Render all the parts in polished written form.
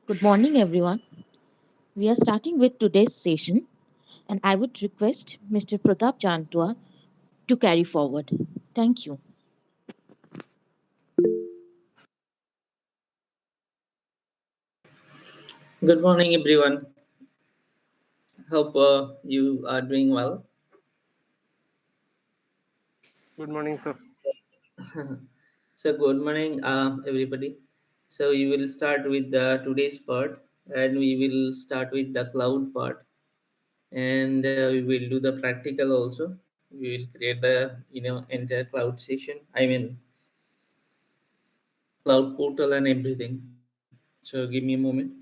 Good morning, everyone. We are starting with today's session, and I would request Mr. Pratap Chantua to carry forward. Thank you. Good morning, everyone. Hope you are doing well. Good morning, sir. So, good morning, everybody. So, we will start with the today's part, and we will start with the cloud part, and we will do the practical also. We will create the entire cloud session. I mean, cloud portal and everything. So, give me a moment.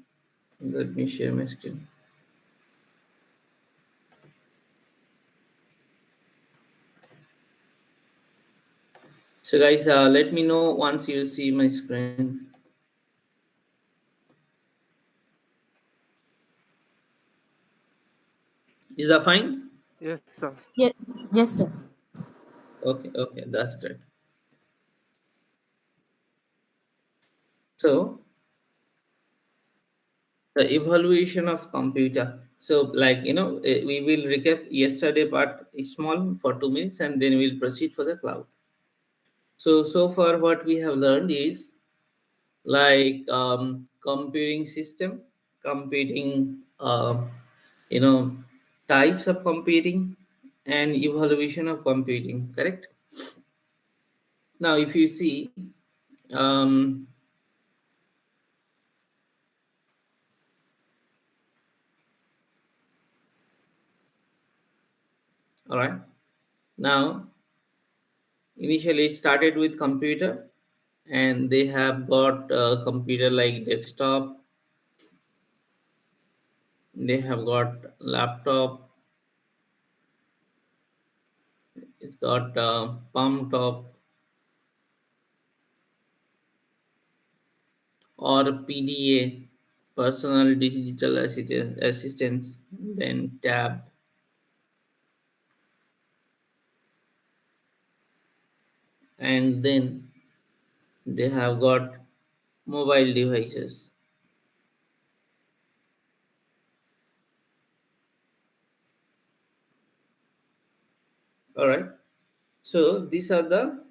Let me share my screen. So, guys, let me know once you see my screen. Is that fine? Yes, sir. Yes, yes, sir. Okay, that's great. So, the evaluation of computer. So, we will recap yesterday part small for 2 minutes, and then we'll proceed for the cloud. So far what we have learned is like computing system, computing, you know, types of computing, and evaluation of computing. Correct. Now, if you see, um, all right. Now, initially it started with computer, and they have got a computer like desktop, they have got laptop, it's got palm top or PDA, personal digital assistance, then tab, and then they have got mobile devices. All right. So these are the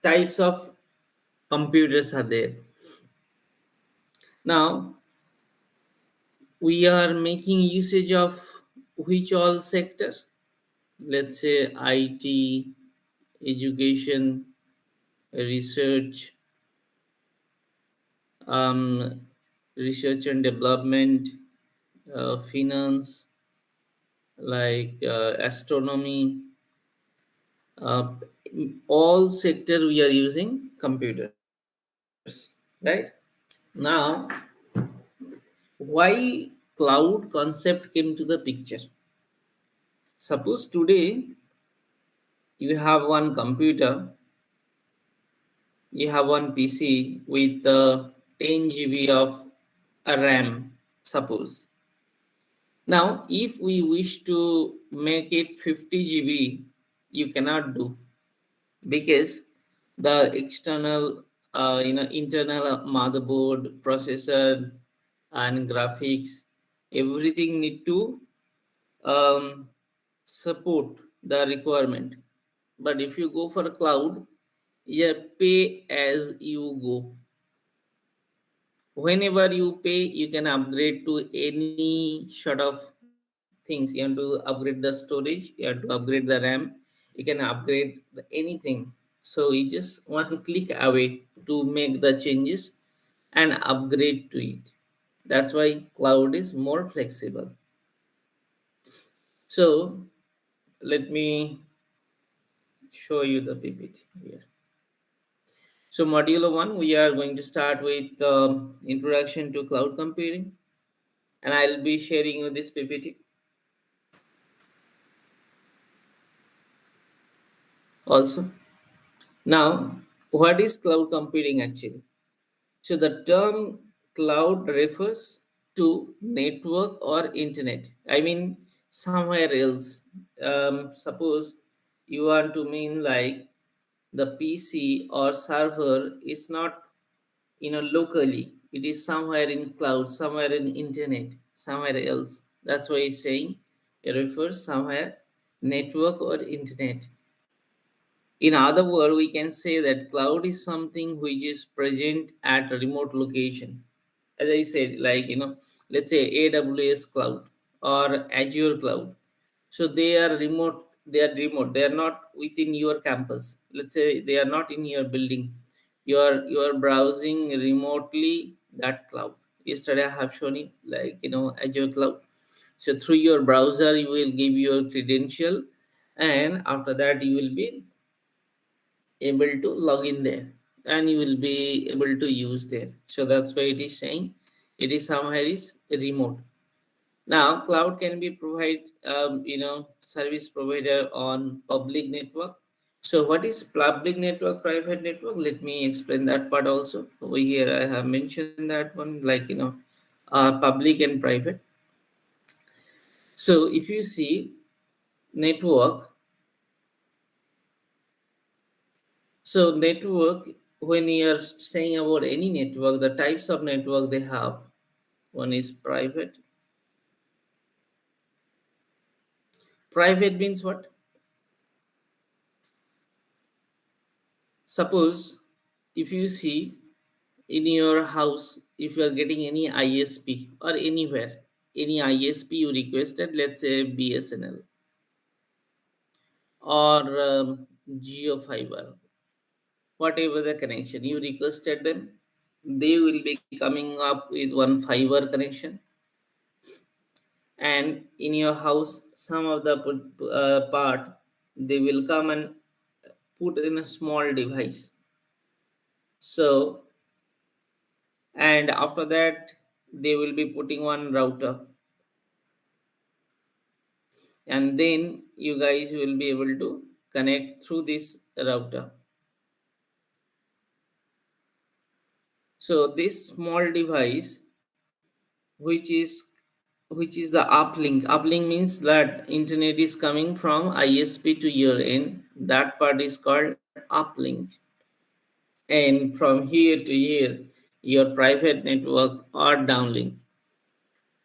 types of computers are there. Now we are making usage of which all sector? Let's say IT, education, research, um, research and development, finance, like astronomy, uh, all sector we are using computers, right? Now, why cloud concept came to the picture? Suppose today you have one computer, you have one PC with 10 GB of a RAM, suppose. Now, if we wish to make it 50 GB, you cannot do, because the external, internal motherboard, processor, and graphics, everything need to um, support the requirement. But if you go for a cloud, you pay as you go. Whenever you pay, you can upgrade to any sort of things. You want to upgrade the storage, you have to upgrade the RAM, you can upgrade anything. So you just one click away to make the changes and upgrade to it. That's why cloud is more flexible. So let me show you the PPT here. So module 1, we are going to start with introduction to cloud computing, and I'll be sharing you this PPT also. Now, what is cloud computing actually? So the term cloud refers to network or internet. I mean, somewhere else. Suppose you want to mean like the PC or server is not locally. It is somewhere in cloud, somewhere in internet, somewhere else. That's why it's saying it refers somewhere network or internet. In other words, we can say that cloud is something which is present at a remote location. As I said, like, let's say AWS cloud or Azure cloud. So they are remote, they are not within your campus. Let's say they are not in your building. You are browsing remotely that cloud. Yesterday I have shown it, like, Azure cloud. So through your browser, you will give your credential, and after that you will be able to log in there, and you will be able to use there. So that's why it is saying it is somewhere is remote. Now cloud can be provide service provider on public network. So what is public network, private network? Let me explain that part also. Over here I have mentioned that one, like, public and private. So if you see network, so network, when you are saying about any network, the types of network they have, one is private. Private means what? Suppose if you see in your house, if you are getting any ISP or anywhere, any ISP you requested, let's say BSNL or Geo Fiber, whatever the connection you requested them, they will be coming up with one fiber connection. And in your house, some of the part, they will come and put in a small device. So, and after that, they will be putting one router, and then you guys will be able to connect through this router. So this small device, which is which is the uplink. Uplink means that internet is coming from ISP to your end. That part is called uplink. And from here to here, your private network or downlink.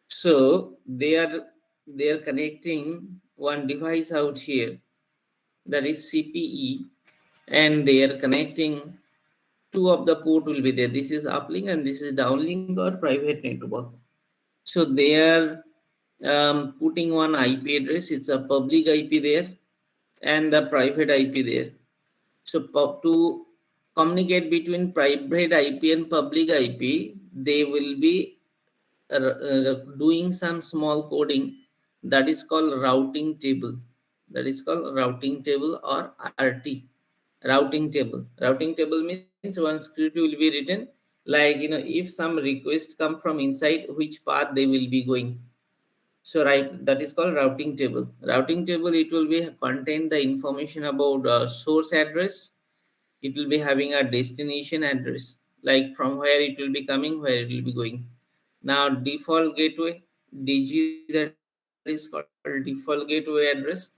So they are connecting one device out here, that is CPE, and they are connecting two of the port will be there. This is uplink and this is downlink or private network. So they are putting one IP address. It's a public IP there and the private IP there. So to communicate between private IP and public IP, they will be doing some small coding, that is called routing table. That is called routing table or RT. Routing table. Routing table means one script will be written, like, if some request come from inside, which path they will be going. So right, that is called routing table. Routing table, it will be contain the information about source address. It will be having a destination address, like from where it will be coming, where it will be going. Now default gateway, DG, that is called default gateway address.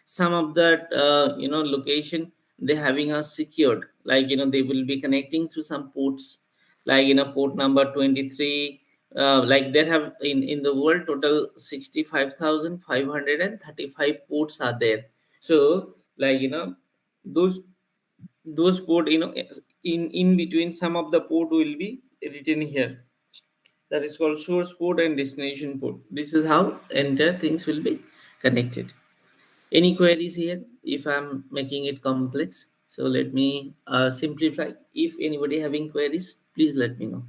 Some of that location they having a secured, like, they will be connecting through some ports, like, port number 23. Like there have in the world total 65,535 ports are there. So, like, those those port, in between, some of the port will be written here, that is called source port and destination port. This is how entire things will be connected. Any queries here? If I'm making it complex, so let me simplify. If anybody having queries, please let me know.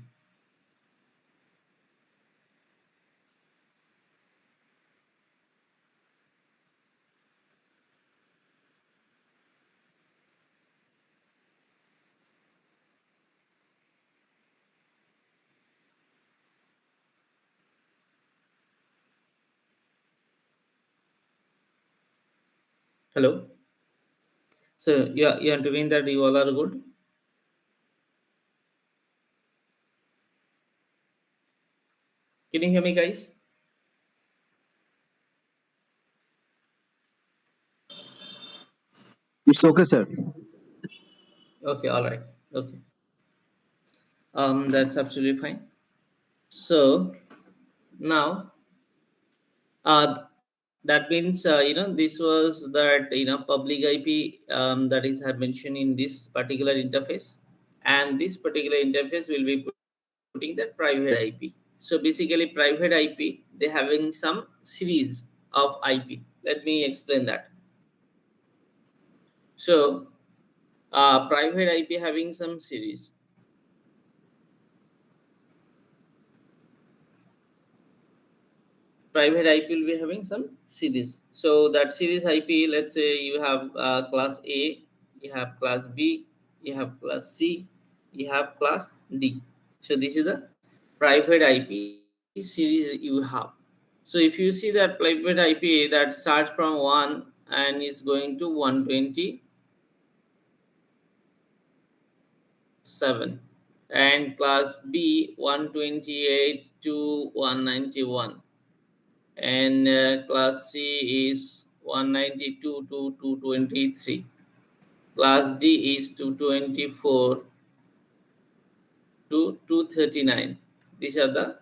Hello. So you are doing that, you all are good. Can you hear me, guys? It's okay, sir. Okay, all right. Okay. That's absolutely fine. So now, that means this was that public IP, that is have mentioned in this particular interface, and this particular interface will be putting that private IP. So basically, private IP, they having some series of IP. Let me explain that. So private IP having some series. Private IP will be having some series. So that series IP, let's say you have class A, you have class B, you have class C, you have class D. So this is the private IP series you have. So if you see that private IP that starts from 1 and is going to 127, and class B 128 to 191, and class C is 192 to 223, class D is 224 to 239. These are the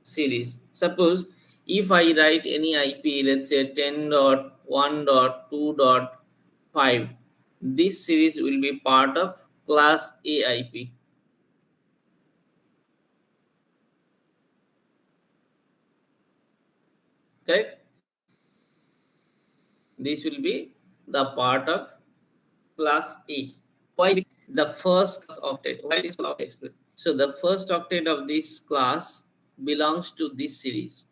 series. Suppose if I write any IP, let's say 10.1.2.5, this series will be part of class A IP, correct? This will be the part of class A. Why? The first class octet. Why is called octet? So the first octet of this class belongs to this series.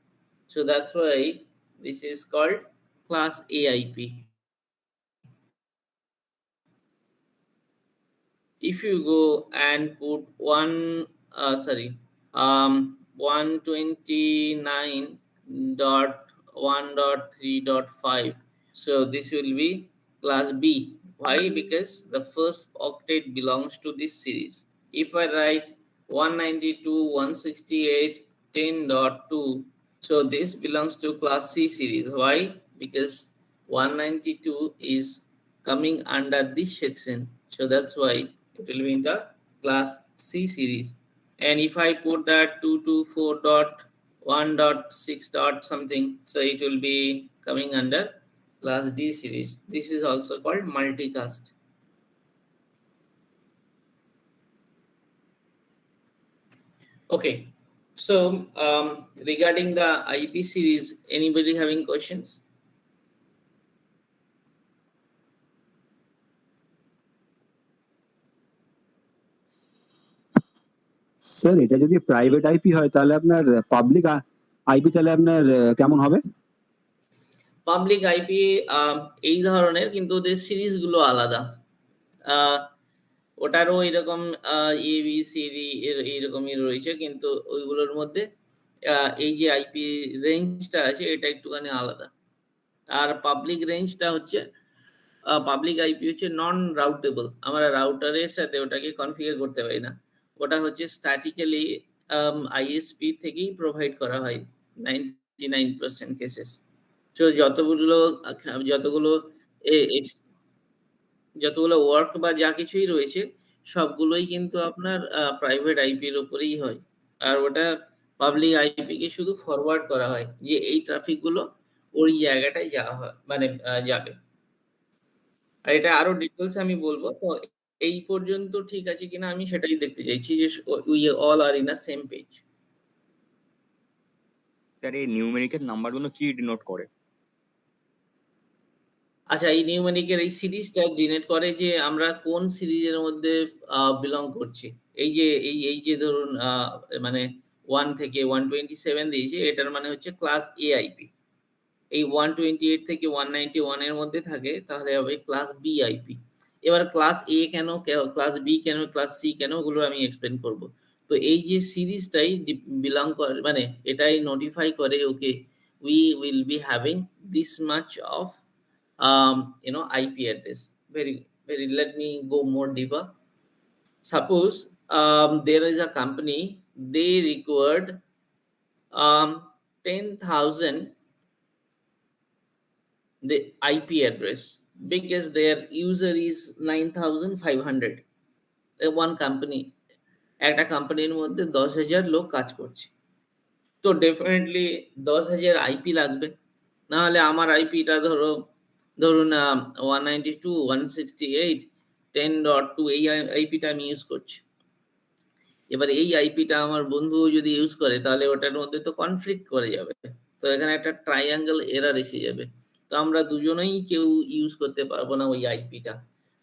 So that's why this is called class AIP. If you go and put 129.1.3.5, so this will be class B. Why? Because the first octet belongs to this series. If I write 192.168.10.2, so this belongs to class C series. Why? Because 192 is coming under this section. So that's why it will be in the class C series. And if I put that 224.1.6 dot something, so it will be coming under class D series. This is also called multicast. Okay. So regarding the IP series, anybody having questions? Sir এটা যদি private IP হয় তাহলে আপনার public IP তাহলে আপনার কেমন হবে? Public IP এই ধরনের, কিন্তু ওদের সিরিজগুলো আলাদা। ওটারও এরকম এ বি সি ডি এরকমই রয়েছে, কিন্তু ওইগুলোর মধ্যে এই যে আইপি রেঞ্জটা আছে এটা একটুখানি আলাদা। আর পাবলিক রেঞ্জটা হচ্ছে, পাবলিক আইপি হচ্ছে নন রাউটেবল, আমরা রাউটারের সাথে ওটাকে কনফিগার করতে পারি না। ওটা হচ্ছে স্ট্যাটিক্যালি আইএসপি থেকেই প্রোভাইড করা হয় 99% কেসেস। তো যতগুলো যতগুলো ওয়ার্ক বা যা কিছুই রয়েছে সবগুলোই কিন্তু আপনার প্রাইভেট আইপির উপরেই হয়। আর ওটা পাবলিক আইপি কে শুধু ফরওয়ার্ড করা হয় যে এই ট্রাফিক গুলো ওই জায়গাটায় যাওয়া হয়, মানে যাবে। আর এটা আরো ডিটেলস আমি বলবো। তো এই পর্যন্ত ঠিক আছে কিনা আমি সেটাই দেখতে চাইছি, যে we all are in a same page. Sir এই নিউমেরিকের নাম্বারগুলো কি ডিনোট করে? আচ্ছা, এই নিউমেরিকের এই সিরিজটা ডিনোট করে যে আমরা কোন সিরিজের মধ্যে বিলং করছি। এই যে ধরুন মানে 1 থেকে 127 দিয়েছে, এটার মানে হচ্ছে ক্লাস এ আইপি। এই 128 থেকে 191 এর মধ্যে থাকে তাহলে হবে ক্লাস বি আইপি। এবার ক্লাস এ কেন, ক্লাস বি কেন, ক্লাস সি কেন, ওগুলো আমি এক্সপ্লেন করব। তো এই যে সিরিজটাই বিলং করে, মানে এটাই নোটিফাই করে, okay we will be having this much of IP address. Very let me go more deeper. Suppose there is a company, they required 10,000 the IP address because their user is 9,500. One company, একটা কোম্পানির মধ্যে 10,000 লোক কাজ করছে, তো definitely 10,000 IP লাগবে। না হলে আমার আইপিটা ধরুন 192.168.10.2 এই আইপিটা আমি ইউজ করছি। এবার এই আইপিটা আমার বন্ধু যদি ইউজ করে তাহলে ওটার মধ্যে তো কনফ্লিক্ট করে যাবে, তো এখানে একটা ট্রায়াঙ্গেল এরার এসে যাবে, তো আমরা দুজনেই কেউ ইউজ করতে পারবো না ওই আইপিটা।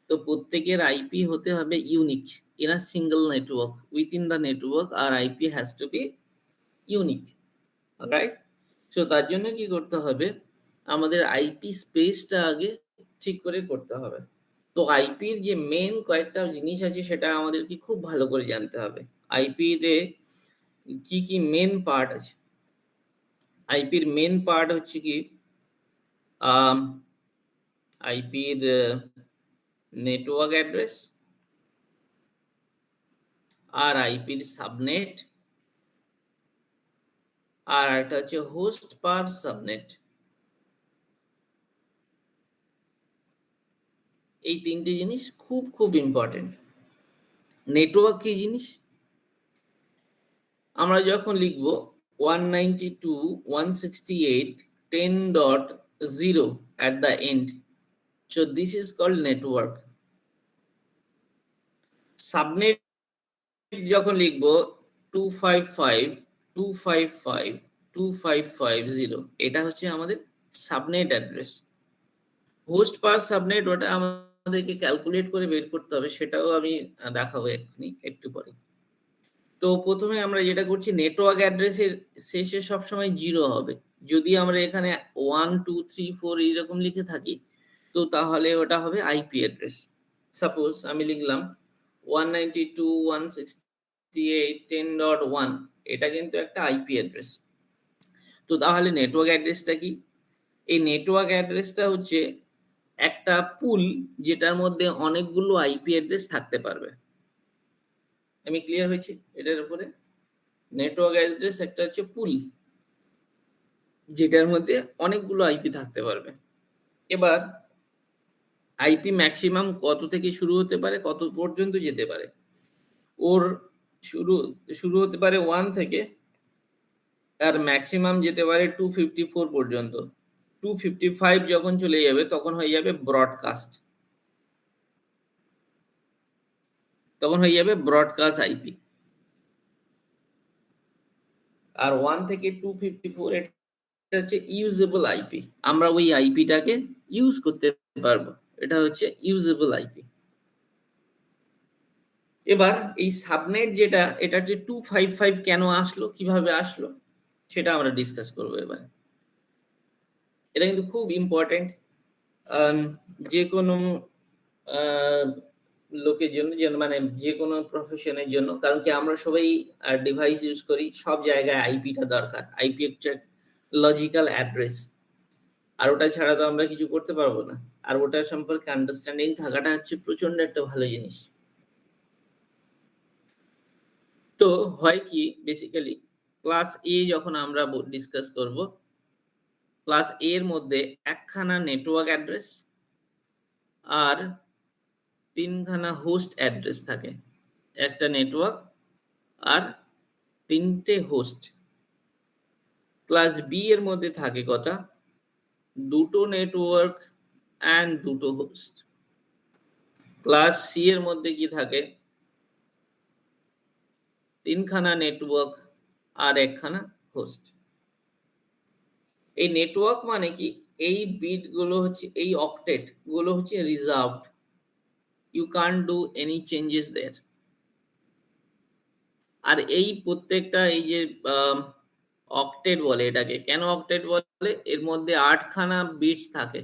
তো প্রত্যেকের আইপি হতে হবে unique in a single network, within the network আর IP has to be unique, right? So তার জন্য কি করতে হবে, আমাদের আইপি স্পেসটা আগে ঠিক করে করতে হবে। তো আইপির যে মেন কয়েকটা জিনিস আছে সেটা আমাদেরকে খুব ভালো করে জানতে হবে। আইপিতে কি কি মেন পার্ট আছে? আইপির মেন পার্ট হচ্ছে কি, আইপির নেটওয়ার্ক অ্যাড্রেস, আর আইপির সাবনেট, আর একটা হচ্ছে হোস্ট পার সাবনেট। এই তিনটে জিনিস খুব খুব ইম্পর্টেন্ট। নেটওয়ার্ক কি জিনিস? আমরা যখন লিখব 192.168.10.0 at the end, so this is called network. Subnet যখন লিখব 255.255.255.0, এটা হচ্ছে আমাদের সাবনেট অ্যাড্রেস। হোস্ট পার সাবনেট ওটা আমাদেরকে ক্যালকুলেট করে বের করতে হবে, সেটাও আমি দেখাবো এক্ষুনি একটু পরে। তো প্রথমে আমরা যেটা করছি, নেটওয়ার্ক অ্যাড্রেসের শেষে সবসময় 0 হবে। যদি আমরা এখানে 1 2 3 4 এইরকম লিখে থাকি, তো তাহলে ওটা হবে আইপি অ্যাড্রেস। সাপোজ আমি লিখলাম 192.168.10.1, এটা কিন্তু একটা আইপি অ্যাড্রেস। তো তাহলে নেটওয়ার্ক অ্যাড্রেসটা কি? এই নেটওয়ার্ক অ্যাড্রেসটা হচ্ছে একটা পুল যেটার মধ্যে অনেকগুলো আইপি অ্যাড্রেস থাকতে পারবে। আমি ক্লিয়ার হয়েছি এটার উপরে? নেটওয়ার্ক অ্যাড্রেস একটা হচ্ছে পুল যেটার মধ্যে অনেকগুলো আইপি থাকতে পারবে। এবার আইপি ম্যাক্সিমাম কত থেকে শুরু হতে পারে, কত পর্যন্ত যেতে পারে? ওর শুরু হতে পারে 1 থেকে, আর ম্যাক্সিমাম যেতে পারে 254 পর্যন্ত। 255 যখন চলে যাবে তখন হয়ে যাবে ব্রডকাস্ট, তখন হয়ে যাবে ব্রডকাস্ট আইপি। আর 1 থেকে 254 এটা হচ্ছে ইউজেবল আইপি, আমরা ওই আইপিটাকে ইউজ করতে পারবো, এটা হচ্ছে ইউজেবল আইপি। এবার এই সাবনেট যেটা, এটা যে 255 কেন আসলো, কিভাবে আসলো, সেটা আমরা ডিসকাস করবো এবার। এটা কিন্তু খুব ইম্পর্টেন্ট যে কোনো লোকের জন্য, মানে যে কোনো প্রফেশনের জন্য, কারণ কি আমরা সবাই ডিভাইস ইউজ করি, সব জায়গায় আইপিটা দরকার। আইপি একটা লজিক্যাল অ্যাড্রেস, আর ওটা ছাড়া তো আমরা কিছু করতে পারবো না। আর ওটার সম্পর্কে আন্ডারস্ট্যান্ডিং থাকাটা হচ্ছে প্রচন্ড একটা ভালো জিনিস। তো হয় কি, বেসিক্যালি ক্লাস এ যখন আমরা ডিসকাস করব, ক্লাস এ এর মধ্যে একখানা নেটওয়ার্ক অ্যাড্রেস আর 3খানা হোস্ট অ্যাড্রেস থাকে। একটা নেটওয়ার্ক আর 3টে হোস্ট। ক্লাস বি এর মধ্যে থাকে কটা? 2টো নেটওয়ার্ক অ্যান্ড 2টো হোস্ট। ক্লাস সি এর মধ্যে কি থাকে? 3খানা নেটওয়ার্ক আর 1খানা হোস্ট। এই নেটওয়ার্ক মানে কি, এই বিট গুলো হচ্ছে, এই অক্টেট গুলো হচ্ছে reserved, you can't do any changes there. আর এই প্রত্যেকটা, এই যে অক্টেট বলে এটাকে, কেন অক্টেট বলে? এর মধ্যে 8খানা বিটস থাকে,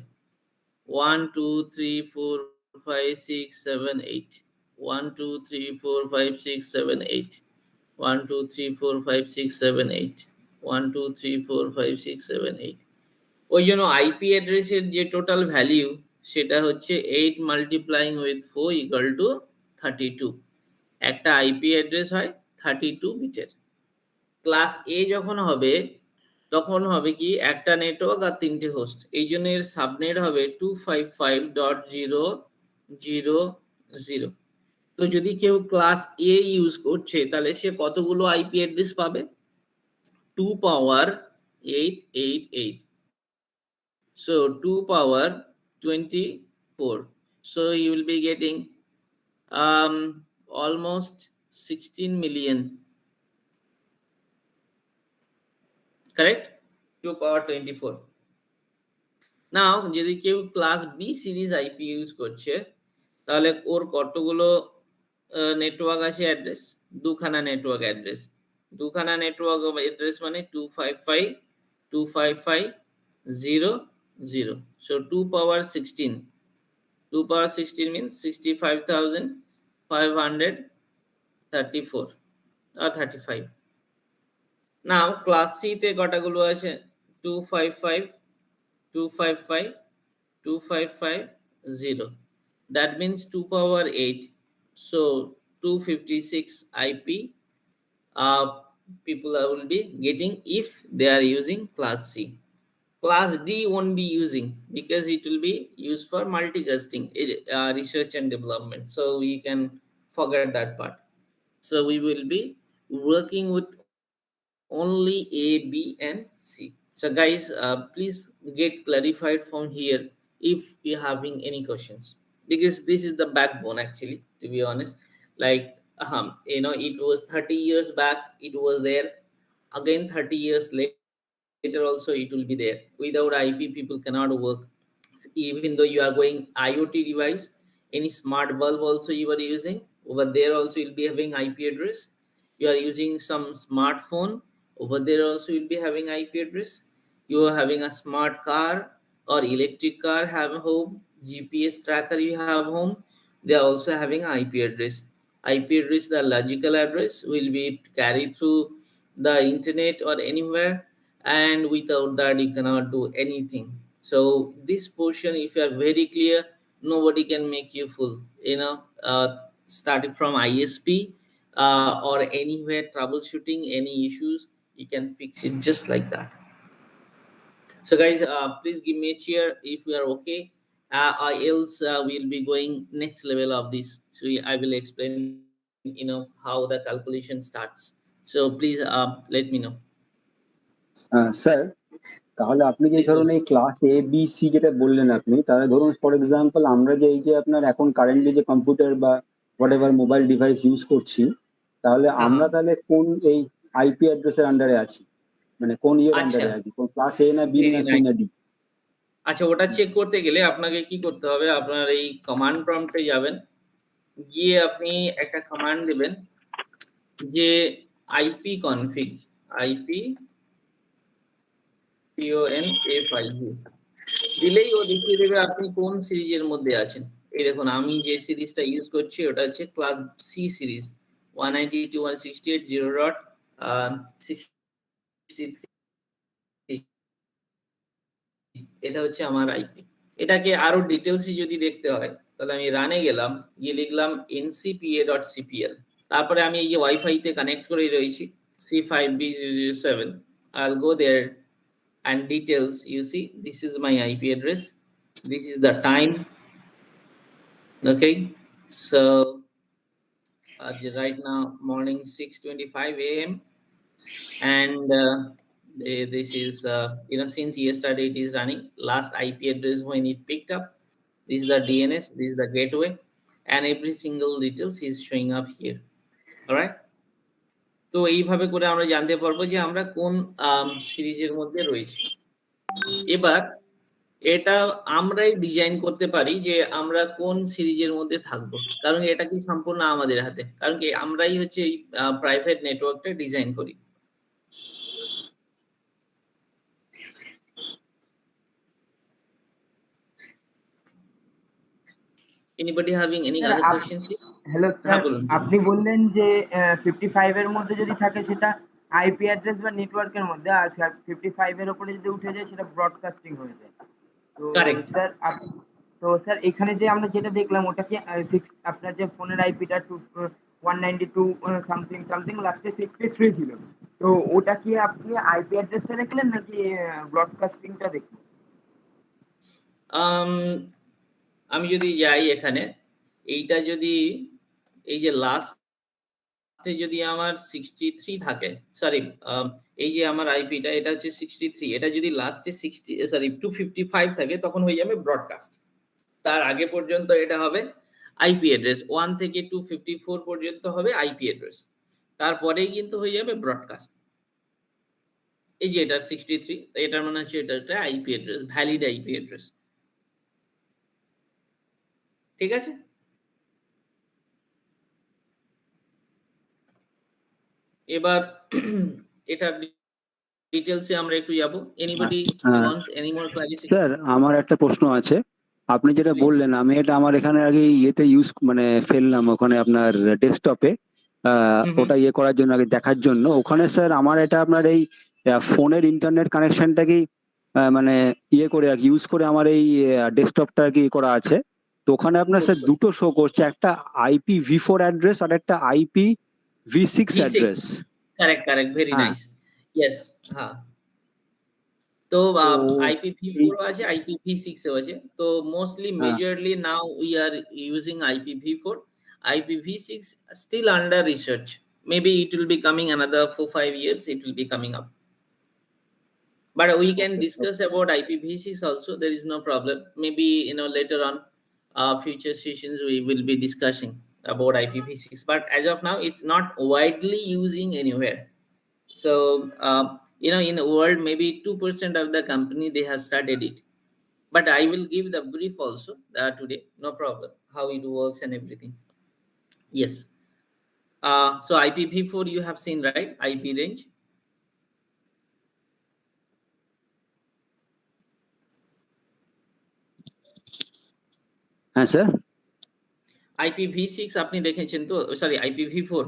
1 2 3 4 5 6 7 8, 1 2 3 4 5 6 7 8, 1 2 3 4 5 6 7 8, 1 2 3 4 5 6 7 8। ওই জন্য আইপি অ্যাড্রেসের যে টোটাল ভ্যালিউ, সেটা হচ্ছে 8 মাল্টিপ্লাইং উইথ 4 ইকুয়াল টু 32। একটা আইপি অ্যাড্রেস হয় 32 বিটের। ক্লাস এ যখন হবে তখন হবে কি, একটা নেটওয়ার্ক আর 3টে হোস্ট, এই জন্য এর সাবনেট হবে 255.0.0.0। তো তো যদি কেউ ক্লাস এ ইউজ করছে তাহলে সে কতগুলো আইপি অ্যাড্রেস পাবে? 2 power 888. So 2 power 24. So you will be getting almost 16 million. Correct? 2 power 24. Now যদি কেউ class B series IP use করছে তাহলে ওর কতগুলো নেটওয়ার্ক আছে অ্যাড্রেস? দুখানা নেটওয়ার্ক অ্যাড্রেস। দুখানা নেটওয়ার্ক অ্যাড্রেস মানে 255 so 2 power 16. 2 power 16 means 65,534 or 35. Now class C তে কটাগুলো আছে? 255 255 2550. That means 2 power 8. So 256 IP people will be getting if they are using class C. Class D won't be using because it will be used for multicasting, research and development. So we can forget that part. So we will be working with only A, B, and C. So guys, please get clarified from here if you're having any questions, because this is the backbone actually, to be honest. Like, it was 30 years back, it was there. Again, 30 years later also it will be there. Without IP, people cannot work. Even though you are going IoT device, any smart bulb also you are using, over there also you'll be having IP address. You are using some smartphone, over there also you'll be having IP address. You are having a smart car or electric car have home, GPS tracker you have home, they are also having IP address. IP address, the logical address, will be carried through the internet or anywhere, and without that you cannot do anything. So this portion, if you are very clear, nobody can make you fool. Starting from ISP or anywhere troubleshooting any issues, you can fix it just like that. So guys, please give me a cheer if we are okay, or else we'll be going next level of this. So I will explain how the calculation starts. So please let me know. Sir, তাহলে আপনি যে Please ধরুন বলুন। এই class A B C যেটা বললেন আপনি, তাহলে ধরুন ফর এক্সাম্পল আমরা যে এই যে আপনার এখন কারেন্টলি যে কম্পিউটার বা what ever mobile device use করছি, তাহলে হ্যাঁ, আমরা হ্যাঁ। তাহলে কোন এই আইপি অ্যাড্রেসের আন্ডারে আছি? মানে কোন ইয়ের আচ্ছা, আন্ডারে আছি? কোন ক্লাস এ না বি না ভেরি সি নাইস। না ডি? আচ্ছা, ওটা চেক করতে গেলে আপনাকে কি করতে হবে? আপনার এই কমান্ড প্রম্পটে যাবেন, গিয়ে আপনি একটা কমান্ড দিবেন যে আইপি কনফিগ, আইপি CONFIG দিলেই ও দেখিয়ে দেবে আপনি কোন সিরিজের মধ্যে আছেন। এই দেখুন, আমি যে সিরিজটা ইউজ করছি ওটা হচ্ছে ক্লাস সি সিরিজ 192.168.0.63। এটা হচ্ছে আমার আইপি। এটাকে আরো ডিটেলসে যদি দেখতে হয় তাহলে আমি রানে গেলাম, গিয়ে লিখলাম ncpa.cpl। তারপরে আমি এই যে ওয়াইফাই তে কানেক্ট করে রয়েছি C5B007, I'll go there and details. You see, this is my IP address, this is the time. Okay, so right now morning 6:25 a.m. and this is since yesterday it is running. Last IP address when it picked up, this is the DNS, this is the gateway, and every single details is showing up here. All right, তো এইভাবে করে আমরা জানতে পারবো যে আমরা কোন সিরিজের মধ্যে রয়েছি। এবার এটা আমরাই ডিজাইন করতে পারি যে আমরা কোন সিরিজের মধ্যে থাকবো, কারণ এটা কি সম্পূর্ণ আমাদের হাতে, কারণ কি আমরাই হচ্ছে এই প্রাইভেট নেটওয়ার্কটা ডিজাইন করি। Anybody having any sir other question, please? Hello হ্যাঁ, স্যার, বলুন। আপনি বললেন যে 55 এর মধ্যে যদি থাকে সেটা আইপি অ্যাড্রেস বা নেটওয়ার্কের মধ্যে, আর 55 এর উপরে যদি উঠে যায় সেটা ব্রডকাস্টিং হয়ে যায়। তো কারেক্ট। স্যার স্যার এখানে যে আমরা যেটা দেখলাম ওটা কি আপনার যে ফোনের আইপিটা 192 সামথিং সামথিং লাস্টে 63 ছিল, তো ওটা কি আপনি আইপি অ্যাড্রেসটা দেখলেন নাকি ব্রডকাস্টিংটা দেখলেন? আমি যদি যাই এখানে, এইটা যদি এই যে লাস্টে যদি আমার 63 থাকে, সরি এই যে আমার আইপিটা এটা হচ্ছে 63, এটা যদি লাস্টে 255 থাকে তখন হয়ে যাবে ব্রডকাস্ট। তার আগে পর্যন্ত এটা হবে আইপি অ্যাড্রেস, 1 থেকে 254 পর্যন্ত হবে আইপি অ্যাড্রেস, তারপরেই কিন্তু হয়ে যাবে ব্রডকাস্ট। এই যে এটা 63, এটার মানে হচ্ছে এটা একটা IP address, valid IP address. ঠিক আছে, এবার এটার ডিটেইলসে আমরা একটু যাব। Anybody wants any more clarification? Sir আমার একটা প্রশ্ন আছে, আপনি যেটা প্লিজ। বললেন আমি এটা আমার এখানে আগে ইয়েতে ইউজ মানে ফেললাম ওখানে আপনার ডেস্কটপে, ওটা ইয়ে করার জন্য আগে দেখার জন্য। ওখানে স্যার আমার এটা আপনার এই ফোনের ইন্টারনেট কানেকশনটা কি মানে ইয়ে করে আর ইউজ করে আমার এই ডেস্কটপটা কি করা আছে, তো ওখানে আপনার স্যার দুটো শো করছে, একটা IPv4 অ্যাড্রেস আর একটা IPv6 address. Correct correct, very হ্যাঁ, নাইস, ইয়েস। হ্যাঁ, তো তো এই IPv4 আছে, IPv6 ও আছে। তো mostly majorly now we are using IPv4. IPv6 still under research. Maybe it will be coming another 4-5 years, it will be coming up. But we can discuss about IPv6 also, there is no problem. Maybe later on future sessions we will be discussing about IPv6, but as of now it's not widely using anywhere. So in the world maybe 2% of the company they have started it, but I will give the brief also today, no problem, how it works and everything. Yes. So IPv4 you have seen, right? IP range. হ্যাঁ sir, IPv6 আপনি দেখেছেন তো, sorry IPv4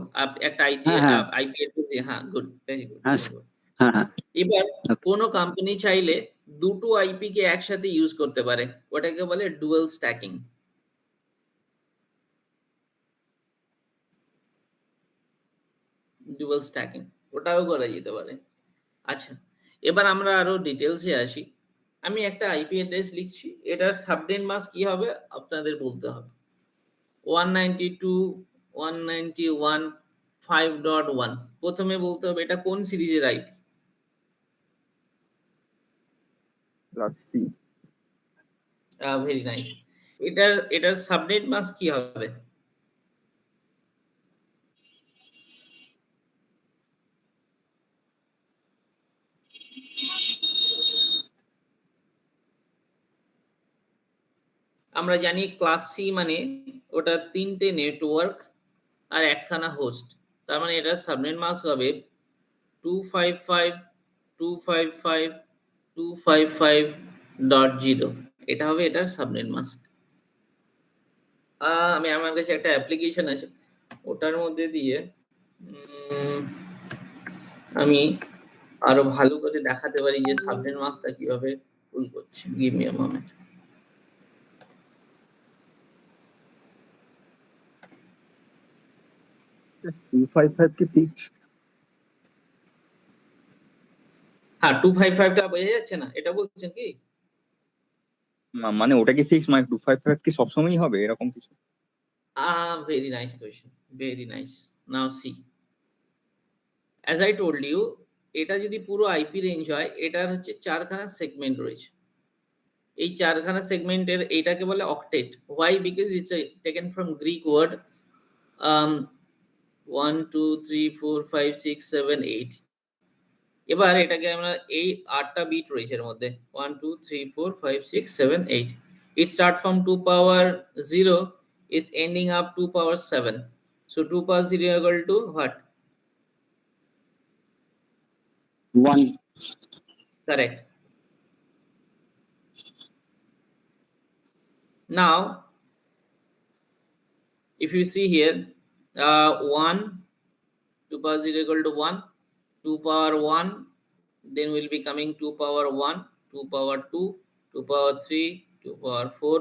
একটা হ্যাঁ হ্যাঁ IP address. হ্যাঁ, good, very good, হ্যাঁ very good. হ্যাঁ হ্যাঁ, এবার কোনো কোম্পানি চাইলে দুটো আইপি কে একসাথে ইউজ করতে পারে, ওটাকে বলে ডুয়াল স্ট্যাকিং। ডুয়াল স্ট্যাকিং ওটাও করা যেতে পারে। আচ্ছা, এবার আমরা আরো ডিটেলসে আসি। আমি একটা আইপি অ্যাড্রেস লিখছি, এটার সাবনেট মাস্ক কি হবে আপনাদের বলতে হবে। 192.191.5.1 প্রথমে বলতে হবে এটা কোন সিরিজের IP. Class C. Very nice. এটার সাবনেট মাস্ক কি হবে? আমরা জানি ক্লাস সি মানে ওটা 3টে নেটওয়ার্ক আর একখানা হোস্ট, তার মানে এটার সাবনেট মাস্ক হবে 255.255.255.0। এটা হবে এটার সাবনেট মাস্ক। আমার কাছে একটা অ্যাপ্লিকেশন আছে, ওটার মধ্যে দিয়ে আমি আরো ভালো করে দেখাতে পারি যে সাবনেট মাস্কটা কিভাবে ফুল করছে। Give me a moment. Sir 255 কি ফিক্স? হ্যাঁ, 255টা বোঝা যাচ্ছে না, এটা বলছেন কি? মানে ওটা কি ফিক্স, মানে 255 কি সবসময়ই হবে এরকম কিছু? Very nice question, very nice. Now see, as I told you, এটা যদি পুরো আইপি রেঞ্জ হয়, এটার হচ্ছে চারখানা সেগমেন্ট রয়েছে। এই চারখানা সেগমেন্টের এটাকে বলে octet. Why? Because it's taken from Greek word 1 2 3 4 5 6 7 8। এবার এটাকে আমরা এই 8টা বিট রয়েছে এর মধ্যে, 1 2 3 4 5 6 7 8। It start from 2 power 0, it's ending up 2 power 7. So 2 power 0 equal to what? 1. Correct. Now if you see here, 1 2 power 0 equal to 1, 2 power 1, then will be coming 2 power 1, 2 power 2, 2 power 3, 2 power 4,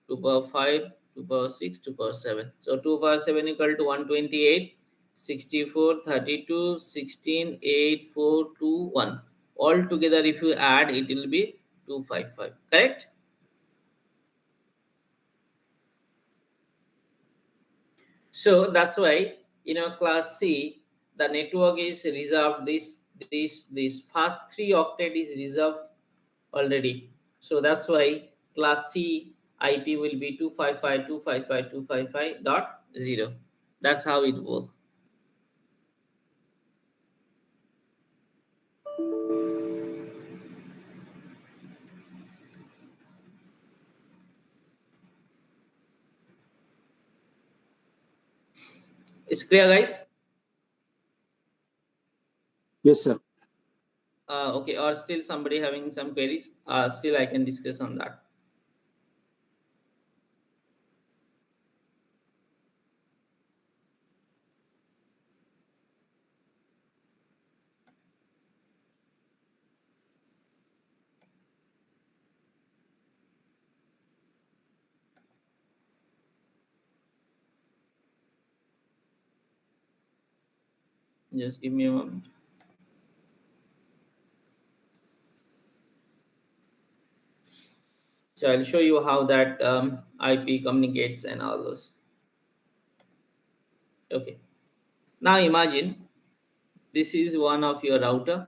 2 power 5, 2 power 6, 2 power 7. So 2 power 7 equal to 128, 64, 32, 16, 8, 4, 2, 1. All together if you add, it will be 255. Correct? So that's why class C, the network is reserved. This first 3 octet is reserved already. So that's why class C IP will be 255.255.255.0. That's how it works. It's clear, guys? Yes, sir. Okay, or still somebody having some queries? Still I can discuss on that. Just give me a moment. So I'll show you how that IP communicates and all those. Okay. Now imagine this is one of your router.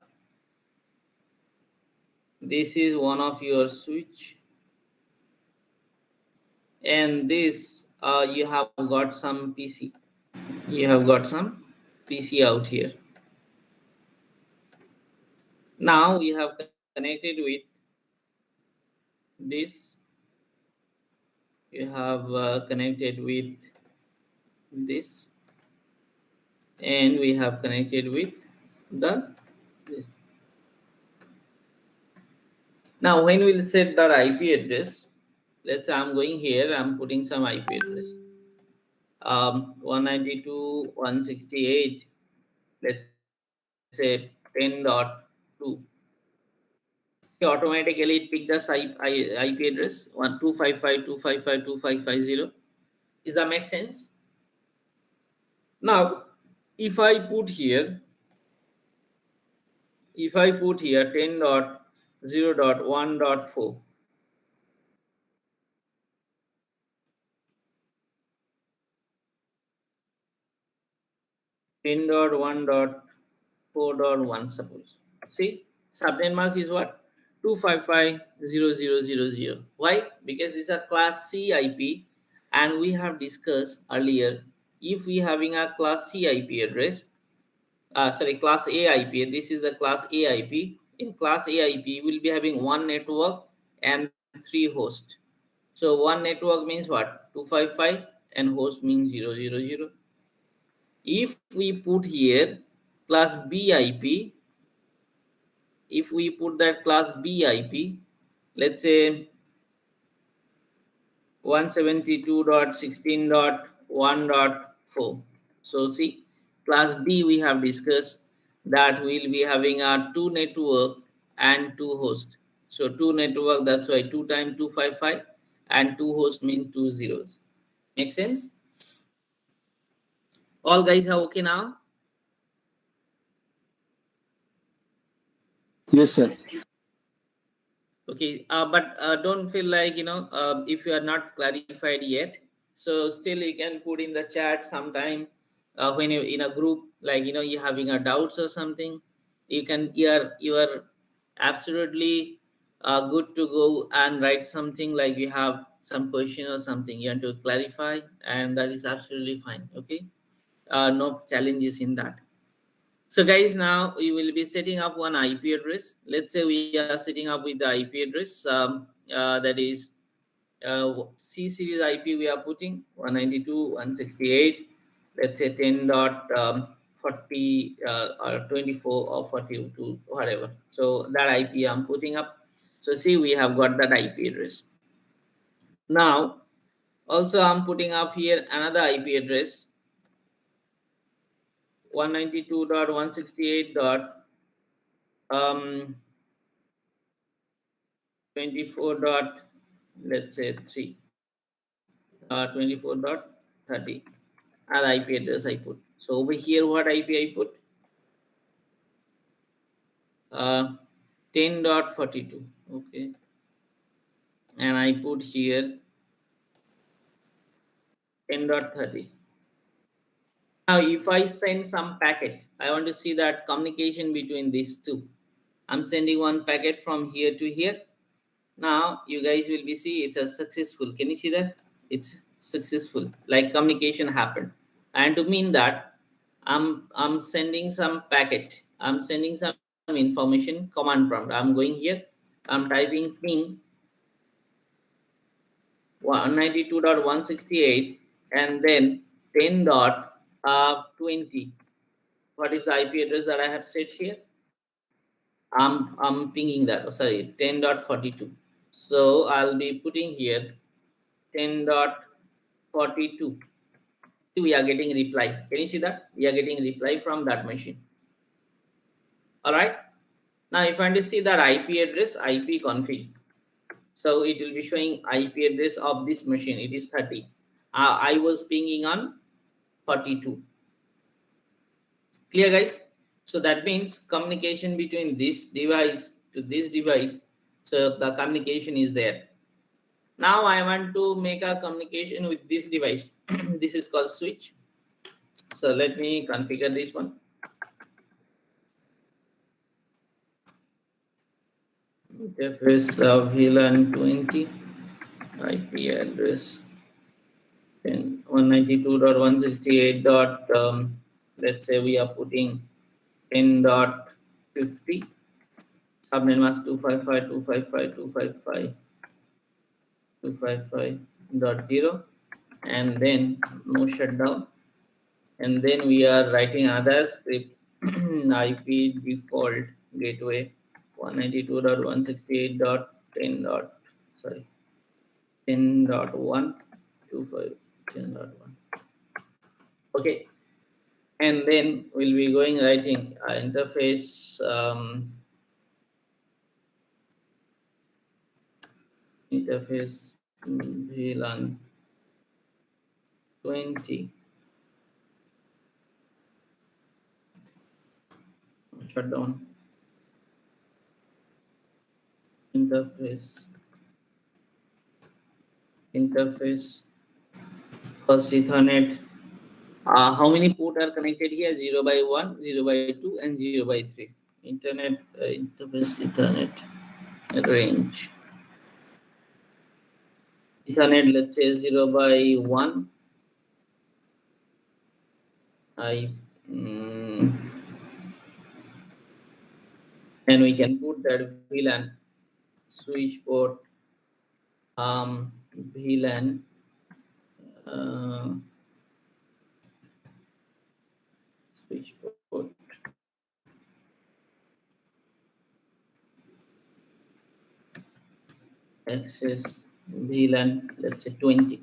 This is one of your switch. And this you have got some PC. You have got some PC out here. Now you have connected with this. You have connected with this, and we have connected with the this. Now when we'll set that IP address, let's say I'm going here, I'm putting some IP address. 192.168, let's say 10.2. Okay, automatically it pick the IP address 1.255.255.255.0. Does that make sense? Now, if I put here 10.0.1.4, 10.1.4.1, suppose. See, subnet mask is what? 255.0.0.0.0. Why? Because it's a class C IP, and we have discussed earlier, if we having a class C IP address, class A IP, this is the class A IP. In class A IP, we'll be having one network and 3 hosts. So one network means what? 255, and host means 0.0.0. If we put here class B IP, if we put that class B IP, let's say 172.16.1.4. So see, class B we have discussed that we'll be having a 2 network and 2 hosts. So 2 network, that's why 2 times 255, and 2 hosts mean 2 zeros. Make sense? All guys are okay now? Yes, sir. Okay, but don't feel like if you are not clarified yet. So still you can put in the chat sometime when you're in a group, like you're having a doubts or something. You are absolutely good to go and write something, like you have some question or something you want to clarify, and that is absolutely fine. Okay, no challenges in that. So guys, now we will be setting up one IP address. Let's say we are setting up with the IP address that is C series IP we are putting 192.168. Let's say 10.40 or 24 or 42, whatever. So that IP I'm putting up. So see, we have got that IP address. Now also I'm putting up here another IP address 192.168. Um, 24 dot, let's say 3, 24.30, and IP address I put. So over here, what IP I put? 10.42. Okay, and I put here 10.30. Now, if I send some packet, I want to see that communication between these two. I'm sending one packet from here to here. Now, you guys will be see it's a successful. Can you see that? It's successful. Like communication happened. And to mean that, I'm sending some packet. I'm sending some information command prompt. I'm going here. I'm typing ping 192.168 and then 10.20. What is the IP address that I have set here? I'm pinging that. Oh, sorry, 10.42. So I'll be putting here 10.42. We are getting reply. Can you see that? We are getting reply from that machine. All right. Now, if I want to see that IP address, IP config. So it will be showing IP address of this machine. It is 30. I was pinging on 42. Clear, guys? So that means communication between this device to this device. So the communication is there. Now I want to make a communication with this device. This is called switch. So let me configure this one. Interface VLAN 20 IP address 192.168. Let's say we are putting 10.50. Subnet mask 255.255.255.0 and then no shutdown, and then we are writing another script IP default gateway 192.168.10. Sorry, 10.1 10.1. Okay, and then we'll be going writing interface interface VLAN 20 shutdown interface first Ethernet. How many port are connected here? 0 by 1, 0 by 2, and 0 by 3. Internet interface Ethernet range. Ethernet, let's say 0 by 1. And we can put that VLAN switch port VLAN switch port access VLAN, let's say 20.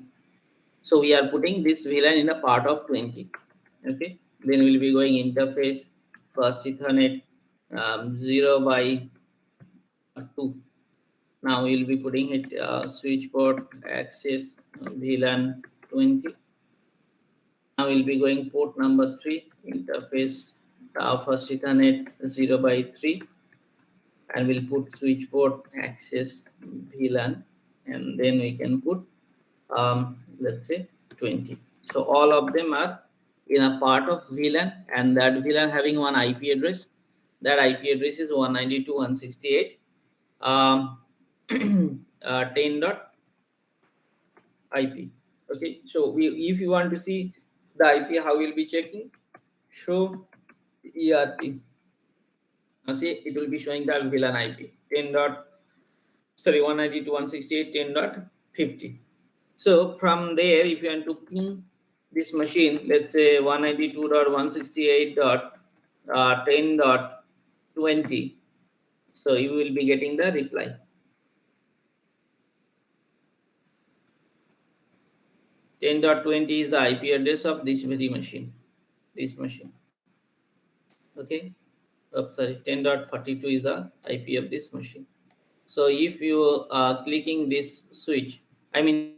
So we are putting this VLAN in a part of 20. Okay, then we'll be going interface first Ethernet 0 by 2. Now we'll be putting it switch port access VLAN 20. Now we'll be going port number 3 interface first Ethernet 0 by 3, and we'll put switch port access VLAN, and then we can put let's say 20. So all of them are in a part of VLAN, and that VLAN having one IP address. That IP address is 192.168 10.IP. Okay, so if you want to see the IP, how we'll be checking? Show ERP. See, it will be showing the VLAN IP 192.168.10.50. So from there, if you want to ping this machine, let's say 192.168.10.20, so you will be getting the reply. 10.20 is the IP address of this very machine. This machine. Okay. Oh, sorry, 10.42 is the IP of this machine. So if you are clicking this switch, I mean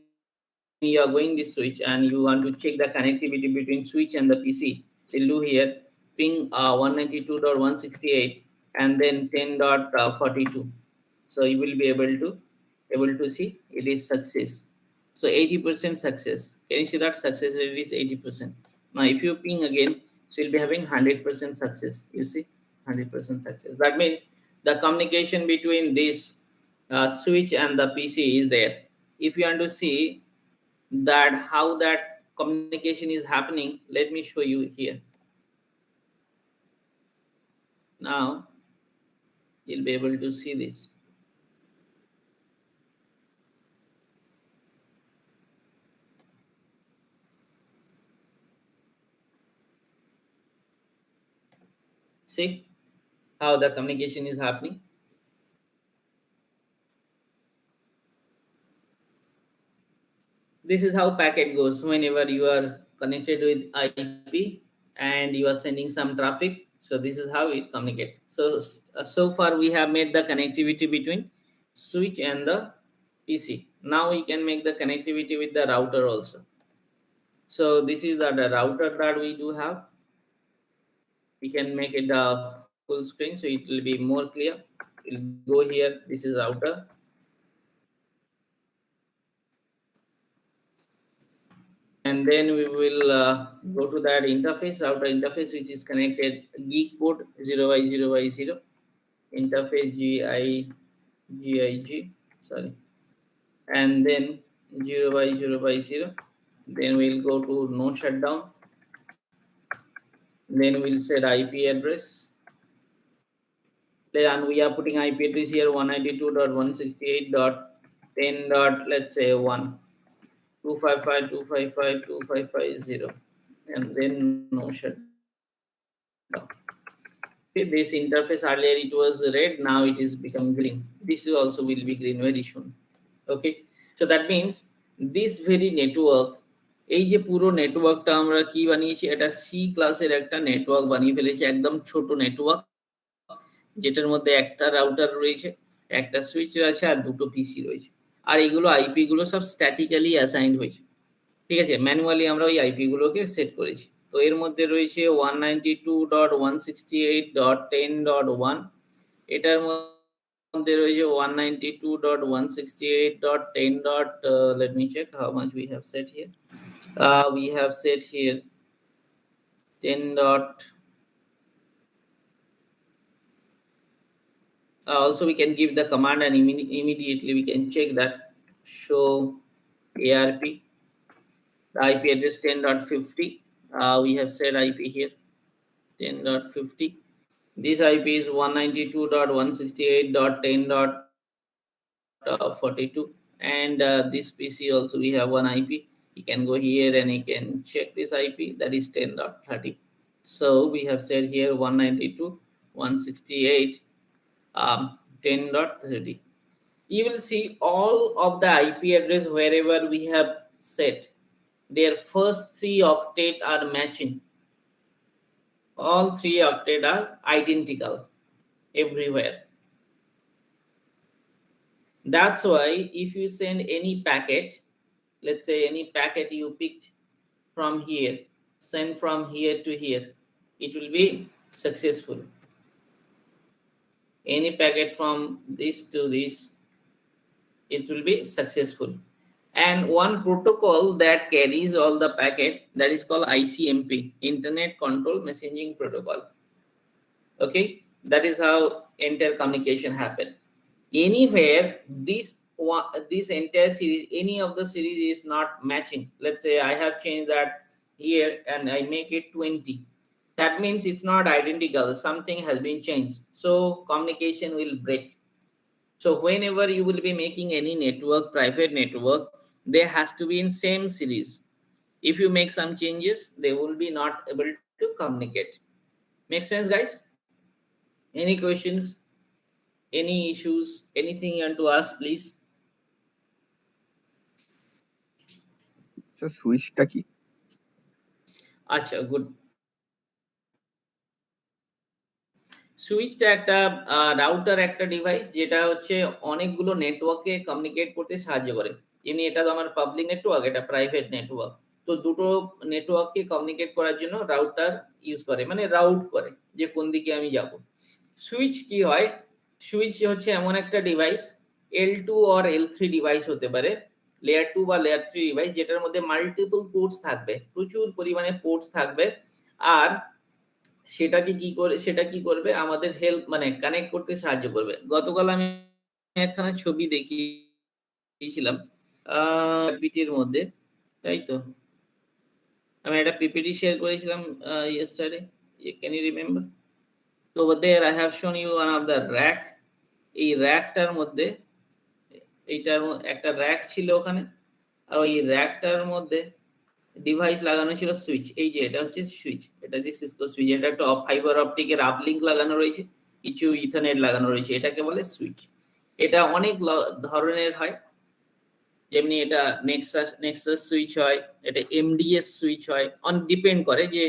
you are going this switch and you want to check the connectivity between switch and the PC, so you'll do here ping 192.168 and then 10.42. So you will be able to see it is success. So 80% success. Can you see that success rate is 80%? Now if you ping again, so you'll be having 100% success. You'll see 100% success. That means the communication between this switch and the PC is there. If you want to see that how that communication is happening, let me show you here. Now you'll be able to see this. See how the communication is happening. This is how packet goes whenever you are connected with IP and you are sending some traffic. So this is how it communicates. So far we have made the connectivity between switch and the PC. Now we can make the connectivity with the router also. So this is the router that we do have. We can make it the full screen so it will be more clear. We'll go here. This is router. And then we will go to that interface, router interface, which is connected geek port 0x0x0 interface gig, sorry, and then 0x0x0. Then we'll go to no shutdown. Then we'll set IP address. And we are putting IP address here 192.168.10. Let's say 1 255.255.255.0, and then no shutdown. Okay, this interface earlier it was red, now it is become green. This also will be green very soon. Okay, so that means this very network, এই যে পুরো নেটওয়ার্কটা আমরা কি বানিয়েছি, এটা C ক্লাসের একটা network বানিয়ে ফেলেছি, একদম ছোট নেটওয়ার্ক, যেটার মধ্যে একটা রাউটার রয়েছে, একটা সুইচ রয়েছে আর দুটো পিসি রয়েছে। আর এইগুলো আইপি গুলো সব স্ট্যাটিক্যালি অ্যাসাইন্ড হয়েছে, ঠিক আছে, ম্যানুয়ালি আমরা ওই আইপি গুলোকে সেট করেছি। তো এর মধ্যে রয়েছে 192.168.10.1, এটার মধ্যে রয়েছে 192.168.10. Let me check how much we have set here. We have set here 10. Also we can give the command and immediately we can check that. Show ARP, the IP address 10.50. We have set IP here 10.50. This IP is 192.168.10.42, and this PC also we have one IP. You can go here and you can check this IP, that is 10.30. So we have set here 192.168 10.30. You will see all of the IP address wherever we have set, their first 3 octet are matching. All 3 octet are identical everywhere. That's why if you send any packet, let's say any packet you picked from here, send from here to here, it will be successful. Any packet from this to this, it will be successful. And one protocol that carries all the packet, that is called ICMP, Internet Control Messaging Protocol. Okay, that is how entire communication happen. Anywhere this entire series, any of the series is not matching, let's say I have changed that here and I make it 20, that means it's not identical, something has been changed, so communication will break. So whenever you will be making any network, private network, there has to be in same series. If you make some changes, they will be not able to communicate. Make sense, guys? Any questions, any issues, anything you want to ask, please? Sir সুইচটা কি? আচ্ছা, good. সুইচটা একটা router, একটা device যেটা হচ্ছে অনেকগুলো নেটওয়ার্কে কমিউনিকেট করতে সাহায্য করে। এমনি এটা তো আমার পাবলিক নেটওয়ার্ক, এটা প্রাইভেট নেটওয়ার্ক, তো দুটো নেটওয়ার্ককে কমিউনিকেট করার জন্য রাউটার ইউজ করে, মানে রাউট করে যে কোন দিকে আমি যাব। সুইচ কি হয়, সুইচ হচ্ছে এমন একটা device, L2 or L3 device হতে পারে। লেয়ার 2 বা লেয়ার 3 ডিভাইস, যেটার মধ্যে মাল্টিপল পোর্টস থাকবে, প্রচুর পরিমাণে পোর্টস থাকবে। আর সেটা কি করবে, আমাদের হেল্প মানে কানেক্ট করতে সাহায্য করবে। গতকাল আমি একখানা ছবি দেখিয়েছিলাম পিপিটির মধ্যে, তাই তো আমি একটা পিপিটি শেয়ার করেছিলাম yesterday, can you remember? So over there I have shown you one of the rack. এই র্যাকটার মধ্যে এইটার একটা র্যাক ছিল ওখানে, আর ওই র্যাকটার মধ্যে ডিভাইস লাগানো ছিল সুইচ। এই যে এটা হচ্ছে সুইচ, এটা হচ্ছে সিসকো সুইচ। এটা একটা ফাইবার অপটিকের আপলিঙ্ক লাগানো রয়েছে, কিছু ইথারনেট লাগানো রয়েছে, এটাকে বলে সুইচ। এটা অনেক ধরনের হয়, যেমনি এটা নেক্সাস সুইচ হয়, এটা এমডিএস সুইচ হয়, অন ডিপেন্ড করে যে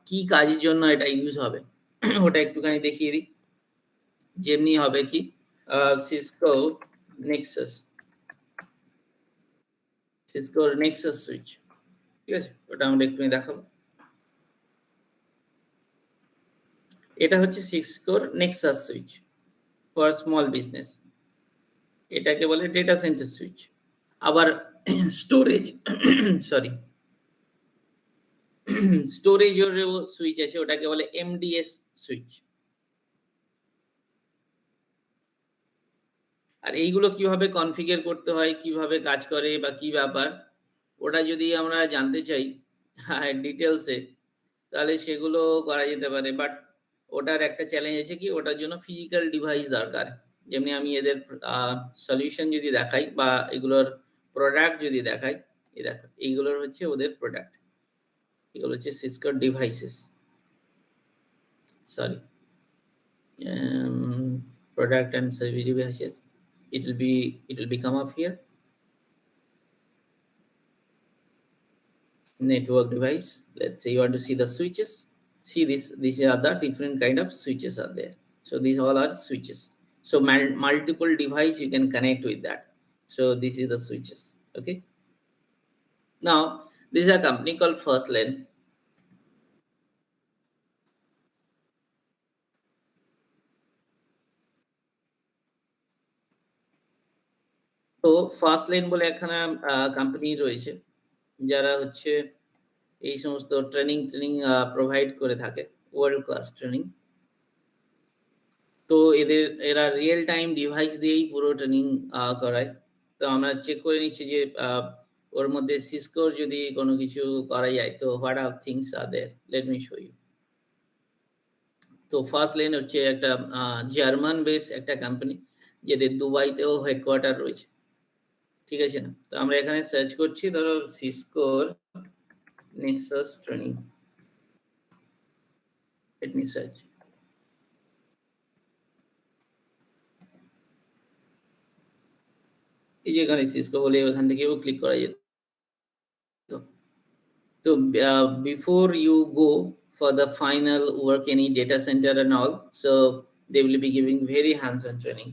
কি কাজের জন্য এটা ইউজ হবে। ওটা একটুখানি দেখিয়ে দিই। যেমনি হবে কি সিসকো নেক্সাস সুইচ, ঠিক আছে, ওটা আমরা একটুখানি দেখাবো। এটা হচ্ছে সিসকোর Nexus switch for small business, এটাকে বলে ডেটা সেন্টার সুইচ। আবার স্টোরেজ সরি স্টোরেজেরও সুইচ আছে, ওটাকে বলে এমডিএস সুইচ। আর এইগুলো কিভাবে কনফিগার করতে হয়, কিভাবে কাজ করে বা কি ব্যাপার, ওটা যদি আমরা জানতে চাই ডিটেলসে, তাহলে সেগুলো করা যেতে পারে। বাট ওটার একটা চ্যালেঞ্জ আছে কি, ওটার জন্য ফিজিক্যাল ডিভাইস দরকার। যেমনি আমি এদের সলিউশন যদি দেখাই বা এগুলোর প্রোডাক্ট যদি দেখাই, এই দেখো এইগুলোর হচ্ছে ওদের প্রোডাক্ট, এগুলো হচ্ছে সিসকোর devices, sorry product and service devices. It will be come up here, network device. Let's say you want to see the switches. See these are the different kind of switches are there. So these all are switches. So multiple device you can connect with that. So this is the switches. Okay, now this is a company called First Lane. তো first lane বলে একখানা company রয়েছে, যারা হচ্ছে এই সমস্ত training provide করে থাকে, ওয়ার্ল্ড ক্লাস ট্রেনিং। তো এরা রিয়েল টাইম ডিভাইস দিয়েই পুরো ট্রেনিং করায়। তো আমরা চেক করে নিচ্ছি যে ওর মধ্যে সিসকোর যদি কোনো কিছু করা যায়, তো what are things are there, let me show you. তো ফার্স্ট লেন হচ্ছে একটা জার্মান বেস একটা কোম্পানি, যেদের দুবাইতেও হেডকোয়ার্টার রয়েছে, ঠিক আছে না। তো আমরা এখানে সার্চ করছি, ধরো সিসকোর Nexus training, let me search. এই যে এখানে সিসকো বলে ওখান থেকেও ক্লিক করা যেত। তো before you go for the final work any data center and all, so they will be giving very hands-on training.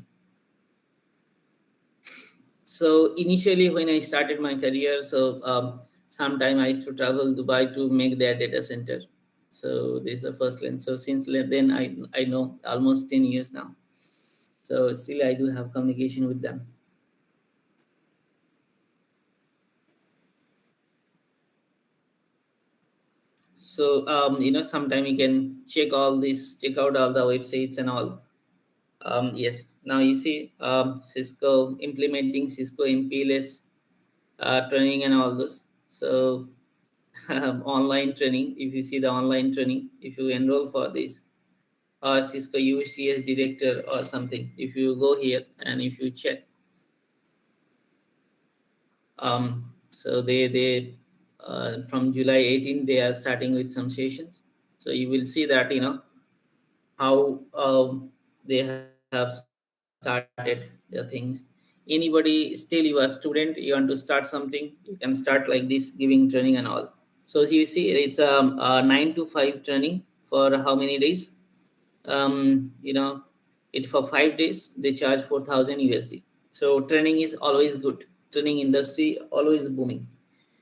So initially when I started my career, so sometime I used to travel Dubai to make their data center. So this is the first lane. So since then I know almost 10 years now. So still I do have communication with them. So sometime you can check out all the websites and all. Yes, now you see Cisco implementing Cisco MPLS training and all this. So online training, if you see the online training, if you enroll for this, or Cisco UCS director or something, if you go here and if you check, so they from July 18 they are starting with some sessions. So you will see that how they have started the things. Anybody, still you are student, you want to start something, you can start like this, giving training and all. So you see it's a 9 to 5 training for how many days? It for 5 days they charge 4,000 USD. So training is always good, training industry always booming.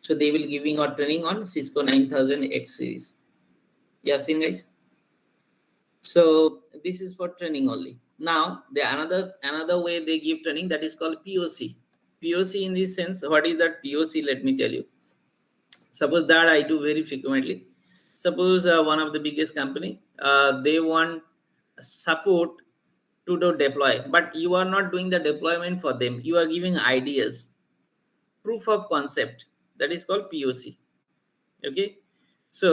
So they will giving our training on Cisco 9000 X series. You have seen, guys? So this is for training only. Now the another way they give training, that is called POC. POC in this sense, what is that POC? Let me tell you. Suppose that I do very frequently. Suppose one of the biggest company, they want support to do deploy, but you are not doing the deployment for them. You are giving ideas, proof of concept. That is called POC. Okay. So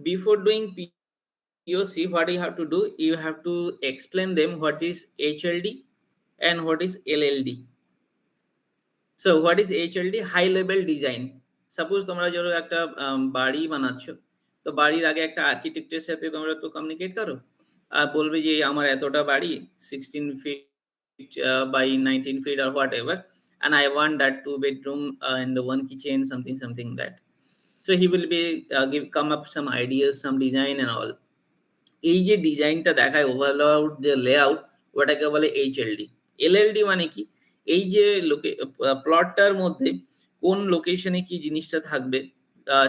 before doing POC, what you have to do, you have to explain them what is HLD and what is LLD. So what is HLD? High level design. Suppose তোমরা ধরো একটা বাড়ি বানাচ্ছ, তো বাড়ির আগে একটা আর্কিটেক্টের সাথে তোমরা তো কমিউনিকেট করো আর বলবে যে আমার এতটা বাড়ি 16 feet by 19 feet or whatever, and I want that 2 bedroom and one kitchen, something that. So he will be come up some ideas, some design and all. এই যে ডিজাইনটা দেখায় ওভারঅল যে লেআউট, ওটাকে বলে এইচএলডি। এলএলডি মানে কি, এই যে প্লটটার মধ্যে কোন লোকেশনে কি জিনিসটা থাকবে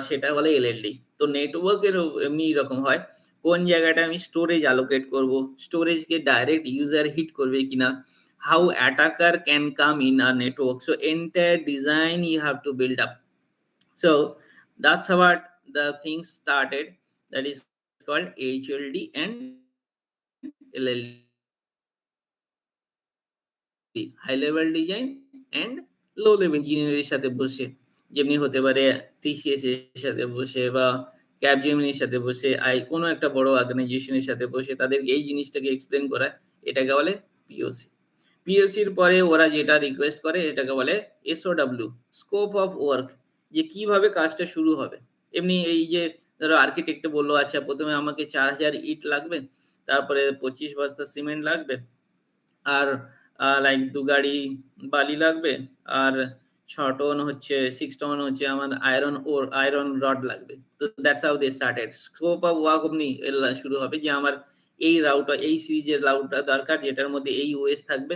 সেটা বলে এলএলডি। তো নেটওয়ার্কের এমনি এরকম হয়, কোন জায়গাটা আমি স্টোরেজ অ্যালোকেট করব, স্টোরেজকে ডাইরেক্ট ইউজার হিট করবে কিনা, how attacker can come in a network. So entire design you have to build up. So that's what the things started, that is called HLD and LLD, high level design and low level engineering সাথে বসে, যেমনি হতে পারে TCS এর সাথে বসে বা ক্যাপজেমিনির সাথে বসে, কোনো একটা বড় অর্গানাইজেশনের সাথে বসে তাদের এই জিনিসটাকে এক্সপ্লেন করা, এটাকে বলে পিওসি। পিওসির পরে ওরা যেটা রিকোয়েস্ট করে এটাকে বলে SOW, স্কোপ অফ ওয়ার্ক, যে কিভাবে কাজটা শুরু হবে। এমনি এই যে ধরো আর্কিটেক্ট বললো আচ্ছা প্রথমে আমাকে 4000 ইট লাগবে, তারপরে 25 বস্তা সিমেন্ট লাগবে, আর লাইক 2 গাড়ি বালি লাগবে, আর 6 টন হচ্ছে 6 টন হচ্ছে আমার আয়রন রড লাগবে। তো that's how they started. Scope of work অমনি শুরু হবে যে আমার এই রাউটার, এই সিরিজের রাউটার দরকার যেটার মধ্যে এই ওএস থাকবে,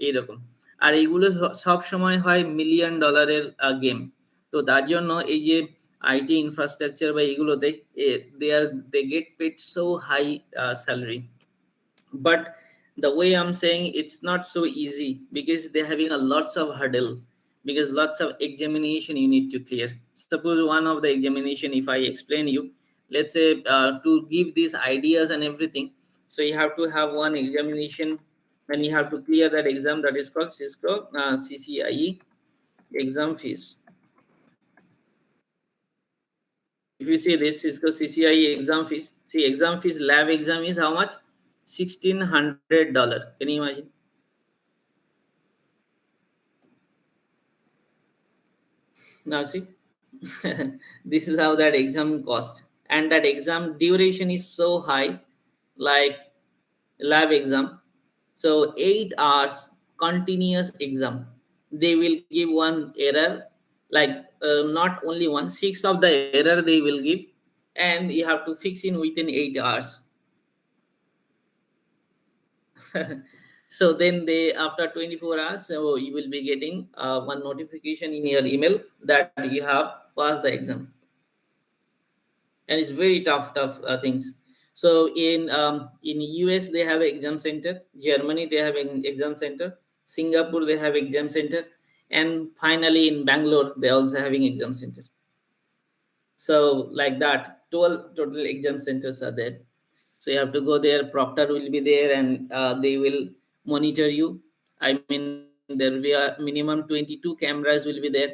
এইরকম। আর এইগুলো সব সময় হয় মিলিয়ন ডলারের গেম। তো তার জন্য এই যে আইটি ইনফ্রাস্ট্রাকচার বা এইগুলোতে they get paid so high salary. But the way I'm saying, it's not so easy because they're having a lots of hurdle, because lots of examination you need to clear. Suppose one of the examination, if I explain you, let's say to give these ideas and everything, so you have to have one examination and you have to clear that exam, that is called Cisco CCIE exam fees. If you see this Cisco CCIE exam fees, see exam fees, lab exam is how much? $1,600. Can you imagine? Now see, this is how that exam cost, and that exam duration is so high, like lab exam. So 8 hours continuous exam. They will give one error, like not only one, 6 of the error they will give, and you have to fix in within 8 hours. So then they, after 24 hours, so you will be getting one notification in your email that you have passed the exam. And it's very tough things. So in US they have an exam center, Germany they have an exam center, Singapore they have exam center, and finally in Bangalore they also having exam center. So like that 12 total exam centers are there. So you have to go there, proctor will be there, and they will monitor you. I mean, there will be a minimum 22 cameras will be there.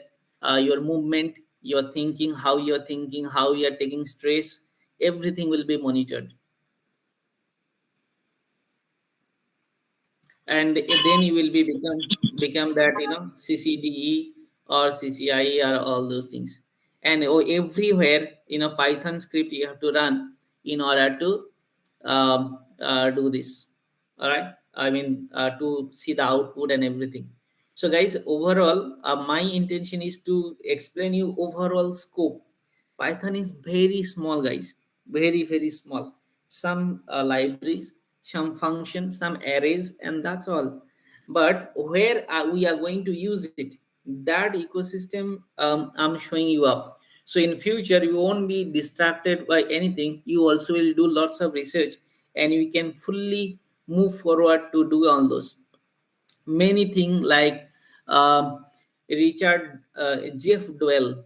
Your movement, your thinking, how you're thinking, how you're taking stress, everything will be monitored. And then you will be become that, CCDE or CCIE or all those things. And everywhere, Python script you have to run in order to do this. All right, I mean, to see the output and everything. So guys, overall my intention is to explain you overall scope. Python is very small, guys, very small. Some libraries, some functions, some arrays, and that's all. But where we are going to use it, that ecosystem I'm showing you up. So in future you won't be distracted by anything. You also will do lots of research, and you can fully move forward to do all those many things, like Richard Jeff Dwell.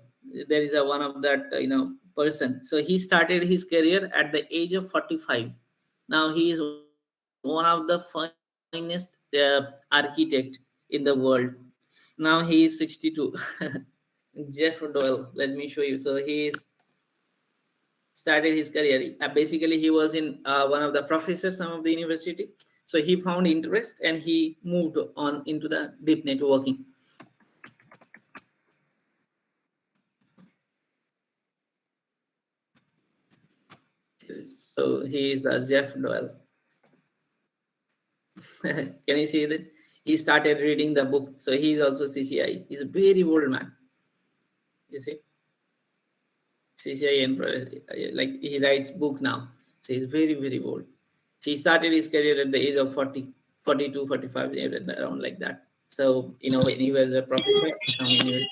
There is a one of that person. So he started his career at the age of 45. Now he is one of the finest architect in the world. Now he is 62. Jeff Dwell. Let me show you. So he is started his career. Basically, he was in one of the professors, some of the university. So he found interest and he moved on into the deep networking. So he is Jeff Doyle. Can you see that? He started reading the book. So he is also CCI. He's a very old man. You see? CCI and like he writes book now. So he's very, very old. So he started his career at the age of 40, 42, 45, around like that. So, when he was a professor in some university.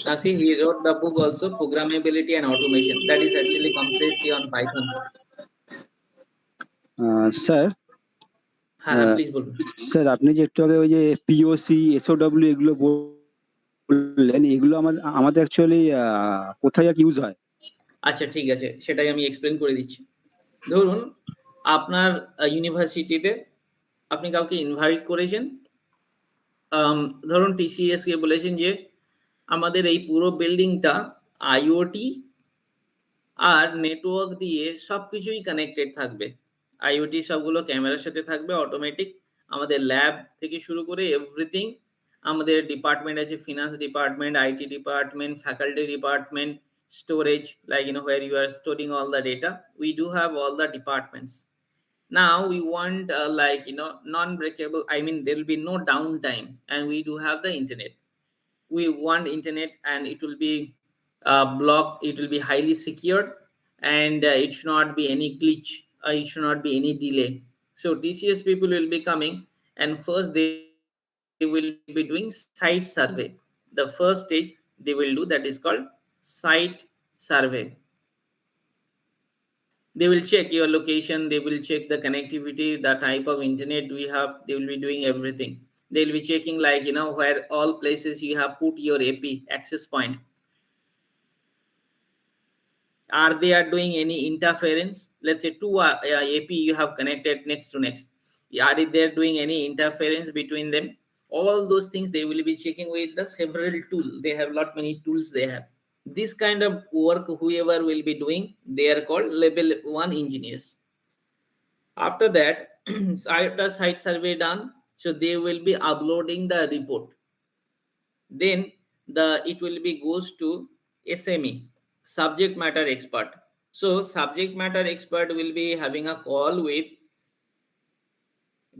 Now see, he wrote the book also, Programmability and Automation. That is actually completely on Python. Sir Please বলুন। Sir আপনি যে একটু আগে ওই যে POC এসওডব্লিউ এগুলো বললেন, এগুলো আমাদের অ্যাকচুয়ালি কোথায় আর ইউজ হয়? আচ্ছা, ঠিক আছে, সেটাই আমি এক্সপ্লেন করে দিচ্ছি। ধরুন আপনার ইউনিভার্সিটিতে আপনি কাউকে ইনভাইট করেছেন, ধরুন টিসিএস কে বলেছেন যে আমাদের এই পুরো বিল্ডিংটা আইওটি আর নেটওয়ার্ক দিয়ে সবকিছুই কানেক্টেড থাকবে। আইওটি সবগুলো ক্যামেরার সাথে থাকবে, অটোমেটিক। আমাদের ল্যাব থেকে শুরু করে এভরিথিং, আমাদের ডিপার্টমেন্ট আছে, finance department, IT department, faculty department, storage, like where you are storing all the data. We do have all the departments. Now we want non-breakable, I mean there will be no downtime, and we do have the internet. We want internet and it will be blocked, it will be highly secured, and it should not be any glitch, it should not be any delay. So TCS people will be coming, and first they will be doing site survey. The first stage they will do, that is called site survey. They will check your location, they will check the connectivity, the type of internet we have, they will be doing everything. They will be checking where all places you have put your AP access point, are they are doing any interference. Let's say two AP you have connected next to next, are they doing any interference between them? All those things they will be checking with the several tool. They have lot many tools they have. This kind of work whoever will be doing, they are called level 1 engineers. After that, after site survey done, so they will be uploading the report. Then it will be goes to SME, subject matter expert. So subject matter expert will be having a call with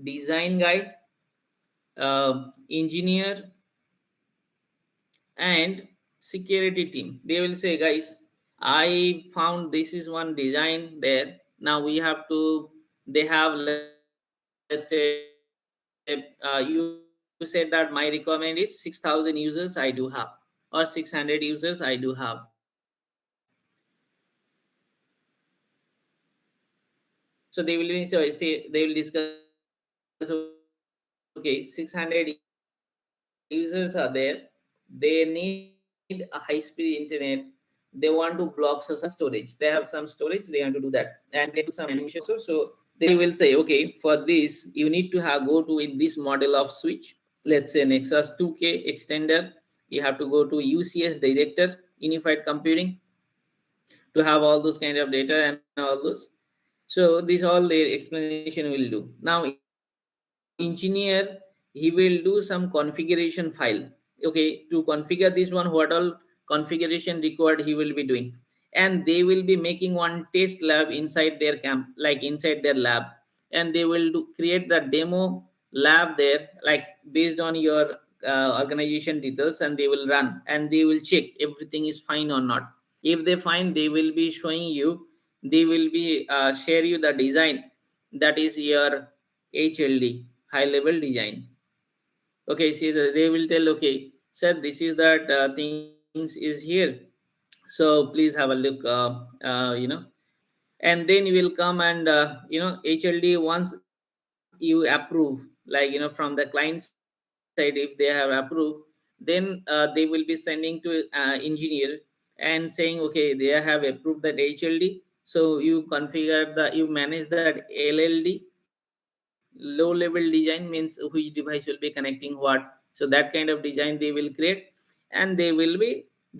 design guy, engineer, and security team. They will say, guys, I found this is one design there. Now we have to, they have, let's say, you said that my requirement is 6,000 users I do have, or 600 users I do have. So they will be, so say they will discuss, okay, 600 users are there, they need a high speed internet, they want to block, so some storage, they have some storage, they want to do that, and they can do some animation also. So they will say, okay, for this you need to have go to with this model of switch. Let's say Nexus 2K extender, you have to go to UCS director, unified computing, to have all those kind of data and all those. So this all their explanation will do. Now engineer, he will do some configuration file. Okay, to configure this one, what all configuration required he will be doing. And they will be making one test lab inside their camp, like inside their lab. And they will create the demo lab there, like based on your organization details, and they will run, and they will check everything is fine or not. If they find, they will be showing you, they will be share you the design, that is your HLD, high level design. Okay, see, they will tell, okay, sir, this is that things is here, so please have a look, and then you will come and HLD, once you approve, from the client side, they will be side, if they have approved, then they will be sending to engineer and saying, okay, they have approved that HLD. So you configure you manage that LLD, low level design, means which device will be connecting what. So that kind of design they will create, and they will be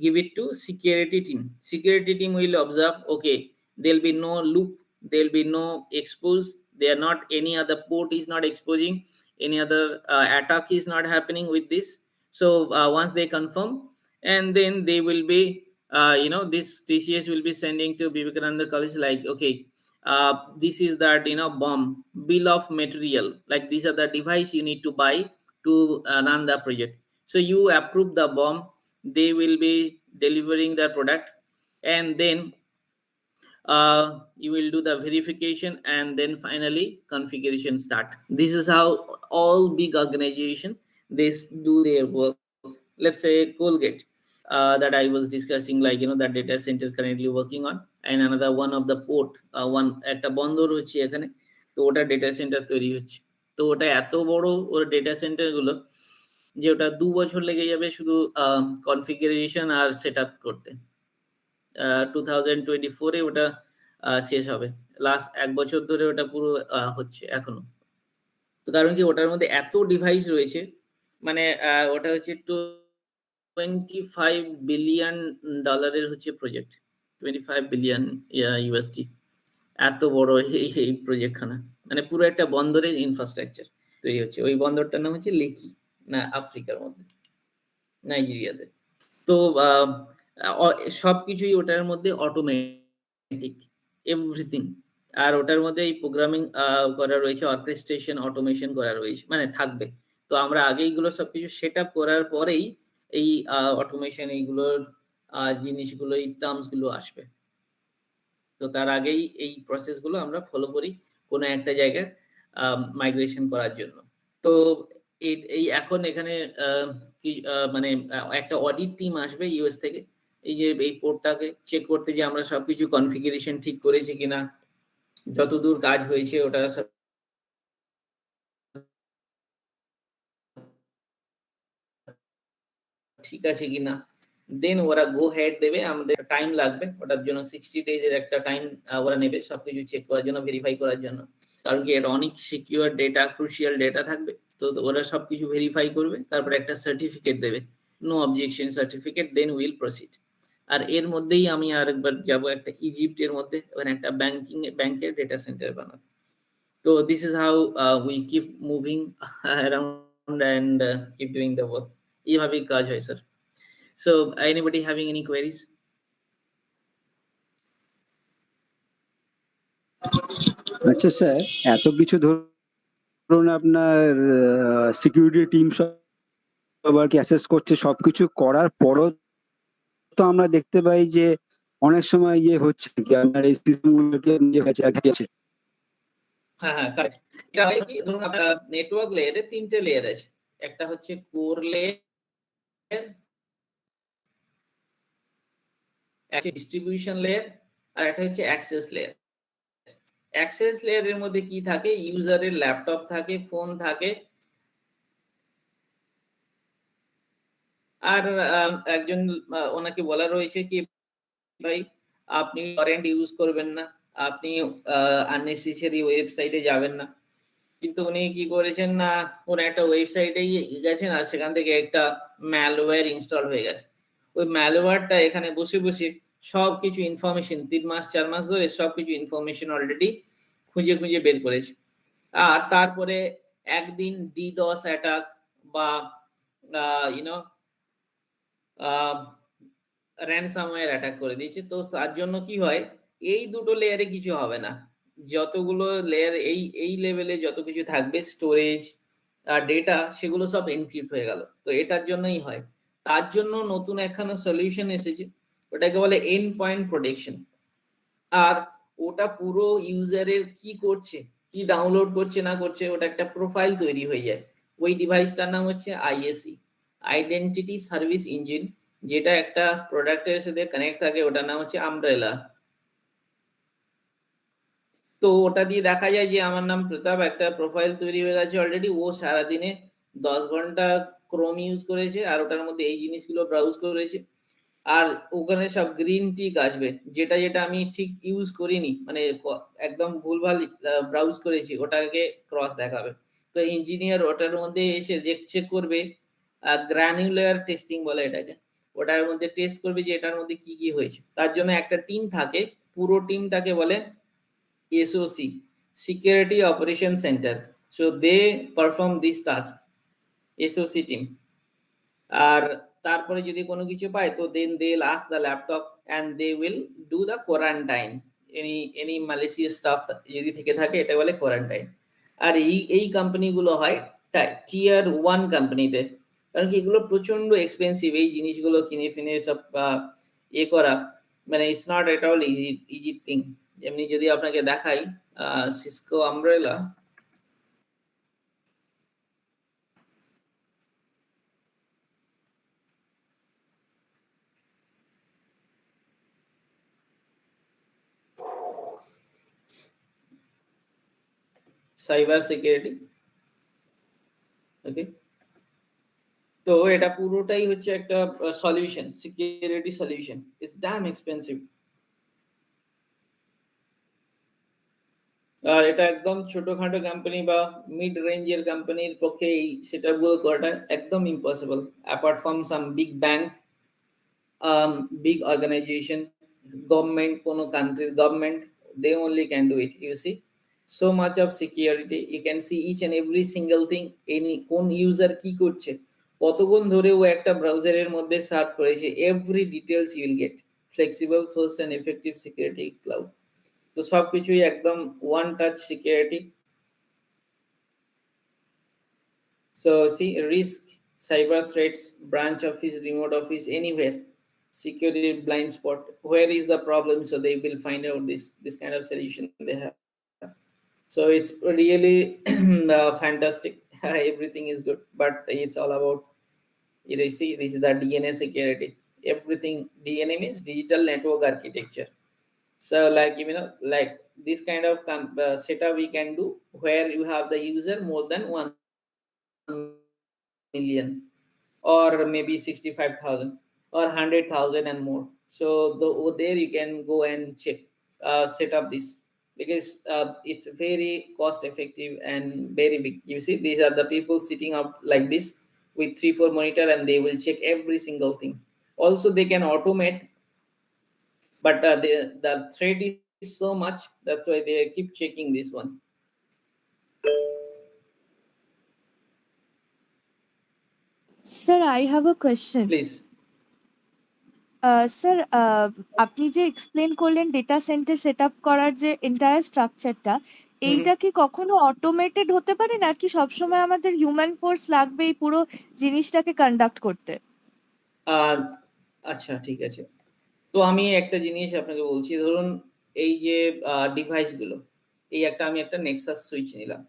give it to security team. Security team will observe, okay, there'll be no loop, there'll be no expose, there are not any other port is not exposing, any other attack is not happening with this. So once they confirm, and then they will be this TCS will be sending to Vivekananda college, like, okay, this is that bomb bill of material, like these are the device you need to buy to run the project. So you approve the bomb, they will be delivering the product, and then you will do the verification, and then finally configuration start. This is how all big organization they do their work. Let's say Colgate, that I was discussing, like that data center currently working on, and another one of the port, one একটা বন্দর হচ্ছে এখানে, তো ওটা data centre তৈরি হচ্ছে। তো ওটা এত বড় ওর ডেটা সেন্টার গুলো, যে ওটা 2 বছর লেগে যাবে শুধু কনফিগারেশন আর সেট আপ করতে। 2024-এ ওটা শেষ হবে। লাস্ট 1 বছর ধরে ওটা পুরো হচ্ছে এখনো। তো কারণ কি, ওটার মধ্যে এত ডিভাইস রয়েছে, মানে ওটা হচ্ছে $25 বিলিয়ন হচ্ছে প্রজেক্ট, 25 বিলিয়ন USD। এত বড় এই প্রজেক্ট খানা, মানে পুরো একটা বন্দরের ইনফ্রাস্ট্রাকচার তৈরি হচ্ছে। ওই বন্দরটার নাম হচ্ছে লেকি, না আফ্রিকার মধ্যে, নাইজেরিয়াতে। তো সবকিছুই ওটার মধ্যে অটোমেটিক, এভরিথিং। আর ওটার মধ্যে এই প্রোগ্রামিং করা রয়েছে, অর্কেস্ট্রেশন অটোমেশন করা রয়েছে, মানে থাকবে। তো আমরা আগে এইগুলো সবকিছু সেট আপ করার পরেই এই অটোমেশন এইগুলোর জিনিসগুলো, এই টার্মস গুলো আসবে। তো তার আগেই এই প্রসেস গুলো আমরা ফলো করি কোনো একটা জায়গায় মাইগ্রেশন করার জন্য। তো এই এখন এখানে মানে একটা অডিট টিম আসবে ইউএস থেকে, এই যে এই পোর্টটাকে চেক করতে, যে আমরা সবকিছু কনফিগারেশন ঠিক করেছি কিনা, যতদূর কাজ হয়েছে ওটা সব ঠিক আছে কিনা। দেন ওরা গো হেড দেবে, আমাদের টাইম লাগবে ওটার জন্য, 60 ডেজের একটা টাইম ওরা নেবে সবকিছু চেক করার জন্য, ভেরিফাই করার জন্য। কারণ কি, এটা অনেক সিকিউর ডেটা, ক্রুশিয়াল ডেটা থাকবে। তো ওরা সবকিছু ভেরিফাই করবে, তারপরে একটা সার্টিফিকেট দেবে, no objection certificate, then will proceed. আর এর মধ্যেই আমি আরেকবার যাব একটা ইজিপ্টের মধ্যে, ওখানে একটা ব্যাংকের ডেটা সেন্টার বানাতে। তো this is how we keep moving around and keep doing the work. এইভাবেই কাজ হয় sir. So anybody having any queries? আচ্ছা স্যার, এত কিছু ধরুন আপনার সিকিউরিটি টিম সবার কি অ্যাসেস করছে, সবকিছু করার পরও তো আমরা দেখতে পাই যে অনেক সময় হচ্ছে কি আপনার এই সিস্টেমগুলোকে নিজে আছে। হ্যাঁ হ্যাঁ, কারেক্ট। এটা হয় কি, ধরুন আপনার নেটওয়ার্ক লেয়ারে 3টে লেয়ার আছে। একটা হচ্ছে কোর লেয়ার, একটা ডিস্ট্রিবিউশন লেয়ার, আর একটা হচ্ছে অ্যাক্সেস লেয়ার। অ্যাক্সেস লেয়ারের মধ্যে কি থাকে, ইউজারের ল্যাপটপ থাকে, ফোন থাকে, আর একজন ওনাকে বলা রয়েছে কি, ভাই আপনি টরেন্ট ইউজ করবেন না, আপনি আননেসেসারি ওয়েবসাইটে যাবেন না। কিন্তু উনি কি করেছেন না, উনি একটা ওয়েবসাইটে গেছেন, আর সেখান থেকে একটা ম্যালওয়্যার ইনস্টল হয়ে গেছে। ওই ম্যালওয়্যারটা এখানে বসে বসে সবকিছু ইনফরমেশন 3 মাস 4 মাস ধরে সবকিছু ইনফরমেশন অলরেডি খুঁজে খুঁজে বের করেছে। আর তারপরে একদিন ডিডস অ্যাটাক বা র্যানসামওয়্যার অ্যাটাক করে দিয়েছে। তো তার জন্য কি হয়, এই দুটো লেয়ারে কিছু হবে না, যতগুলো লেয়ার এই লেভেলে যত কিছু থাকবে, স্টোরেজ আর ডেটা, সেগুলো সব এনক্রিপ্ট হয়ে গেল। তো এটার জন্যই হয়। তার জন্য নতুন একখানা সলিউশন এসেছে, ওটাকে বলে এন্ড পয়েন্ট প্রোটেকশন। আর ওটা পুরো ইউজারের কি করছে, কি ডাউনলোড করছে না করছে, ওটা একটা প্রোফাইল তৈরি হয়ে যায়। ওই ডিভাইসটার নাম হচ্ছে আইএসই, আইডেন্টিটি সার্ভিস ইঞ্জিন, যেটা একটা প্রোডাক্টের সাথে কানেক্ট থাকে, ওটার নাম হচ্ছে আমব্রেলা। তো ওটা দিয়ে দেখা যায় যে আমার নাম প্রতাপ, একটা প্রোফাইল তৈরি হয়ে গেছে অলরেডি। ও সারাদিনে 10 ঘন্টা ক্রোম ইউজ করেছে আর ওটার মধ্যে এই জিনিসগুলো ব্রাউজ করেছে, আর ওখানে সব গ্রিন টিক আসবে, যেটা যেটা আমি ঠিক ইউজ করিনি, মানে একদম ভুলভাল ব্রাউজ করেছি, ওটাকে ক্রস দেখাবে। তো ইঞ্জিনিয়ার ওটার মধ্যে এসে চেক করবে, গ্র্যানুলার টেস্টিং বলে এটাকে, ওটার মধ্যে টেস্ট করবে যে এটার মধ্যে কি কি হয়েছে। তার জন্য একটা টিম থাকে, পুরো টিমটাকে বলে SOC, Security Operation Center. So they perform this task, SOC team. আর তারপরে যদি কোনো কিছু পায় তো then they'll ask the laptop and they will do the quarantine, any malicious stuff যদি থেকে থাকে এটা বলে quarantine। আর এই কোম্পানিগুলো হয় টিয়ার 1 কোম্পানিতে, কারণ কি এগুলো প্রচন্ড এক্সপেন্সিভ, এই জিনিসগুলো কিনে ফিনে সব করা, মানে it's not at all easy thing. যেমনি যদি আপনাকে দেখাই Cisco Umbrella, cyber security, okay. তো এটা পুরোটাই হচ্ছে একটা solution, security solution, it's damn expensive. আর এটা একদম ছোটখাটো কোম্পানি বা মিড রেঞ্জের কোম্পানির পক্ষে এই সেটআপগুলো করাটা একদম impossible, apart from some big bank, big organization, government, কোনো countryর government, they only can do it. You see so much of security, you can see each and every single thing, any কোন user কি করছে, কতক্ষণ ধরে ও একটা ব্রাউজারের মধ্যে search করেছে, every details you will get, flexible, fast and effective security cloud। তো সবকিছুই একদম one touch security। So see, risk, cyber threats, branch office, remote office, anywhere, security blind spot, where is the problem, so they will find out this kind of solution they have। So it's really fantastic everything is good, but it's all about, you see, this is the DNA security, everything, DNA means digital network architecture। So like, you know, like this kind of setup we can do where you have the user more than 1 million or maybe 65,000 or 100,000 and more, so over there you can go and check, set up this, because it's very cost effective and very big। You see, these are the people sitting up like this with 3-4 monitor, and they will check every single thing. Also they can automate, but the threat is so much, that's why they keep checking this one। Sir, I have a question. Please। Sir, আপনি যে explain করলেন data centre set up করার যে entire স্ট্রাকচারটা, এইটা কি কখনো automated হতে পারে, নাকি সবসময় আমাদের হিউম্যান ফোর্স লাগবে এই পুরো জিনিসটাকে কন্ডাক্ট করতে? আচ্ছা ঠিক আছে, তো আমি একটা জিনিস আপনাকে বলছি, ধরুন এই যে ডিভাইসগুলো, এই আমি একটা নেক্সাস সুইচ নিলাম,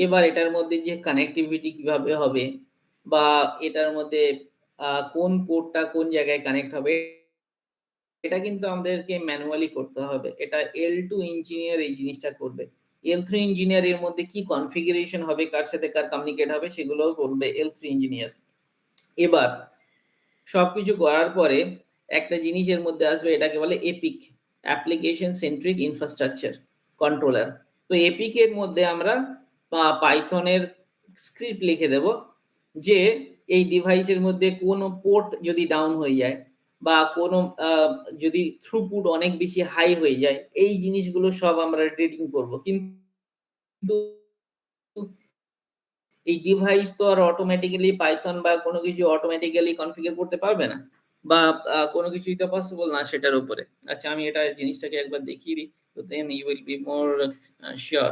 এবার এটার মধ্যে যে কানেক্টিভিটি কিভাবে হবে, বা এটার মধ্যে কোন পোর্টটা কোন জায়গায় কানেক্ট হবে, এটা কিন্তু আমাদেরকে ম্যানুয়ালি করতে হবে। এটা L2 ইঞ্জিনিয়ার এই জিনিসটা করবে। L3 ইঞ্জিনিয়ার এর মধ্যে কি কনফিগারেশন হবে, কার সাথে কার কমিউনিকেট হবে, সেগুলো করবে L3 ইঞ্জিনিয়ার। এবার সবকিছু করার পরে একটা জিনিসের মধ্যে আসবে, এটাকে বলে epic, application centric infrastructure controller. তো এপিক এর মধ্যে আমরা পাইথনের স্ক্রিপ্ট লিখে দেব, যে এই ডিভাইসের মধ্যে কোনো পোর্ট যদি ডাউন হয়ে যায়, বা কোনো যদি থ্রুপুট অনেক বেশি হাই হয়ে যায়, এই জিনিসগুলো সব আমরা রিডিং করব। কিন্তু এই ডিভাইস তো আর অটোমেটিক্যালি পাইথন বা কোনো কিছু অটোমেটিক্যালি কনফিগার করতে পারবে না, বা কোনো কিছুই তো পসিবল না সেটার উপরে। আচ্ছা আমি এটা জিনিসটাকে একবার দেখিয়ে দিই, তো then you will be more sure.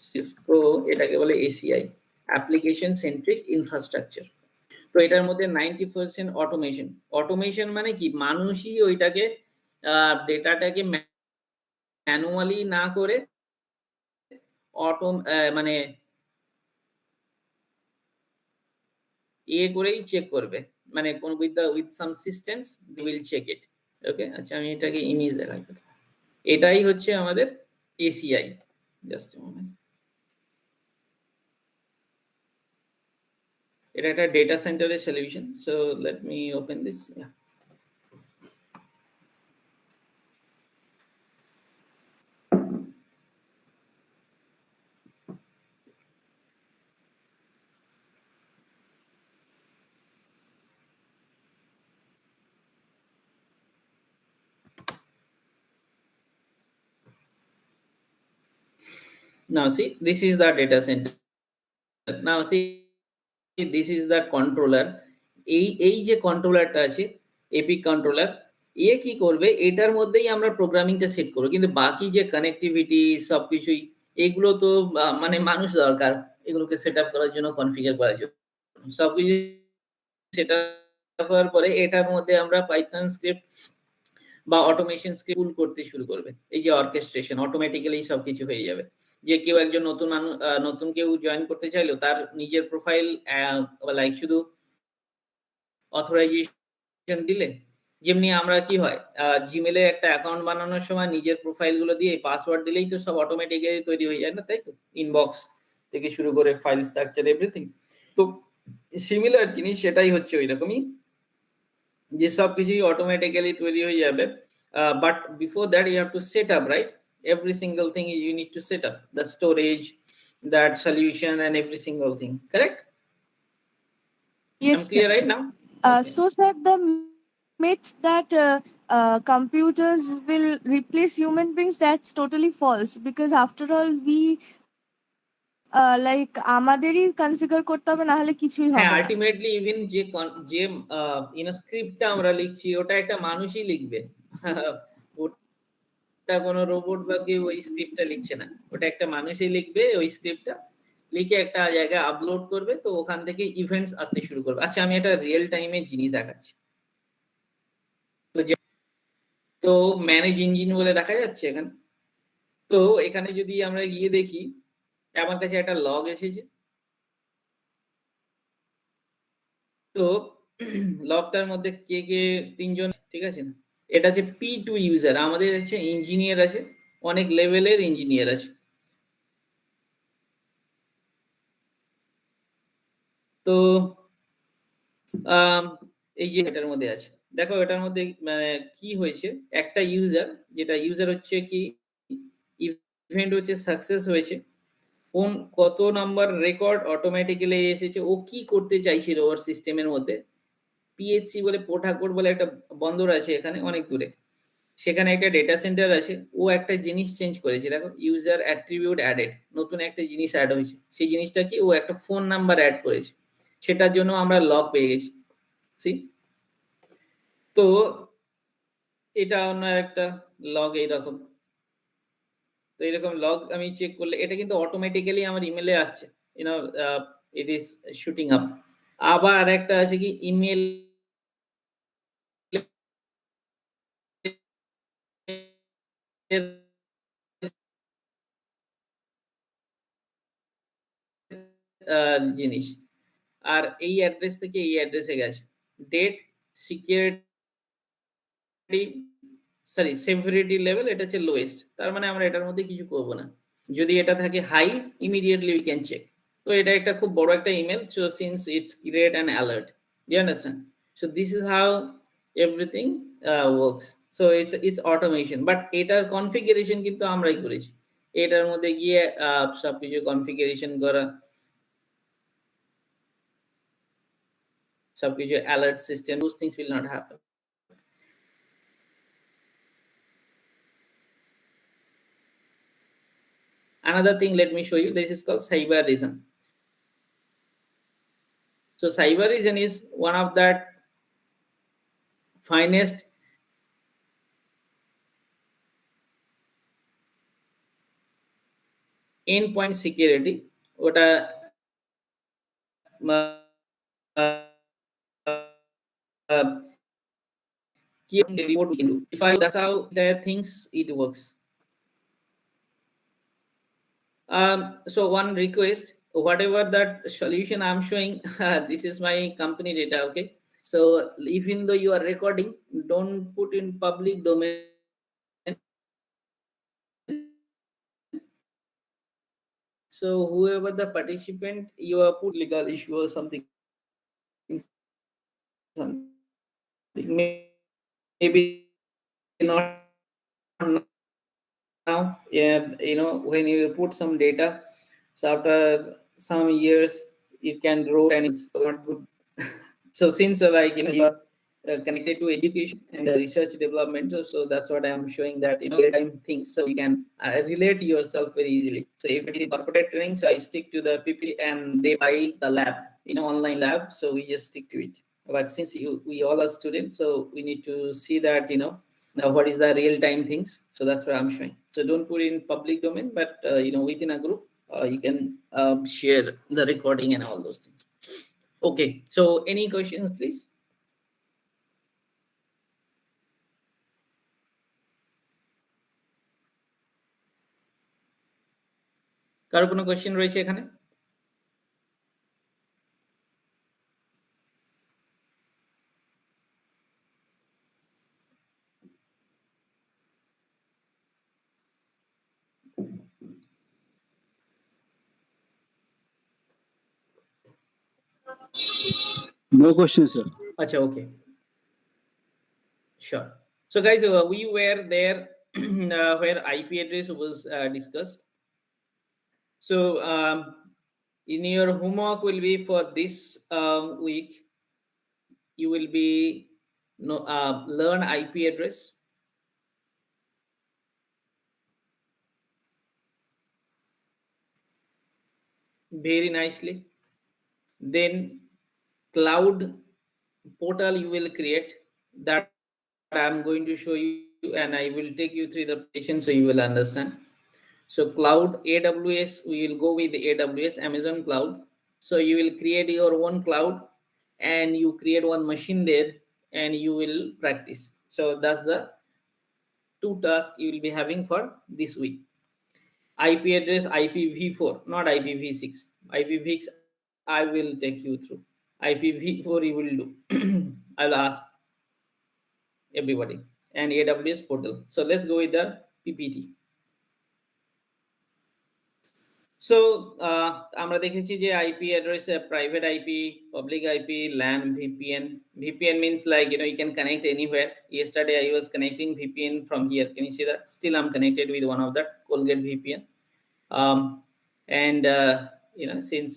Cisco এটাকে বলে ACI, অ্যাপ্লিকেশন সেন্ট্রিক ইনফ্রাস্ট্রাকচার। তো এটার মধ্যে 90% অটোমেশন। অটোমেশন মানে কি, মানুষই ওইটাকে ডেটাটাকে ম্যানুয়ালি না করে অটো মানে করেই চেক করবে, মানে কোন with some systems they will check it. Okay, আচ্ছা আমি এটাকে ইমেজ দেখাই। এটাই হচ্ছে আমাদের ACI। Just a moment. এটা একটা ডেটা সেন্টারের solution. So let me open this. Now see, this is the data center. Now see, this is the controller. এই যে কন্ট্রোলারটা আছে, এপিক কন্ট্রোলার, এ কি করবে, এটার মধ্যেই আমরা প্রোগ্রামিংটা সেট করবো, কিন্তু বাকি যে কানেক্টিভিটি সবকিছুই এগুলো তো মানে মানুষ দরকার এগুলোকে সেট আপ করার জন্য, কনফিগার করার জন্য। সবকিছু সেট আপ হওয়ার পরে এটার মধ্যে আমরা পাইথন স্ক্রিপ্ট বা অটোমেশন স্ক্রিপ্ট পুল করতে শুরু করবে। এই যে অর্কেস্ট্রেশন অটোমেটিক্যালি সবকিছু হয়ে যাবে। যে কেউ একজন নতুন মানুষ, নতুন কেউ জয়েন করতে চাইলো, তার নিজের প্রোফাইল লাইক শুধু অথরাইজেশন দিলে, যেমনি আমরা কি হয় জিমেলে একটা অ্যাকাউন্ট বানানোর সময় নিজের প্রোফাইল গুলো দিয়ে পাসওয়ার্ড দিলেই তো সব অটোমেটিক্যালি তৈরি হয়ে যায় না, তাই তো? ইনবক্স থেকে শুরু করে ফাইল স্ট্রাকচার এভরিথিং। তো সিমিলার জিনিস সেটাই হচ্ছে ওই রকমই, যে সব কিছুই অটোমেটিক্যালি তৈরি হয়ে যাবে। But before that you have to set up, right? Every single thing you need to set up the storage, that solution and every single thing, correct? Yes, I'm sir. clear right now? Okay. So, sir, the myth that computers will replace human beings, that's totally false, because after all, we like আমাদেরই configure করতে হবে, না হলে কিছুই হ্যাঁ, হবে না। Ultimately even যে যে স্ক্রিপ্টটা আমরা লিখছি ওটা একটা মানুষই লিখবে। ওটা কোনো রোবট বা কেউ ওই স্ক্রিপ্টটা লিখছে না, ওটা একটা মানুষই লিখবে। ওই স্ক্রিপ্টটা লিখে একটা জায়গায় আপলোড করবে, তো ওখান থেকে ইভেন্টস আসতে শুরু করবে। আচ্ছা, আমি একটা রিয়েল টাইমের জিনিস দেখাচ্ছি। তো ম্যানেজ ইঞ্জিন বলে দেখা যাচ্ছে এখানে। তো এখানে যদি আমরা গিয়ে দেখি, আমার কাছে একটা লগ এসেছে। তো লগটার মধ্যে কে কে, তিনজন, ঠিক আছে না? এটা হচ্ছে P2 ইউজার, আমাদের হচ্ছে ইঞ্জিনিয়ার আছে, অনেক লেভেলের ইঞ্জিনিয়ার আছে। তো এই যে এটার মধ্যে আছে, দেখো এটার মধ্যে কি হয়েছে, একটা ইউজার, যেটা ইউজার হচ্ছে কি ইভেন্ট হচ্ছে সাকসেস হয়েছে, কোন কত নাম্বার রেকর্ড অটোমেটিক্যালি এসেছে, ও কি করতে চাইছিল ওর সিস্টেমের মধ্যে। পিএইচসি বলে, পোঠাকোট বলে একটা বন্দর আছে এখানে অনেক দূরে, সেখানে একটা ডেটা সেন্টার আছে। ও একটা জিনিস চেঞ্জ করেছে, দেখো ইউজার অ্যাট্রিবিউট অ্যাডেড, নতুন একটা জিনিস অ্যাড হয়েছে। সেই জিনিসটা কি, ও একটা ফোন নাম্বার অ্যাড করেছে, সেটার জন্য আমরা লগ পেয়ে গেছি। তো এটা অন্য একটা লগ এইরকম। তো এরকম লগ আমি চেক করলে এটা কিন্তু অটোমেটিক্যালি আমার ইমেলে আসছে, ইট ইজ শুটিং আপ। আবার আরেকটা আছে কি, ইমেল জিনিস, আর এই অ্যাড্রেস থেকে এই অ্যাড্রেসে গেছে। Date, security, sorry severity level, এটা হচ্ছে লোয়েস্ট, তার মানে আমরা এটার মধ্যে কিছু করব না। যদি এটা থাকে high, immediately we can check. তো এটা একটা খুব বড় একটা email, so since it's create an alert, you understand? So this is how everything works. So it's automation, but এটার কনফিগারেশন কিন্তু আমরাই করেছি। এটার মধ্যে গিয়ে সবকিছু কনফিগারেশন করা, সবকিছু alert system, those things will not happen. Another thing, let me show you, this is called cyber reason. So cyber reason is one of that finest endpoint security. ওটা key report we can do. If I, that's how the things it works. So one request, whatever that solution I'm showing, this is my company data, okay? So even though you are recording, don't put in public domain. So whoever the participant, you are put legal issue or something maybe not now. When you put some data, so after some years it can grow and it's not good. So since you are connected to education and research development, so that's what I am showing, that real-time things, so you can relate yourself very easily. So if it is corporate training, so I stick to the PPT and they buy the lab, online lab, so we just stick to it. But since we all are students, so we need to see that now what is the real-time things. So that's what I'm showing. So don't put it in public domain, but within a group you can share the recording and all those things. Okay, so any questions, please? কারো কোনো question রয়েছে এখানে? No questions, sir. আচ্ছা, okay, sure. So guys, we were there where IP address was discussed. So in your homework will be for this week, you will be learn IP address. Very nicely. Then cloud portal you will create, that I'm going to show you, and I will take you through the presentation so you will understand. So cloud, AWS, we will go with the AWS, Amazon cloud. So you will create your own cloud and you create one machine there and you will practice. So that's the two tasks you will be having for this week. IP address, IPv4, not IPv6. IPv6 I will take you through. IPv4 you will do. I'll ask everybody. And AWS portal. So let's go with the PPT. So আমরা দেখেছি যে IP address, private IP, public IP, LAN, VPN. VPN means you can connect anywhere. Yesterday I was connecting VPN from here. Can you see that? Still I'm connected with one of that Colgate VPN. And since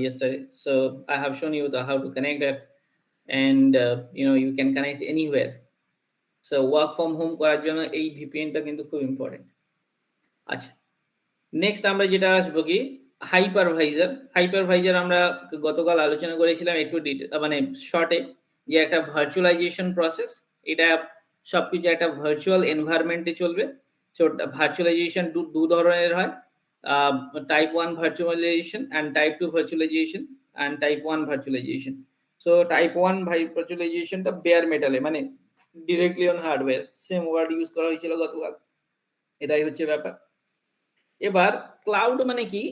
yesterday, so I have shown you how to connect that, and you can connect anywhere. So work from home করার জন্য এই VPN-টা কিন্তু খুব important. আচ্ছা, next আমরা যেটা আসবো কি হাইপারভাইজার আমরা গতকাল আলোচনা করেছিলাম একটু মানে শর্টে, যে একটা ভার্চুয়ালাইজেশন প্রসেস, এটা সবকিছু একটা ভার্চুয়াল এনভায়রনমেন্টে চলবে। সো ভার্চুয়ালাইজেশন দু ধরনের হয়, type 1 virtualisation and type 2 virtualisation and type 1 virtualisation. So type 1 ভার্চুয়ালাইজেশনটা বেয়ার মেটালে, মানে directly on hardware, same word use করা হয়েছিল গতকাল, এটাই হচ্ছে ব্যাপার। এবার ক্লাউড মানে কি,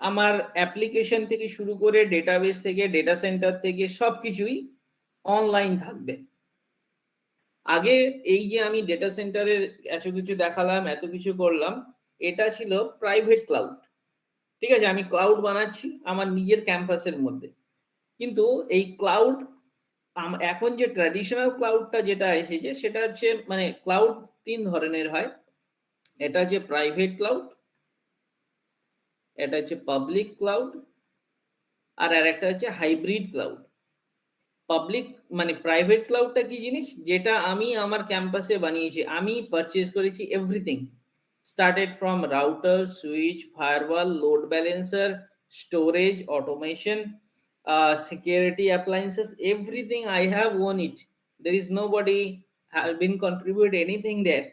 আমার অ্যাপ্লিকেশন থেকে শুরু করে ডেটাবেস থেকে ডেটা সেন্টার থেকে সবকিছুই অনলাইন থাকবে। আগে এই যে আমি ডেটা সেন্টারের এত কিছু দেখালাম, এত কিছু করলাম, এটা ছিল প্রাইভেট ক্লাউড। ঠিক আছে, আমি ক্লাউড বানাচ্ছি আমার নিজের ক্যাম্পাসের মধ্যে। কিন্তু এই ক্লাউড এখন যে ট্র্যাডিশনাল ক্লাউডটা যেটা এসেছে, সেটা হচ্ছে মানে ক্লাউড তিন ধরনের হয়। এটা হচ্ছে প্রাইভেট ক্লাউড, এটা হচ্ছে পাবলিক ক্লাউড, আর একটা হচ্ছে হাইব্রিড ক্লাউড। পাবলিক মানে প্রাইভেট ক্লাউডটা কি জিনিস, যেটা আমি আমার ক্যাম্পাসে বানিয়েছি, আমি পারচেজ করেছি everything, started from router, switch, firewall, load balancer, storage, automation, security appliances, everything I have owned it. There is nobody have been contribute anything there.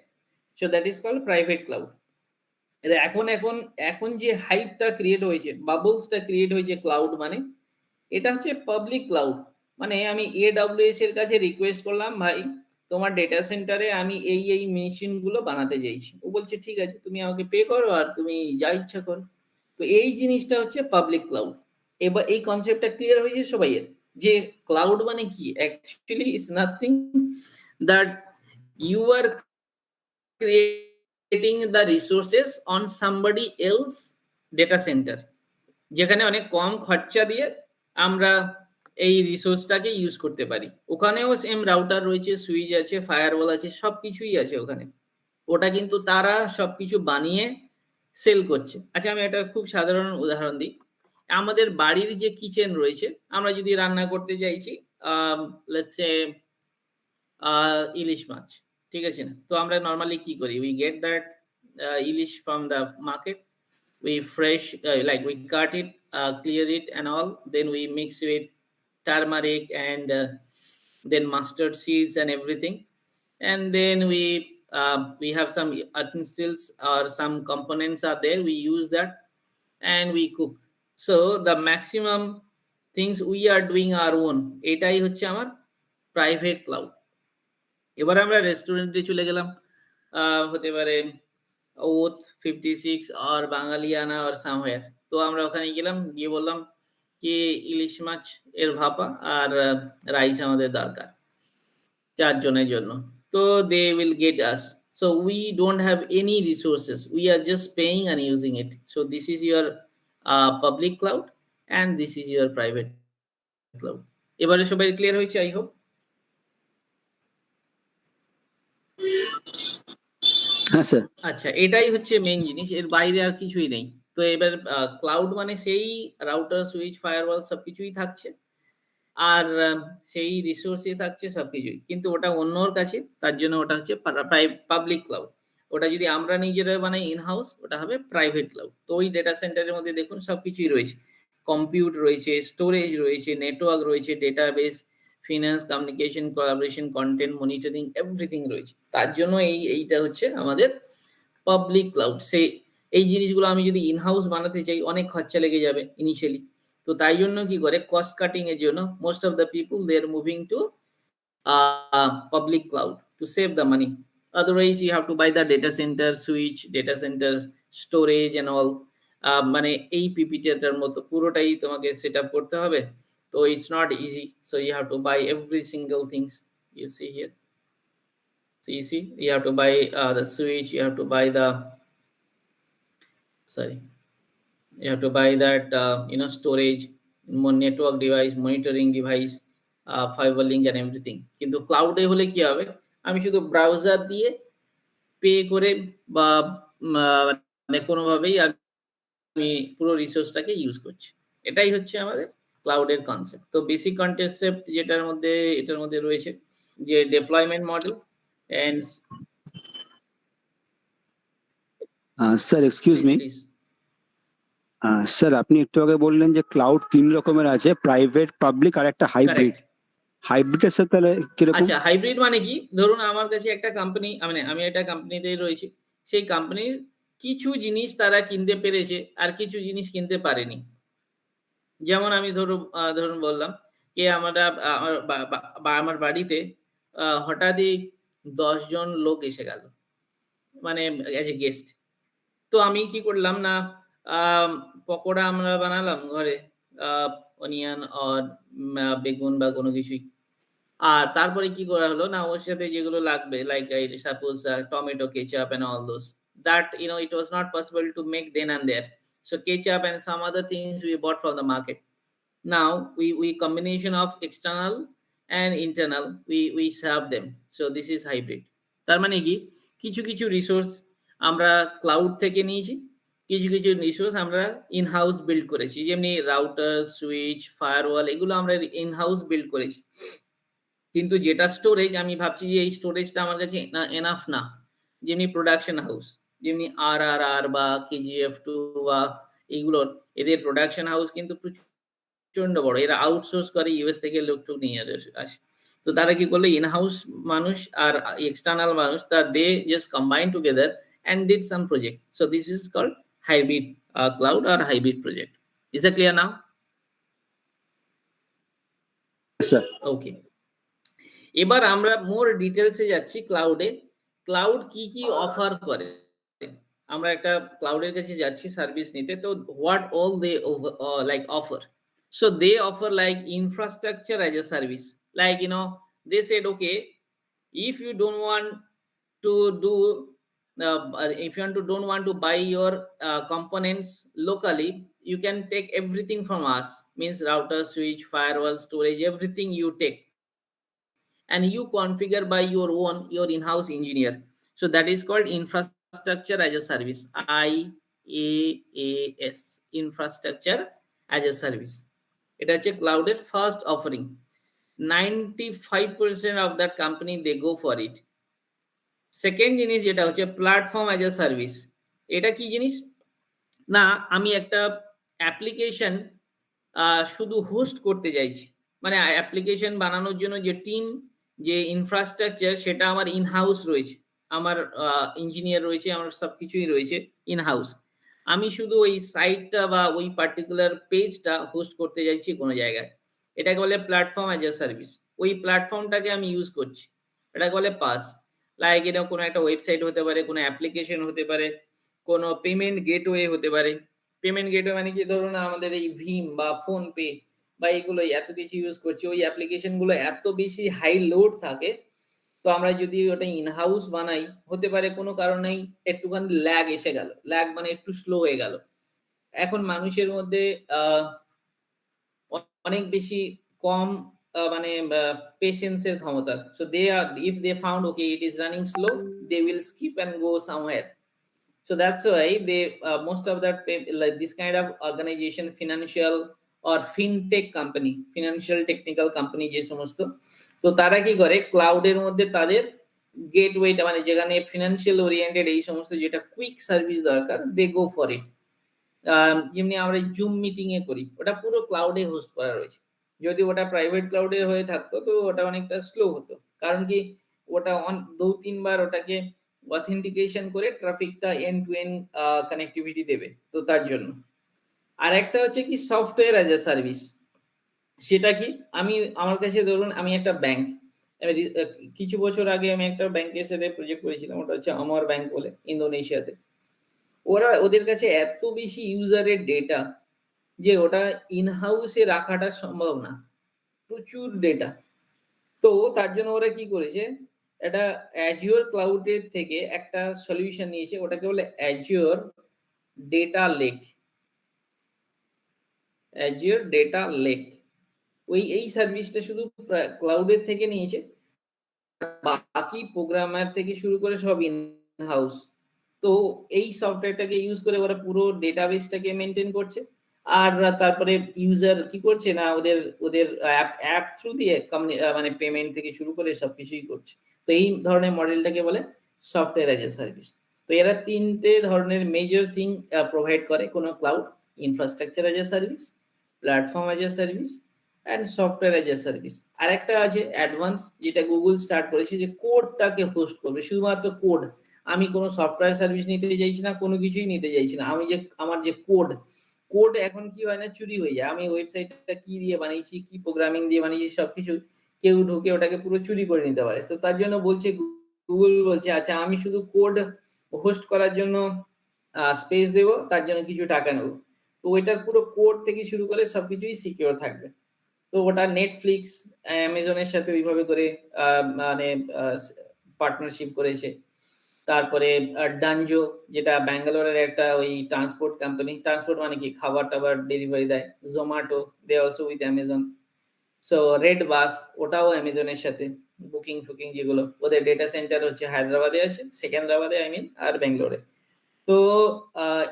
So that is called private cloud. এখন যে হাইপটা create হয়েছে, বাবলসটা create হয়েছে cloud মানে, এটা হচ্ছে public cloud. মানে আমি AWS এর কাছে রিকোয়েস্ট করলাম, ভাই তোমার ডেটা সেন্টারে আমি এই মেশিন গুলো বানাতে চাইছি। ও বলছে ঠিক আছে, তুমি আমাকে পে করো আর তুমি যা ইচ্ছা করো। তো এই জিনিসটা হচ্ছে পাবলিক ক্লাউড। এবার এই কনসেপ্টটা ক্লিয়ার হয়েছে সবাইয়ের, যে ক্লাউড মানে কি? Actually it's nothing that you are creating the resources on somebody else data center, যেখানে অনেক কম খরচা দিয়ে আমরা এই রিসোর্সটাকে ইউজ করতে পারি। ওখানেও সেম রাউটার রয়েছে, সুইচ আছে, ফায়ারওয়াল আছে, সবকিছুই আছে ওখানে। ওটা কিন্তু তারা সবকিছু বানিয়ে সেল করছে। আচ্ছা, আমি একটা খুব সাধারণ উদাহরণ দিই। আমাদের বাড়ির যে কিচেন রয়েছে, আমরা যদি রান্না করতে চাইছি লেটস সে ইলিশ মাছ, ঠিক আছে না? তো আমরা নর্মালি কি করি, we get that ilish from the market, we fresh like we cut it, clear it and all, then we mix with turmeric and then mustard seeds and everything, and then we have some utensils or some components are there, we use that and we cook. So the maximum things we are doing our own, এটাই হচ্ছে আমার private cloud. এবার আমরা রেস্টুরেন্টে চলে গেলাম, হতে পারে ওথ 56 আর বাঙালিয়ানা আর সামওয়্যার। তো আমরা ওখানে গেলাম, গিয়ে বললাম কি ইলিশ মাছ এর ভাপা আর রাইস আমাদের দরকার 4 জনের জন্য। তো they will get us. So we don't have any resources, we are just paying and using it. So this is your public cloud and this is your private cloud. এবারে সবাই ক্লিয়ার হয়েছে I hope? হ্যাঁ sir. আচ্ছা, এটাই হচ্ছে main জিনিস, এর বাইরে আর কিছুই নেই। তো এবার ক্লাউড মানে সেই রাউটার, সুইচ, ফায়ারওয়াল সবকিছুই থাকছে, আর সেই রিসোর্সই থাকছে সবকিছুই, কিন্তু ওটা অন্যর কাছে, তার জন্য ওটা হচ্ছে পাবলিক ক্লাউড। ওটা যদি আমরা নিজেরা বানাই ইন হাউস, ওটা হবে প্রাইভেট ক্লাউড। তো ওই ডেটা সেন্টারের মধ্যে দেখুন সবকিছুই রয়েছে, কম্পিউট রয়েছে, স্টোরেজ রয়েছে, নেটওয়ার্ক রয়েছে, database, finance, communication, collaboration, content monitoring, everything রয়েছে। তার জন্য এইটা হচ্ছে আমাদের পাবলিক ক্লাউড। এই জিনিসগুলো আমি যদি ইন হাউস বানাতে চাই অনেক খরচা লেগে যাবে ইনিশিয়ালি। তো তাই জন্য কি করে, কস্ট কাটিং এর জন্য most of the people they are moving to public cloud to save the money. Otherwise you have to buy the data centre, switch, data center, storage and all. মানে এই পিপিটিটার মতো পুরোটাই তোমাকে সেট আপ করতে হবে। তো it's not easy, so you have to buy every single things you see here. So you see, you have to buy the switch, you have to buy the you have to buy that storage, network device, monitoring device, fiber link and everything. কিন্তু ক্লাউডে হলে কি হবে, আমি শুধু browser দিয়ে pay করে বা মানে কোনোভাবেই আমি পুরো রিসোর্সটাকে ইউজ করছি। এটাই হচ্ছে আমাদের ক্লাউডের কনসেপ্ট। তো বেসিক কনসেপ্ট যেটার মধ্যে এটার মধ্যে রয়েছে যে deployment model and sir excuse me sir, আপনি একটু আগে বললেন যে ক্লাউড 3 রকমের আছে, প্রাইভেট, পাবলিক আর একটা হাইব্রিড। হাইব্রিডের সাথে তাহলে কিরকম? আচ্ছা, হাইব্রিড মানে কি, ধরুন আমার কাছে একটা কোম্পানি, আমি একটা কোম্পানিতে রয়েছি, সেই কোম্পানির কিছু জিনিস তারা কিনতে পেরেছে আর কিছু জিনিস কিনতে পারেনি। যেমন আমি ধরুন বললাম যে আমার বাড়িতে হঠাৎই 10 জন লোক এসে গেল, মানে অ্যাজ এ গেস্ট। তো আমি কি করলাম না, পকোড়া আমরা বানালাম ঘরে, অনিয়ন আর বেগুন বা কোনো কিছুই। আর তারপরে কি করা হলো না, ওর সাথে যেগুলো লাগবে like suppose tomato, ketchup and all those, that it was not possible to make then and there. So ketchup and some other things we bought from the market. Now we combination of external and internal, we serve them. So this is hybrid. তার মানে কি, কিছু কিছু resource আমরা cloud থেকে নিয়েছি, কিছু কিছু রিসোর্স আমরা ইন হাউস বিল্ড করেছি, যেমনি রাউটার, সুইচ, ফায়ারওয়াল, এগুলো আমরা ইন হাউস বিল্ড করেছি। কিন্তু যেটা স্টোরেজ, আমি ভাবছি যে এই স্টোরেজটা আমার কাছে এনাফ না, যেমনি প্রোডাকশন হাউস, যেমনি আর বা KGF2 বা এইগুলোর, এদের প্রোডাকশন হাউস কিন্তু প্রচন্ড বড়, এরা আউটসোর্স করে, ইউএস থেকে লোক নিয়ে আসে। তো তারা কি করলো, ইন হাউস মানুষ আর এক্সটার্নাল মানুষ, they just combine together and did some project. So this is called hybrid cloud or hybrid project. Is that clear now? Sir Okay. এবার আমরা মোর ডিটেলসে যাচ্ছি ক্লাউডে। ক্লাউড কি কি অফার করে, আমরা একটা ক্লাউডের কাছে যাচ্ছি সার্ভিস নিতে। তো what all they like offer, so they offer like infrastructure as a service, like they said, okay, if you don't want to do if you don't want to buy your components locally, you can take everything from us, means router, switch, firewall, storage, everything you take, and you configure by your own, your in-house engineer. So that is called infrastructure as a service, IaaS, infrastructure as a service. এটা হচ্ছে ক্লাউডের first offering. 95% of that company they go for it. Second জিনিস যেটা হচ্ছে platform as a service. এটা কি জিনিস না, আমি একটা অ্যাপ্লিকেশন শুধু হোস্ট করতে চাইছি, মানে অ্যাপ্লিকেশন বানানোর জন্য যে টিম, যে ইনফ্রাস্ট্রাকচার, সেটা আমার ইনহাউস রয়েছে, আমার ইঞ্জিনিয়ার রয়েছে, আমার সব কিছুই রয়েছে ইনহাউস। আমি শুধু ওই সাইটটা বা ওই পার্টিকুলার পেজটা হোস্ট করতে চাইছি কোনো জায়গায়, এটাকে বলে প্ল্যাটফর্ম অ্যাজ এ সার্ভিস। ওই প্ল্যাটফর্মটাকে আমি ইউজ করছি, এটাকে বলে পাস। লাইক এটা কোনো একটা ওয়েবসাইট হতে পারে, কোনো অ্যাপ্লিকেশন হতে পারে, কোনো পেমেন্ট গেটওয়ে হতে পারে। পেমেন্ট গেটওয়ে মানে কি, ধরুন আমাদের এই ভীম বা ফোন পে বা এগুলো এত কিছু ইউজ করছি, ওই অ্যাপ্লিকেশন গুলো এত বেশি হাই লোড থাকে, তো আমরা যদি ওটা ইনহাউস বানাই, হতে পারে কোনো কারণেই একটুখানি ল্যাগ এসে গেল, ল্যাগ মানে একটু স্লো হয়ে গেল। এখন মানুষের মধ্যে অনেক বেশি কম মানে পেশেন্সের ক্ষমতা। So they are, if they found okay it is running slow, they will skip and go somewhere. So that's why they most of that like this kind of organization, financial or fintech company, financial technical company যে সমস্ত, তো তারা কি করে ক্লাউডের মধ্যে তাদের গেটওয়েটা, মানে যেখানে ফিনান্সিয়াল ওরিয়েন্টেড এই সমস্ত যেটা কুইক সার্ভিস দরকার, দে গো ফর ইট। যেমনি আমরা জুম মিটিং এ করি, ওটা পুরো ক্লাউডে হোস্ট করা রয়েছে। যদি ওটা প্রাইভেট ক্লাউডে হয়ে থাকতো তো ওটা অনেকটা স্লো হতো, কারণ কি ওটা 2-3 বার ওটাকে অথেন্টিকেশন করে ট্রাফিকটা এন্ড টু এন্ড কানেক্টিভিটি দেবে, তো তার জন্য। আর একটা হচ্ছে কি সফটওয়্যার অ্যাজ এ সার্ভিস। সেটা কি, আমি আমার কাছে ধরুন আমি একটা ব্যাংক, কিছু বছর আগে আমি একটা ব্যাংকের সাথে প্রজেক্ট করেছিলাম, ওটা হচ্ছে আমার ব্যাংক বলে, ইন্দোনেশিয়াতে। ওদের কাছে এত বেশি ইউজারের ডেটা যে ওটা ইনহাউসে রাখাটা সম্ভব না, প্রচুর ডেটা। তো তার জন্য ওরা কি করেছে, এটা অ্যাজিওর ক্লাউডের থেকে একটা সলিউশন নিয়েছে, ওটাকে বলে Azure data lake. Azure data lake, এই সার্ভিসটা শুধু ক্লাউডের থেকে নিয়েছে, বাকি প্রোগ্রামার থেকে শুরু করে সব ইন হাউস। তো এই সফটওয়্যারটাকে ইউজ করে ওরা পুরো ডেটাবেসটাকে মেনটেন করছে, আর তারপরে ইউজার কি করছে না, ওদের ওদের অ্যাপ থ্রু দিয়ে মানে পেমেন্ট থেকে শুরু করে সবকিছুই করছে। তো এই ধরনের মডেলটাকে বলে সফটওয়্যার অ্যাজ এ সার্ভিস। তো এরা তিনটে ধরনের মেজর থিং প্রোভাইড করে কোনো ক্লাউড: infrastructure as a service, platform as a service, and software as a service. আর একটা আছে অ্যাডভান্স, যেটা গুগল স্টার্ট করেছে, যে কোডটাকে হোস্ট করবে, শুধুমাত্র কোড। আমি কোনো সফটওয়্যার সার্ভিস নিতে চাইছি না, কোনো কিছুই নিতে চাইছি না, আমি যে আমার যে কোড এখন কি হয় না, চুরি হয়ে যায়। আমি ওয়েবসাইটটা কি দিয়ে বানিয়েছি, কি প্রোগ্রামিং দিয়ে বানিয়েছি, সবকিছু কেউ ঢুকে ওটাকে পুরো চুরি করে নিতে পারে। তো তার জন্য বলছে, গুগল বলছে আচ্ছা আমি শুধু কোড হোস্ট করার জন্য স্পেস দেবো, তার জন্য কিছু টাকা নেবো। তো ওইটার পুরো কোড থেকে শুরু করে সবকিছুই সিকিউর থাকবে। তো ওটা নেটফ্লিক্স, অ্যামাজনের সাথে ওইভাবে করে মানে পার্টনারশিপ করেছে। তারপরে ডানজো, যেটা ব্যাঙ্গালোরের একটা ওই ট্রান্সপোর্ট কোম্পানি, ট্রান্সপোর্ট মানে কি খাবার টাবার ডেলিভারি দেয়। Zomato, they also with Amazon. So Red Bus, ওটাও অ্যামাজনের সাথে। বুকিং ফুকিং যেগুলো, ওদের ডেটা সেন্টার হচ্ছে হায়দ্রাবাদে আছে, সেকেন্দ্রাবাদে আই মিন, আর ব্যাঙ্গালোরে। তো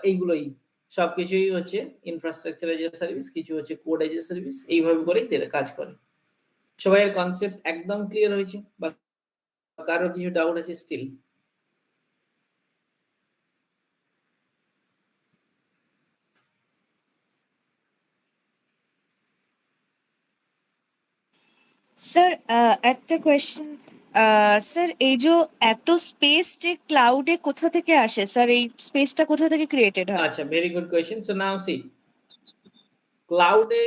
এইগুলোই সবকিছুই হচ্ছে ইনফ্রাস্ট্রাকচার এজ এ সার্ভিস, কিছু হচ্ছে কোড এজ এ সার্ভিস, এইভাবে করেই কাজ করে। সবাইয়ের কনসেপ্ট একদম ক্লিয়ার হয়েছে, বা কারো কিছু ডাউট আছে স্টিল? স্যার একটা কোয়েশ্চেন, স্যার এই যে এত স্পেস যে ক্লাউডে কোথা থেকে আসে স্যার, এই স্পেসটা কোথা থেকে ক্রিয়েটেড হয়? আচ্ছা, very good question. So now see, ক্লাউডে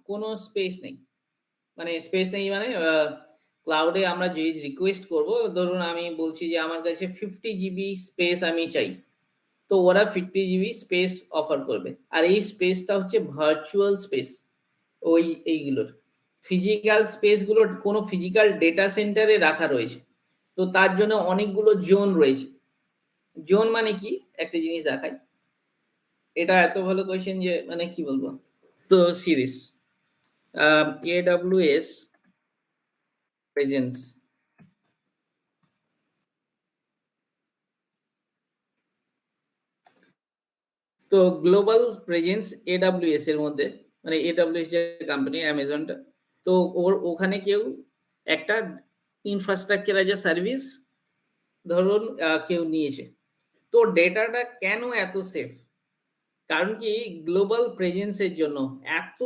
কোনো স্পেস নেই, মানে স্পেস নেই মানে ক্লাউডে আমরা যে রিকোয়েস্ট করব, ধরুন আমি বলছি যে আমার কাছে 50 জিবি স্পেস আমি চাই, তো ওরা 50 জিবি স্পেস অফার করবে। আর এই স্পেসটা হচ্ছে ভার্চুয়াল স্পেস। এইগুলোর ফিজিক্যাল স্পেস গুলো কোনো ফিজিক্যাল ডেটা সেন্টারে রাখা রয়েছে, তো তার জন্য অনেকগুলো জোন রয়েছে। জোন মানে কি একটা জিনিস দেখাই, এটা এত ভালো কোয়েশ্চেন যে মানে কি বলবো। তো সিরিজ AWS প্রেজেন্স, তো গ্লোবাল প্রেজেন্স AWS এর মধ্যে, মানে AWS যে কোম্পানি অ্যামাজনটা, তো ওখানে কেউ একটা ইনফ্রাস্ট্রাকচার এজ এ সার্ভিস ধরুন কেউ নিয়েছে, তো ডেটাটা কেন এত সেফ, কারণ কি গ্লোবাল প্রেজেন্সের জন্য এত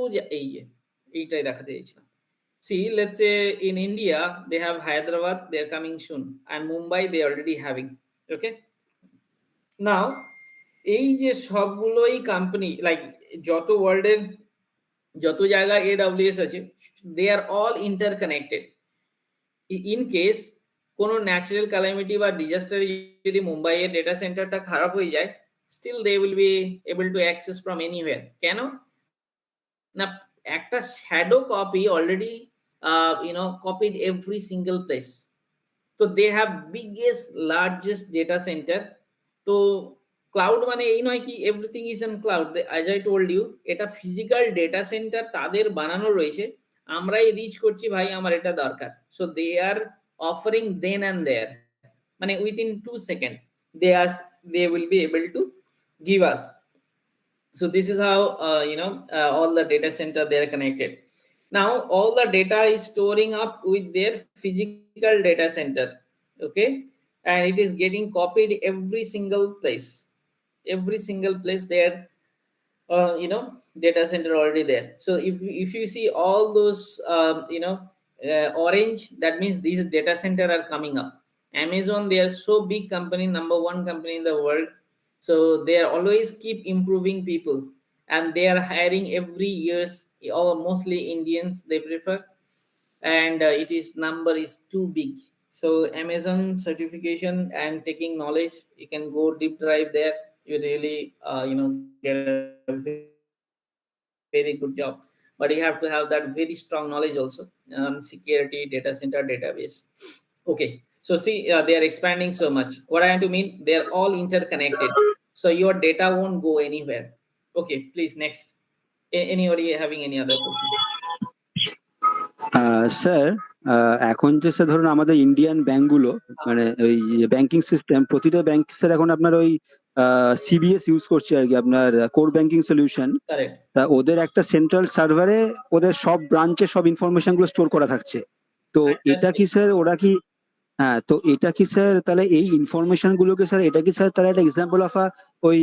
এইটাই দেখাতে চাইছিলাম। See, let's say in India they have Hyderabad, they are coming soon, and Mumbai they are already having. Okay, now এই যে সবগুলোই কোম্পানি লাইক যত ওয়ার্ল্ডের যত জায়গায় AWS আছে, they are all interconnected. In case কোনো ন্যাচারাল ক্যালামিটি বা ডিজাস্টারে যদি মুম্বাইয়ের ডেটা সেন্টারটা খারাপ হয়ে যায়, still they will be able to access from anywhere. কেন না, একটা shadow copy already copied every single place. So they have biggest largest data center. তো ক্লাউড মানে এই নয় কি everything is in cloud, as I told you, এটা physical data center তাদের বানানো রয়েছে, আমরাই রিচ করছি ভাই আমার এটা দরকার। So they are offering then and there, মানে within 2 second they will be able to give us. So this is how all the data center they are connected. Now all the data is storing up with their physical data center, okay, and it is getting copied every single place there, data center already there. So if you see all those orange, that means these data center are coming up. Amazon, they are so big company, number one company in the world, so they are always keep improving people, and they are hiring every years, or mostly Indians they prefer, and it is number is too big. So Amazon certification and taking knowledge, you can go deep dive there, you really get a very good job. But you have to have that very strong knowledge also, security, data center, database. Okay, so see, they are expanding so much. What I want to mean, they are all interconnected, so your data won't go anywhere. Okay, please next. Anybody having any other question? Sir, এখন যে sir ধরুন আমাদের Indian ব্যাংকগুলো, মানে ওই banking system, প্রতিটা bank sir এখন আপনার ওই CBS ইউজ করছে আর কি, আপনার কোর ব্যাংকিং সলিউশন। Correct. তা ওদের একটা সেন্ট্রাল সার্ভারে ওদের সব ব্রাঞ্চে সব ইনফরমেশন গুলো স্টোর করা থাকছে। তো এটা কি স্যার ওরা কি, হ্যাঁ, তো এটা কি স্যার তাহলে এই ইনফরমেশন গুলোকে স্যার, এটা কি স্যার তাহলে একটা এক্সাম্পল অফ ওই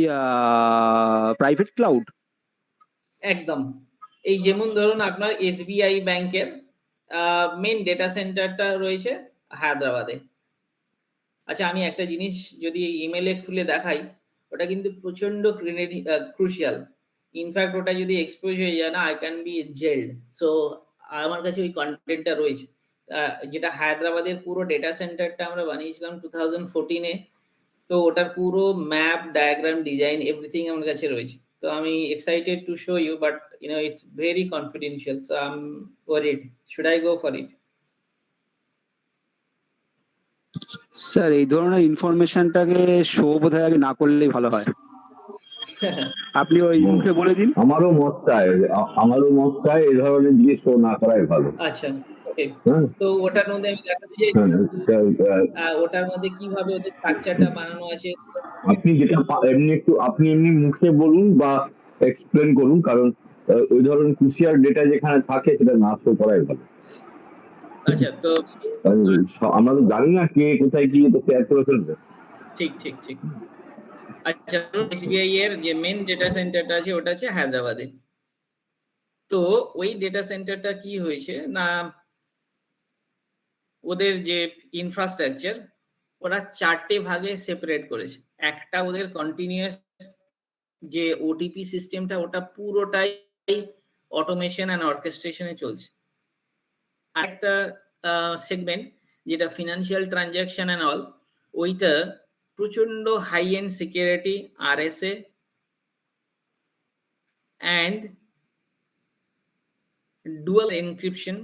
প্রাইভেট ক্লাউড? একদম, এই যেমন ধরুন আপনার SBI ব্যাংকের মেন ডেটা সেন্টারটা রয়েছে হায়দ্রাবাদে। আচ্ছা, আমি একটা জিনিস যদি ইমেলে খুলে দেখাই, ওটা কিন্তু প্রচন্ড ক্রুশিয়াল। ইনফ্যাক্ট ওটা যদি এক্সপোজ হয়ে যায় না, আই ক্যান বি জেলড। সো আমার কাছে ওই কন্টেন্টটা রয়েছে, যেটা হায়দ্রাবাদের পুরো ডেটা সেন্টারটা আমরা বানিয়েছিলাম 2014-এ। তো ওটার পুরো ম্যাপ, ডায়াগ্রাম, ডিজাইন, এভরিথিং আমার কাছে রয়েছে। তো আমি excited to show you, but it's very confidential, so I am worried. Should I go for it? Sir এই ধরনের ইনফরমেশনটাকে শো বোধহয় আগে না করলেই ভালো হয়। আপনি ওই মুখে বলে দিন। আমারও মত চাই এই ধরনের জিনিস শো না করাই ভালো। আচ্ছা, ওকে। হ্যাঁ, তো ওটার মধ্যে আমি দেখাতে চাই ওটার মধ্যে কিভাবে ওদের স্ট্রাকচারটা বানানো আছে। আপনি যেটা আপনি এমনি মুখে বলুন বা এক্সপ্লেন করুন, কারণ ওই ধরনের ক্রুশিয়াল ডেটা যেখানে থাকে সেটা না শো করাই ভালো। আচ্ছা, তো আমরা তো জানি না কে কোথায় গিয়ে তো শেয়ার করে ফেলবে। ঠিক ঠিক ঠিক। আচ্ছা, SBI এর যে মেন ডেটা সেন্টারটা আছে ওটা আছে হায়দ্রাবাদে। তো ওই ডেটা সেন্টারটা কি হয়েছে না, ওদের যে ইনফ্রাস্ট্রাকচার ওরা 4টে ভাগে সেপারেট করেছে। একটা ওদের কন্টিনিউয়াস যে OTP সিস্টেমটা, ওটা পুরোটাই অটোমেশন এন্ড অর্কেস্ট্রেশনে চলছে। আরেকটা সেগমেন্ট যেটা ফিনান্সিয়াল ট্রানজাকশন এন্ড অল, ওইটা প্রচন্ড high and security, RSA and dual encryption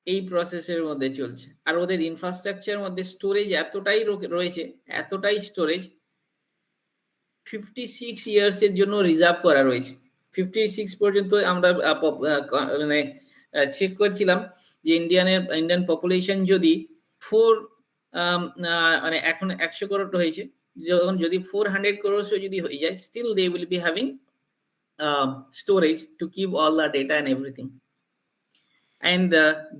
এই প্রসেসের মধ্যে চলছে। আর ওদের ইনফ্রাস্ট্রাকচারের মধ্যে স্টোরেজ এতটাই রয়েছে, এতটাই স্টোরেজ 56 ইয়ার্সের জন্য রিজার্ভ করা রয়েছে। 56 পর্যন্ত আমরা মানে চেক করছিলাম যে ইন্ডিয়ান পপুলেশন যদি 4 মানে এখন 100 করোড় হয়েছে, যখন যদি 400 করোড় যদি হয়ে যায়, still they will be having storage to keep all the data and everything. And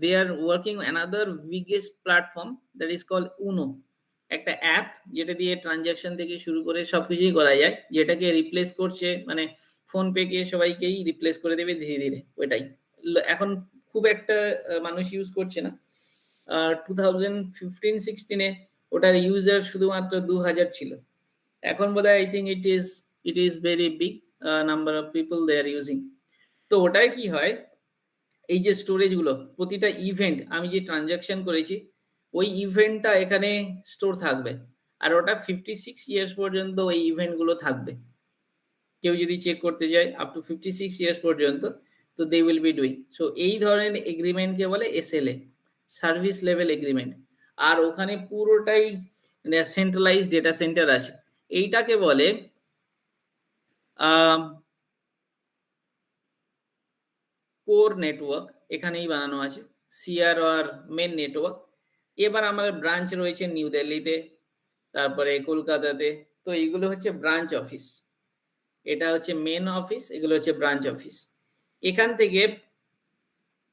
they are working another biggest platform that is called Uno, একটা অ্যাপ যেটা দিয়ে ট্রানজাকশন থেকে শুরু করে সবকিছুই করা যায়, যেটাকে রিপ্লেস করছে, মানে ফোন পে কে সবাইকেই রিপ্লেস করে দেবে ধীরে ধীরে। ওইটাই এখন খুব একটা মানুষ ইউজ করছে না। 2015-16 ওটার ইউজার শুধুমাত্র 2000 ছিল। এখন বোধহয় I think it is very big number of people they are using. তো ওটাই কি হয়, এই যে স্টোরেজ গুলো, প্রতিটা ইভেন্ট আমি যে ট্রানজাকশন করেছি ওই ইভেন্টটা এখানে স্টোর থাকবে, আর ওটা 56 ইয়ার্স পর্যন্ত ওই ইভেন্ট গুলো থাকবে। কেউ যদি চেক করতে যায় আপ টু 56 ইয়ার্স পর্যন্ত, তো they will be doing. So এই ধরনের এগ্রিমেন্টকে বলে এসএলএ, সার্ভিস লেভেল এগ্রিমেন্ট। আর ওখানে পুরোটাই সেন্ট্রালাইজ ডেটা সেন্টার আছে, এইটাকে বলে কোর নেটওয়ার্ক, এখানেই বানানো আছে সিআর আর মেন নেটওয়ার্ক। এবার আমার ব্রাঞ্চ রয়েছে নিউ দিল্লিতে, তারপরে কলকাতাতে। তো এইগুলো হচ্ছে ব্রাঞ্চ অফিস, এটা হচ্ছে মেন অফিস, এগুলো হচ্ছে ব্রাঞ্চ অফিস। এখান থেকে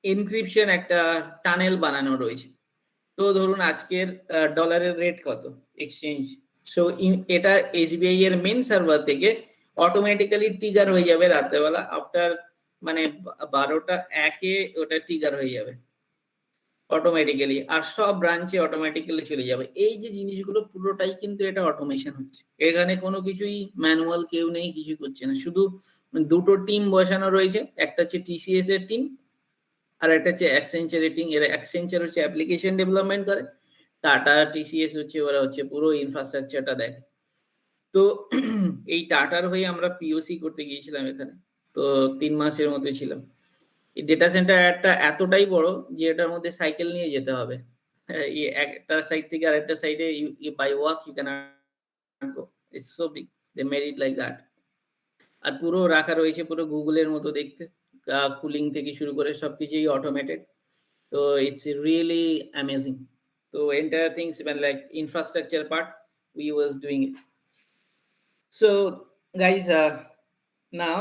এনক্রিপশন একটা টানেল বানানো রয়েছে। তো ধরুন আজকের ডলারের রেট কত এক্সচেঞ্জ, সো এটা এসবিআই এর মেন সার্ভার থেকে অটোমেটিক্যালি ট্রিগার হয়ে যাবে রাত্রেবেলা আফটার মানে 12টা 1-এ ওটা ট্রিগার হয়ে যাবে অটোমেটিক্যালি, আর সব ব্রাঞ্চে অটোমেটিক্যালি চলে যাবে। এই যে জিনিসগুলো পুরোটাই কিন্তু এটা অটোমেশন হচ্ছে, এখানে কোনো কিছুই ম্যানুয়াল কেউ নেই, কিছু করছে না। শুধু দুটো টিম বসানো রয়েছে, একটা হচ্ছে টিসিএস এর টিম আর একটা হচ্ছে অ্যাকসেঞ্চারের টিম। এরা অ্যাকসেঞ্চার হচ্ছে অ্যাপ্লিকেশন ডেভেলপমেন্ট করে, টাটা টিসিএস হচ্ছে ওরা হচ্ছে পুরো ইনফ্রাস্ট্রাকচারটা দেখে। তো এই টাটার হয়ে আমরা পিওসি করতে গিয়েছিলাম এখানে, তো 3 মাসের মতো ছিলাম। এই ডেটা সেন্টার একটা এতটাই বড় যে এটার মধ্যে সাইকেল নিয়ে যেতে হবে, একটা সাইড থেকে আরেকটা সাইডে by walk you can go, it's so big, they made it like that. আর পুরো রাখা রয়েছে পুরো গুগলের মতো দেখতে, কুলিং থেকে শুরু করে সবকিছুই অটোমেটেড। তো ইটস রিয়েলি অ্যামেজিং। তো entire things like infrastructure part we was doing it. So guys, now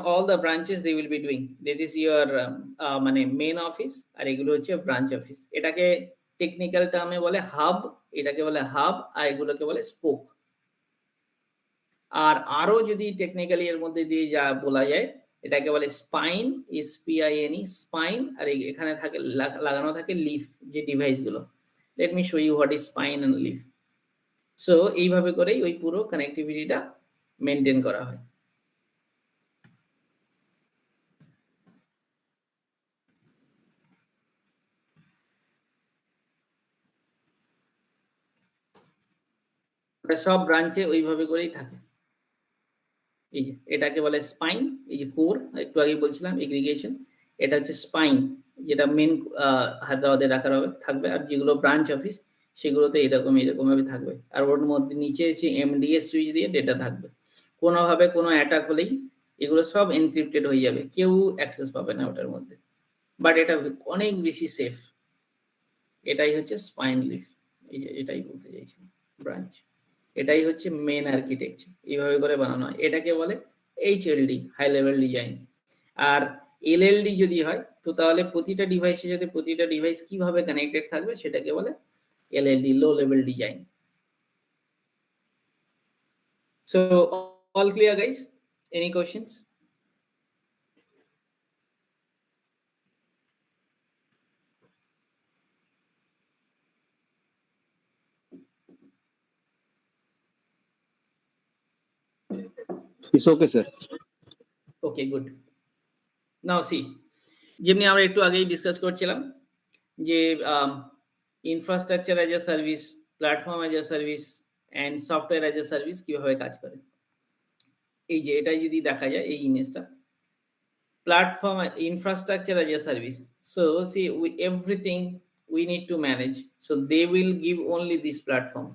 all the branches they will be doing, that is your মানে মেন অফিস, আর এগুলো হচ্ছে ব্রাঞ্চ অফিস। এটাকে টেকনিক্যাল টার্মে বলে hub, এটাকে বলে hub, আর এগুলোকে বলে স্পোক। আর আরো যদি টেকনিক্যালি এর মধ্যে দিয়ে যা বলা যায়, এটাকে বলে স্পাইন, এসপিআইএনই, স্পাইন। আর এখানে থাকে লাগানো থাকে লিফ, যে ডিভাইস গুলো। Let me show you what is spine and leaf. So এইভাবে করেই ওই পুরো কানেক্টিভিটিটা মেনটেন করা হয়। সব ব্রাঞ্চে ওইভাবে করেই থাকে। এই যে এটাকে বলে স্পাইন, এই যে কোর একটু আগে বলছিলাম এগ্রিগেশন, এটা হচ্ছে স্পাইন, যেটা মেন হায়দ্রাবাদে রাখার হবে থাকবে। আর যেগুলো ব্রাঞ্চ অফিস সেগুলোতে এরকম ভাবে থাকবে। আর ওর মধ্যে নিচে হচ্ছে এমডিএস সুইচ দিয়ে ডেটা থাকবে। কোনোভাবে কোনো অ্যাটাক হলেই এগুলো সব এনক্রিপ্টেড হয়ে যাবে, কেউ অ্যাক্সেস পাবে না ওটার মধ্যে, বাট এটা অনেক বেশি সেফ। এটাই হচ্ছে স্পাইন লিফ, এই যে এটাই বলতে চাইছিলাম ব্রাঞ্চ। এটাই হচ্ছে মেন আর্কিটেকচার, এইভাবে করে বানানো হয়। এটাকে বলে এইচএলডি, হাই লেভেল ডিজাইন। আর এলএলডি যদি হয় তো তাহলে প্রতিটা ডিভাইসের সাথে প্রতিটা ডিভাইস কিভাবে কানেক্টেড থাকবে সেটাকে বলে LLD, low level design. So all clear guys? Any questions? It's okay, sir. Okay, good. Now see, যেমনি আমরা একটু আগেই ডিসকাস করছিলাম যে infrastructure as a service, platform as a service and software as a service কিভাবে কাজ করে। এই যে এটাই যদি দেখা যায় এই ইমেজটা, platform infrastructure as a service. So see, everything we need to manage. So they will give only this platform.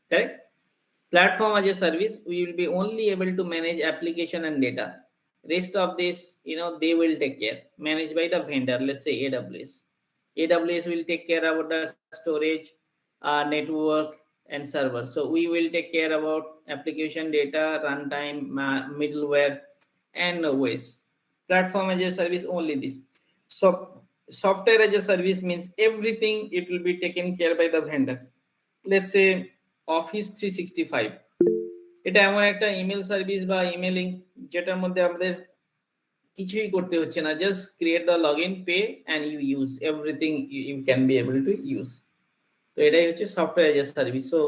Correct? Platform as a service, we will be only able to manage application and data. Rest of this, they will take care, managed by the vendor, let's say AWS will take care about the storage, network and server. So we will take care about application, data, runtime, middleware and OS. Platform as a service, only this. So software as a service means everything, it will be taken care by the vendor. Let's say office 365, এটা এমন একটা email service বা emailing যেটার মধ্যে আমাদের কিছুই করতে হচ্ছে না, just create the login, pay and you use everything, you can be able to use. তো এটাই হচ্ছে software as a service. So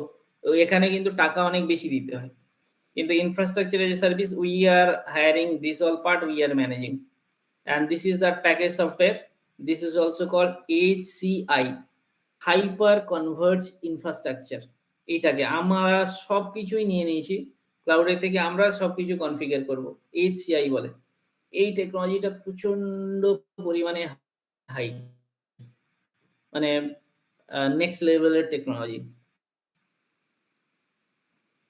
এখানে কিন্তু টাকা অনেক বেশি দিতে হয়, কিন্তু infrastructure as a service we are hiring this all part, we are managing, and this is the package software. This is also called HCI, hyper converge infrastructure. এটাকে আমরা সবকিছুই নিয়ে নিয়েছি ক্লাউডের থেকে, আমরা সবকিছু কনফিগার করব, HCI বলে। এই টেকনোলজিটা প্রচন্ড পরিমাণে হাই, মানে নেক্সট লেভেলের টেকনোলজি।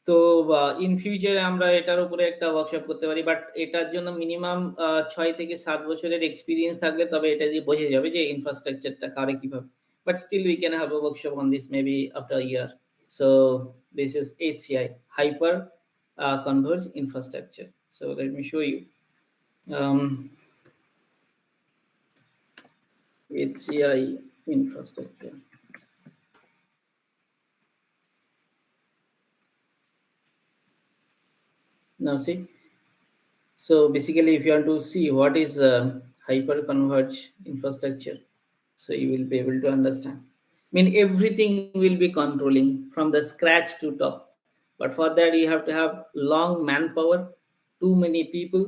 তো ইন ফিউচারে আমরা এটার উপরে একটা ওয়ার্কশপ করতে পারি, বাট এটার জন্য মিনিমাম 6 থেকে 7 বছরের এক্সপিরিয়েন্স থাকলে তবে এটা দিয়ে বোঝা যাবে যে ইনফ্রাস্ট্রাকচারটা কারে কিভাবে। But still we can have a workshop on this maybe after a year. So this is HCI, hyper converged infrastructure. So let me show you HCI infrastructure. Now see, so basically if you want to see what is hyper converged infrastructure, so you will be able to understand. I mean, everything will be controlling from the scratch to top, but for that you have to have long manpower, too many people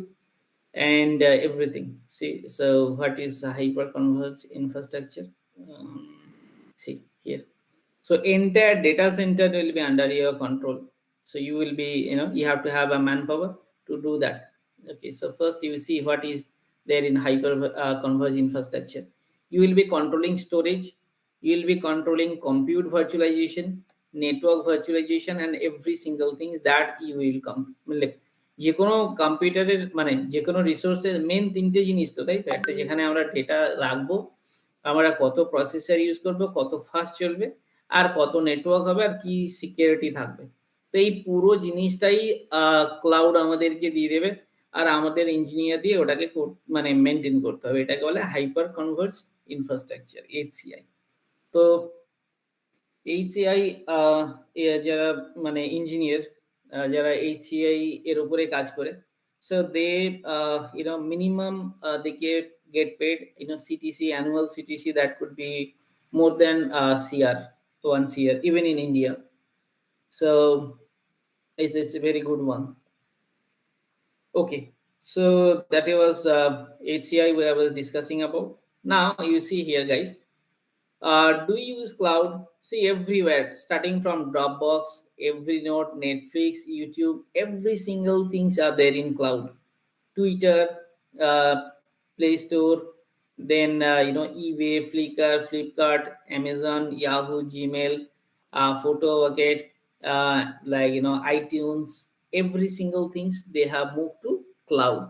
and everything. See, so what is hyper converged infrastructure? See here, so entire data center will be under your control. So you will be, you have to have a manpower to do that. Okay, so first you see what is there in hyper converged infrastructure. You will be controlling storage, you will be controlling compute virtualization, network virtualization and every single thing that you will like যে কোনো কম্পিউটারের মানে যে কোনো রিসোর্সের main তিনটে জিনিস তো, তাই তো? একটা যেখানে আমরা ডেটা রাখবো, আমরা কত প্রসেসর ইউজ করব, কত ফাস্ট চলবে, আর কত নেটওয়ার্ক হবে, আর কি সিকিউরিটি থাকবে। তো এই পুরো জিনিসটাই ক্লাউড আমাদেরকে দিয়ে দেবে, আর আমাদের ইঞ্জিনিয়ার দিয়ে ওটাকে মানে মেনটেন করতে হবে। এটাকে বলে হাইপার কনভার্জ ইনফ্রাস্ট্রাকচার, HCI। তো HCI যারা মানে ইঞ্জিনিয়ার যারা HCI এর উপরে কাজ করে, so they minimum they get paid CTC, annual CTC that could be more than CR, 1 CR even in India. So it's a very good one. Okay, so that was HCI I was discussing about. Now you see here guys, do you use cloud? See, everywhere, starting from Dropbox, Evernote, Netflix, YouTube, every single things are there in cloud. Twitter, Play Store, then eBay, Flickr, Flipkart, Amazon, Yahoo, Gmail, Photo Bucket, like iTunes, every single things they have moved to cloud.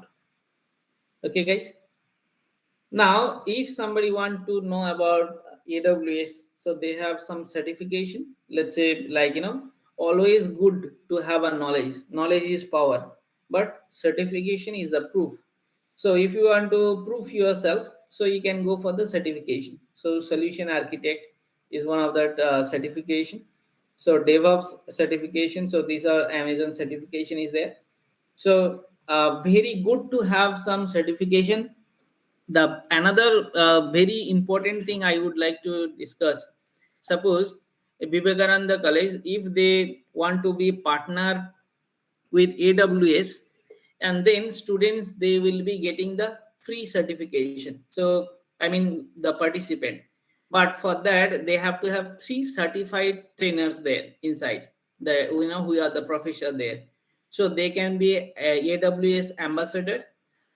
Okay guys, now if somebody want to know about AWS, so they have some certification, let's say, like always good to have a knowledge is power, but certification is the proof. So if you want to prove yourself, so you can go for the certification. So solution architect is one of that certification. So DevOps certification, so these are Amazon certification is there. So very good to have some certification. The another very important thing I would like to discuss, suppose Vivekananda college, if they want to be partner with AWS, and then students they will be getting the free certification, so I mean the participant, but for that they have to have 3 certified trainers there inside, the who are the professor there, so they can be a AWS ambassador,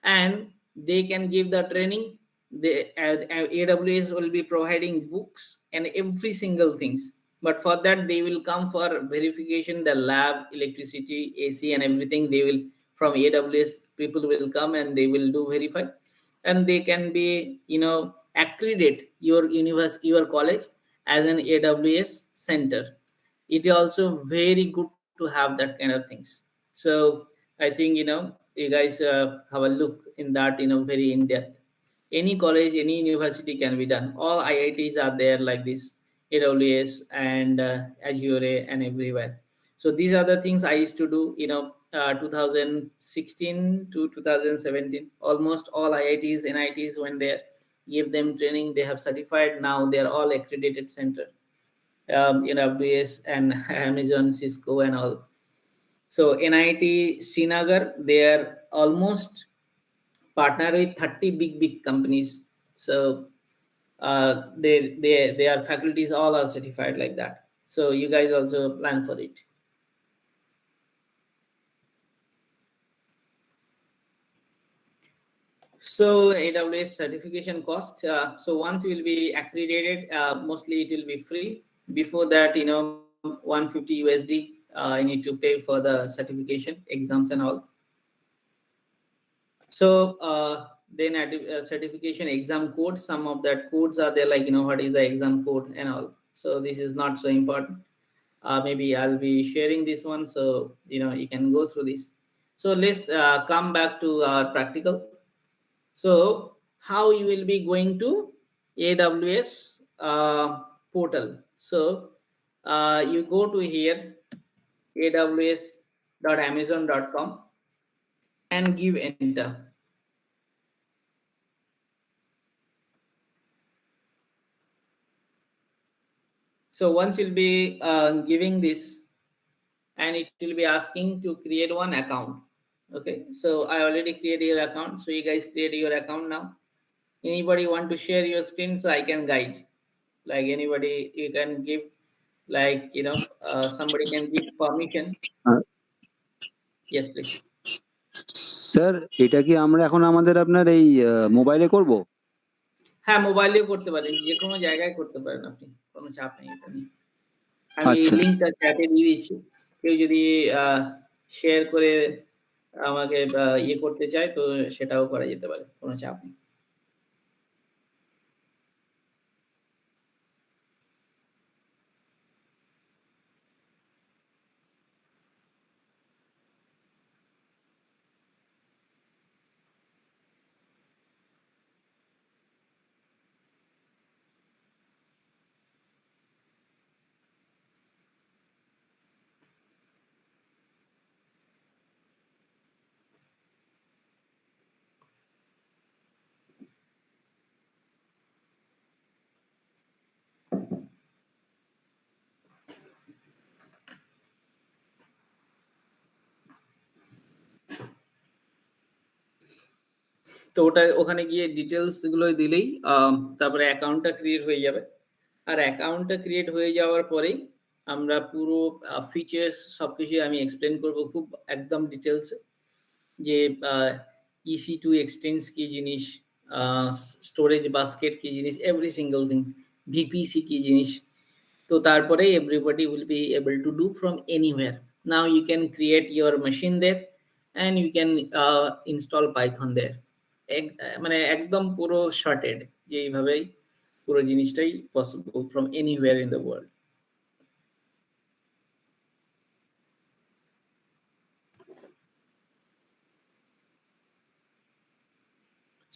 and they can give the training. AWS will be providing books and every single things, but for that they will come for verification, the lab, electricity, AC and everything. They will, from AWS people will come and they will do verify, and they can be, accredit your university, your college as an AWS center. It is also very good to have that kind of things. So I think, you guys have a look in that, very in depth. Any college, any university can be done. All IITs are there like this, AWS and Azure and everywhere. So these are the things I used to do, 2016 to 2017. Almost all IITs, NITs, when they give them training, they have certified. Now they are all accredited center, AWS and Amazon, Cisco, and all. So NIT Srinagar, they are almost partner with 30 big companies. So their faculties all are certified like that. So you guys also plan for it. So AWS certification cost. So once you will be accredited, mostly it will be free. Before that, 150 USD you need to pay for the certification exams and all. So then certification exam code, some of that codes are there, like, what is the exam code and all. So this is not so important. Maybe I'll be sharing this one, so you can go through this. So let's come back to our practical. So how you will be going to AWS portal. So you go to here, aws.amazon.com, and give enter. So once you'll be giving this, and it will be asking to create one account. Okay, so I already created your account. So you guys create your account now. Anybody want to share your screen so I can guide? Like anybody, you can give, like, somebody can give permission. Yes, please. Sir এটা কি আমরা এখন আমাদের আপনার এই মোবাইলে করব? হ্যাঁ, মোবাইলেও করতে পারেন, যে কোনো জায়গায় করতে পারেন আপনি, কোনো চাপ নেই এটা নিয়ে। আমি লিঙ্কটা চ্যাটে দিয়ে দিচ্ছি, কেউ যদি শেয়ার করে আমাকে ইয়ে করতে চায় তো সেটাও করা যেতে পারে, কোনো চাপ নেই। তো ওখানে গিয়ে ডিটেলস গুলো দিলেই তারপরে অ্যাকাউন্টটা ক্রিয়েট হয়ে যাবে। আর অ্যাকাউন্টটা ক্রিয়েট হয়ে যাওয়ার পরেই আমরা পুরো ফিচার্স সবকিছু আমি এক্সপ্লেন করব খুব একদম ডিটেলসে, যে EC2 এক্সটেন্স কি জিনিস, স্টোরেজ বাস্কেট কি জিনিস, এভরি সিঙ্গল থিং, VPC কি জিনিস। তো তারপরে everybody will be able to do from anywhere. Now you can create your machine there and you can install Python there. মানে একদম পুরো শর্টেড, যে এইভাবেই পুরো জিনিসটাই possible from anywhere in the world.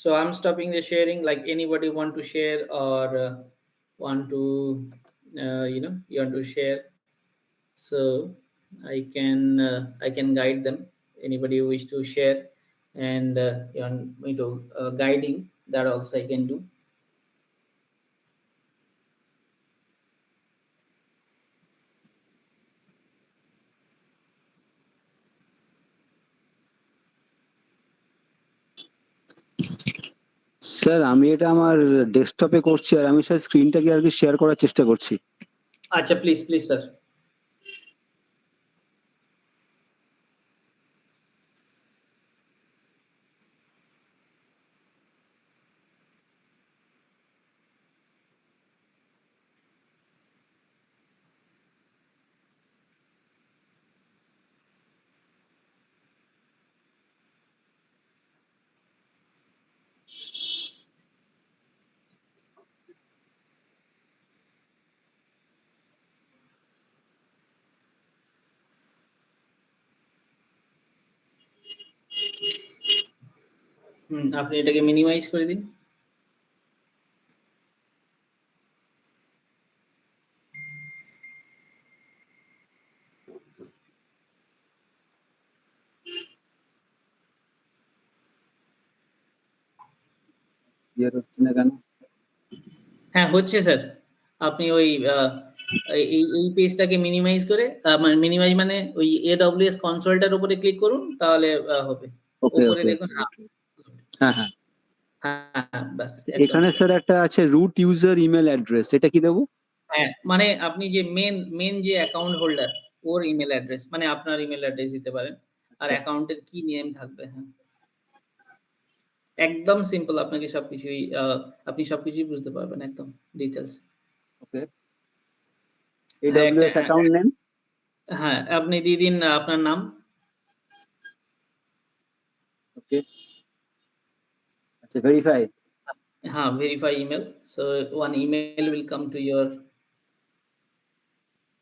So I'm stopping the sharing. Like anybody want to share or want to you want to share, so I can guide them. Anybody who wish to share and you want me to guiding, that also I can do. Sir আমি এটা আমার ডেস্কটপে করছি, আর আমি sir স্ক্রিনটাকে আর কি share করার চেষ্টা করছি। আচ্ছা, প্লিজ স্যার। আপনি এটাকে মিনিমাইজ করে দিন। ক্লিয়ার হচ্ছে না কেন? হ্যাঁ হচ্ছে স্যার। আপনি ওই এই পেজটাকে মিনিমাইজ করে মানে মিনিমাইজ মানে ওই AWS কনসোলটার উপরে ক্লিক করুন, তাহলে হবে। ওকে উপরে ওকে দেখুন। হ্যাঁ হ্যাঁ। হ্যাঁ বাস একদম এখানে ঠিক স্যার আছে। একটা আছে রুট ইউজার ইমেল অ্যাড্রেস, এটা কি দেবো? হ্যাঁ মানে আপনি যে মেন যে অ্যাকাউন্ট হোল্ডার ওর ইমেল অ্যাড্রেস, মানে আপনার ইমেল অ্যাড্রেস দিতে পারেন, আর আচ্ছা অ্যাকাউন্টের কি নেম থাকবে। হ্যাঁ একদম সিম্পল, আপনাকে সবকিছুই আপনি সবকিছুই বুঝতে পারবেন একদম ডিটেলস। ওকে। হ্যাঁ একটা AWS অ্যাকাউন্ট নেম। হ্যাঁ আপনি দিয়ে দিন আপনার নাম। ওকে আচ্ছা ভেরিফাই। হ্যাঁ verify email. So one email will come to your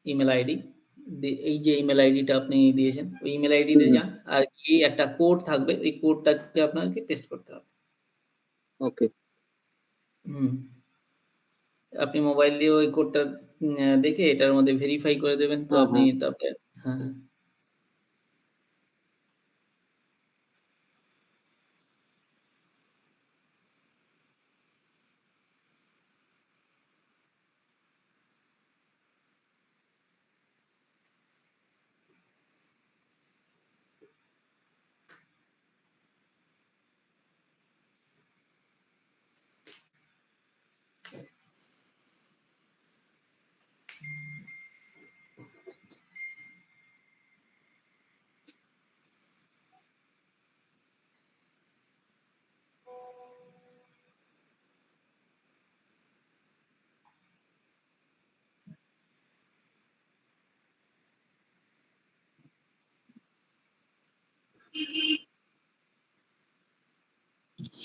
email ID. এই যে ইমেল আইডিটা আপনি দিয়েছেন ওই ইমেল আইডিতে যান, আর কি একটা কোড থাকবে, ওই কোডটাকে আপনাকে পেস্ট করতে হবে। ওকে আপনি মোবাইল দিয়ে ওই কোডটা দেখে এটার মধ্যে ভেরিফাই করে দেবেন, তো হ্যাঁ আপনি হ্যাঁ। তারপরে হ্যাঁ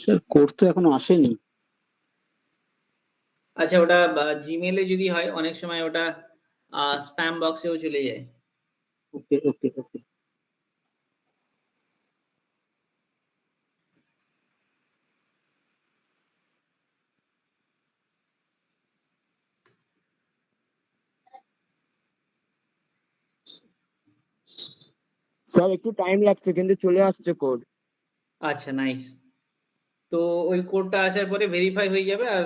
স্যার কোড তো এখনো আসেনি। আচ্ছা ওটা জিমেলে যদি হয় অনেক সময় ওটা স্প্যাম বক্সেও চলে যায়। ওকে ওকে ওকে। স্যার একটু টাইম লাগছে কিন্তু চলে আসছে কোড। আচ্ছা নাইস। তো ওই কোডটা আসার পরে ভেরিফাই হয়ে যাবে, আর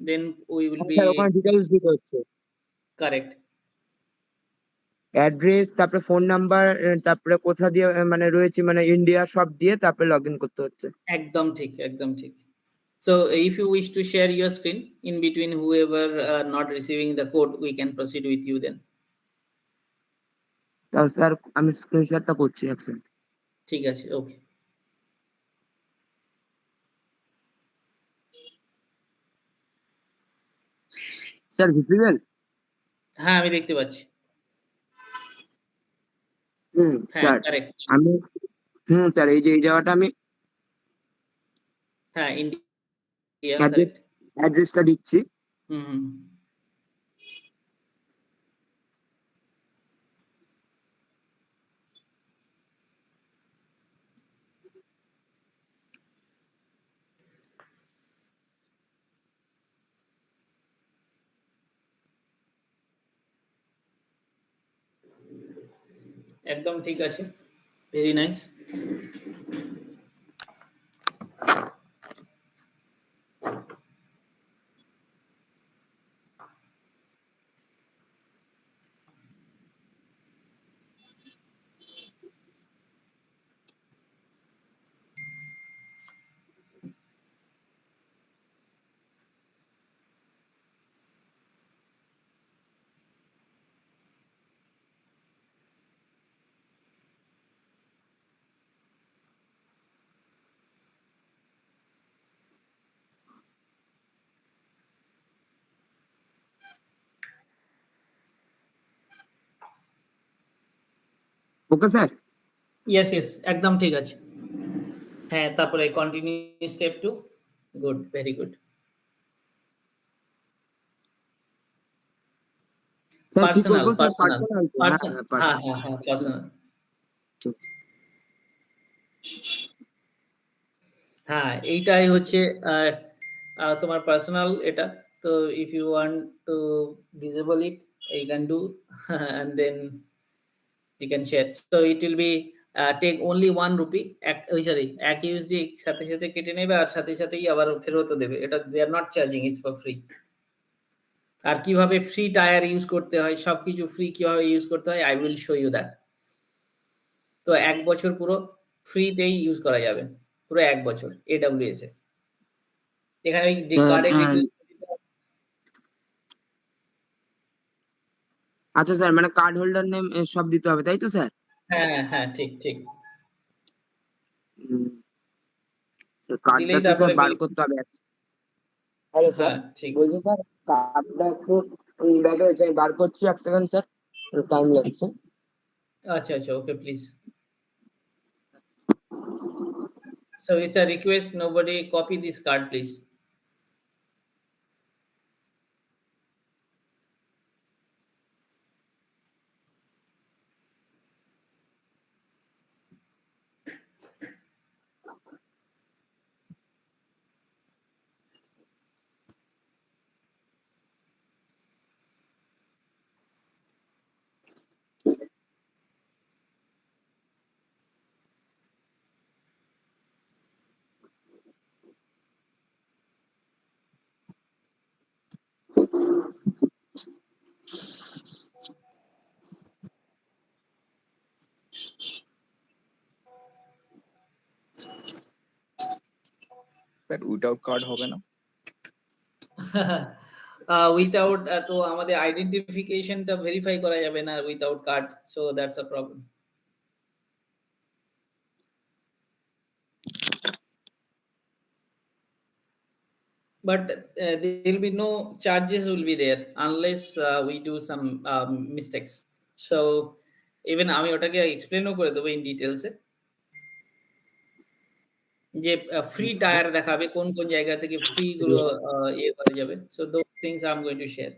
then we will be sir ওখানে ডিটেইলস দিতে হচ্ছে, কারেক্ট। অ্যাড্রেস, তারপরে ফোন নাম্বার, তারপরে কোথা দিয়ে মানে রয়েছে, মানে ইন্ডিয়া সব দিয়ে তারপরে লগইন করতে হচ্ছে। একদম ঠিক একদম ঠিক। So if you wish to share your screen in between, whoever not receiving the code, we can proceed with you then. তাহলে স্যার আমি স্ক্রিনশটটা করছি এক সেকেন্ড। ঠিক আছে ওকে। Sir visible? হ্যাঁ আমি দেখতে পাচ্ছি। হ্যাঁ স্যার কারেক্ট। আমি স্যার এই যে এই জায়গাটা আমি হ্যাঁ ইন্ডিয়া কারেক্ট। অ্যাড্রেসটা দিচ্ছি। হুম একদম ঠিক আছে, very nice. Okay sir. Yes একদম ঠিক আছে। হ্যাঁ তারপরে continue step 2। Good, very good. Sir কি পার্সোনাল করবো স্যার? Personal personal? হ্যাঁ, পার্সোনাল। হ্যাঁ, এইটাই হচ্ছে তোমার পার্সোনাল এটা। তো if you want to disable it, you can do and then you can share. So it will be take only 1 rupee, sorry, 1 USD সাথে সাথে কেটে নেবে আর সাথে সাথেই আবার ফেরতও দেবে। এটা they are not charging, it's for free. আর কিভাবে ফ্রি টায়ার ইউজ করতে হয়, সবকিছু ফ্রি কিভাবে ইউজ করতে হয়, I will show you that. তো 1 বছর পুরো ফ্রিতেই ইউজ করা যাবে, পুরো 1 বছর AWS এ। এখানে ওই স্যার কার্ডের ডিটেইলস আচ্ছা স্যার, মানে কার্ড হোল্ডার নেম সব দিতে হবে তাই তো স্যার? হ্যাঁ, হ্যাঁ, ঠিক, ঠিক। কার্ডটা দিলেই তো স্যার তারপরে বার বিল। করতে হবে। হ্যালো স্যার, হ্যাঁ, ঠিক। বলছি স্যার কার্ডটা একটু ব্যাগে রয়েছে, আমি বার করছি, 1 সেকেন্ড স্যার, টাইম লাগছে। আচ্ছা, আচ্ছা, okay please. So it's a request, nobody copy this card please. Sir without card হবে না? উইথআউট তো আমাদের আইডেন্টিফিকেশনটা ভেরিফাই করা যাবে না without card, so that's a problem. But there will be no charges will be there unless we do some mistakes. So even আমি ওটাকে এক্সপ্লেনও করে দেবো ইন ডিটেলসে, যে ফ্রি টায়ার দেখাবে কোন কোন জায়গা থেকে ফ্রি গুলো ইয়ে করা যাবে। So those things I am going to share.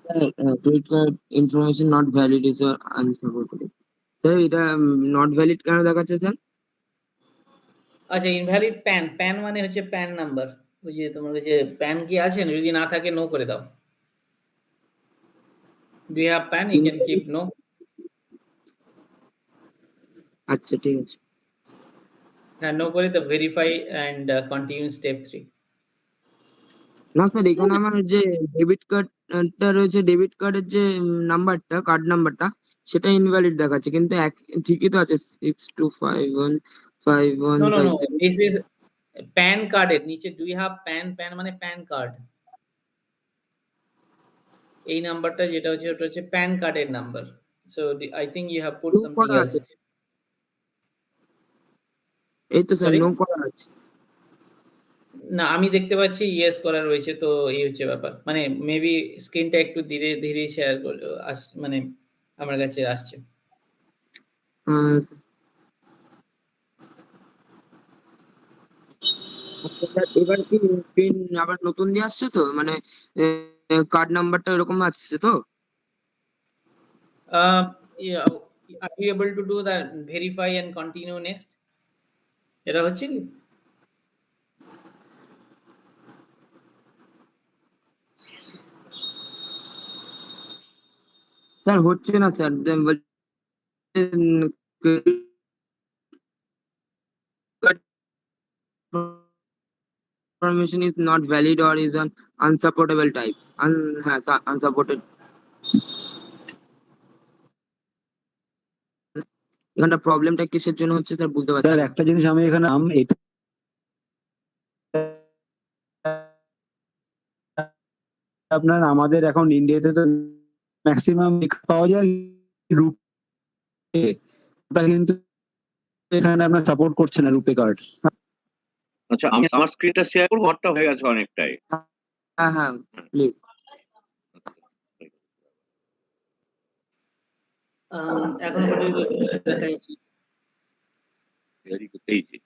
Sir credit card information not valid is unsupported. Sir এটা নট ভ্যালিড কেন দেখাচ্ছে স্যার? আচ্ছা, ইনভ্যালিড প্যান, প্যান মানে হচ্ছে প্যান নাম্বার। ওই যে তোমার কাছে প্যান কি আছে, যদি না থাকে নো করে দাও। Do you have PAN, you can keep no. আচ্ছা ঠিক আছে। হ্যাঁ, নো করে তো ভেরিফাই অ্যান্ড কন্টিনিউ স্টেপ 3। না স্যার, এখানে আমার যে ডেবিট কার্ডটা রয়েছে, ডেবিট কার্ডের যে নাম্বারটা, কার্ড নাম্বারটা, সেটা ইনভ্যালিড দেখাচ্ছে, কিন্তু ঠিকই তো আছে, 62515150। No, no, no, this is PAN কার্ডের নিচে do you have PAN, PAN মানে প্যান কার্ড। এই নাম্বারটা যেটা হচ্ছে ওটা হচ্ছে প্যান কার্ডের নাম্বার। So I think you have put no something করা এলস। আছে, এই তো স্যার সরি, নো করা আছে। না আমি দেখতে পাচ্ছি ইয়েস করা রয়েছে, তো এই হচ্ছে ব্যাপার। মানে মেবি স্ক্রিনটা একটু ধীরে ধীরে শেয়ার মানে আমার কাছে আসছে। আচ্ছা স্যার, এবার কি পিন আবার নতুন দিয়ে আসছে তো, মানে কার্ড নাম্বারটা এরকম আসছে তো? Yeah, are you able to do that verify and continue next? এটা হচ্ছে কি? স্যার হচ্ছে না sir, credit card information is not valid or is an unsupportable type. Unsupported. এখানটা প্রবলেমটা কিসের জন্য হচ্ছে স্যার বুঝতে পারছি স্যার না। একটা জিনিস আমি এখানে এটা আপনার আমাদের এখন ইন্ডিয়াতে তো ম্যাক্সিমাম পাওয়া যায় রুপে, ওটা কিন্তু এখানে আপনার সাপোর্ট করছে না রুপে কার্ড। আচ্ছা, আমি আমার স্ক্রিনটা শেয়ার করবো, ঘরটা হয়ে গেছে অনেকটাই। হ্যাঁ হ্যাঁ প্লিজ। এখনো পর্যন্ত দেখা যাচ্ছে এই যে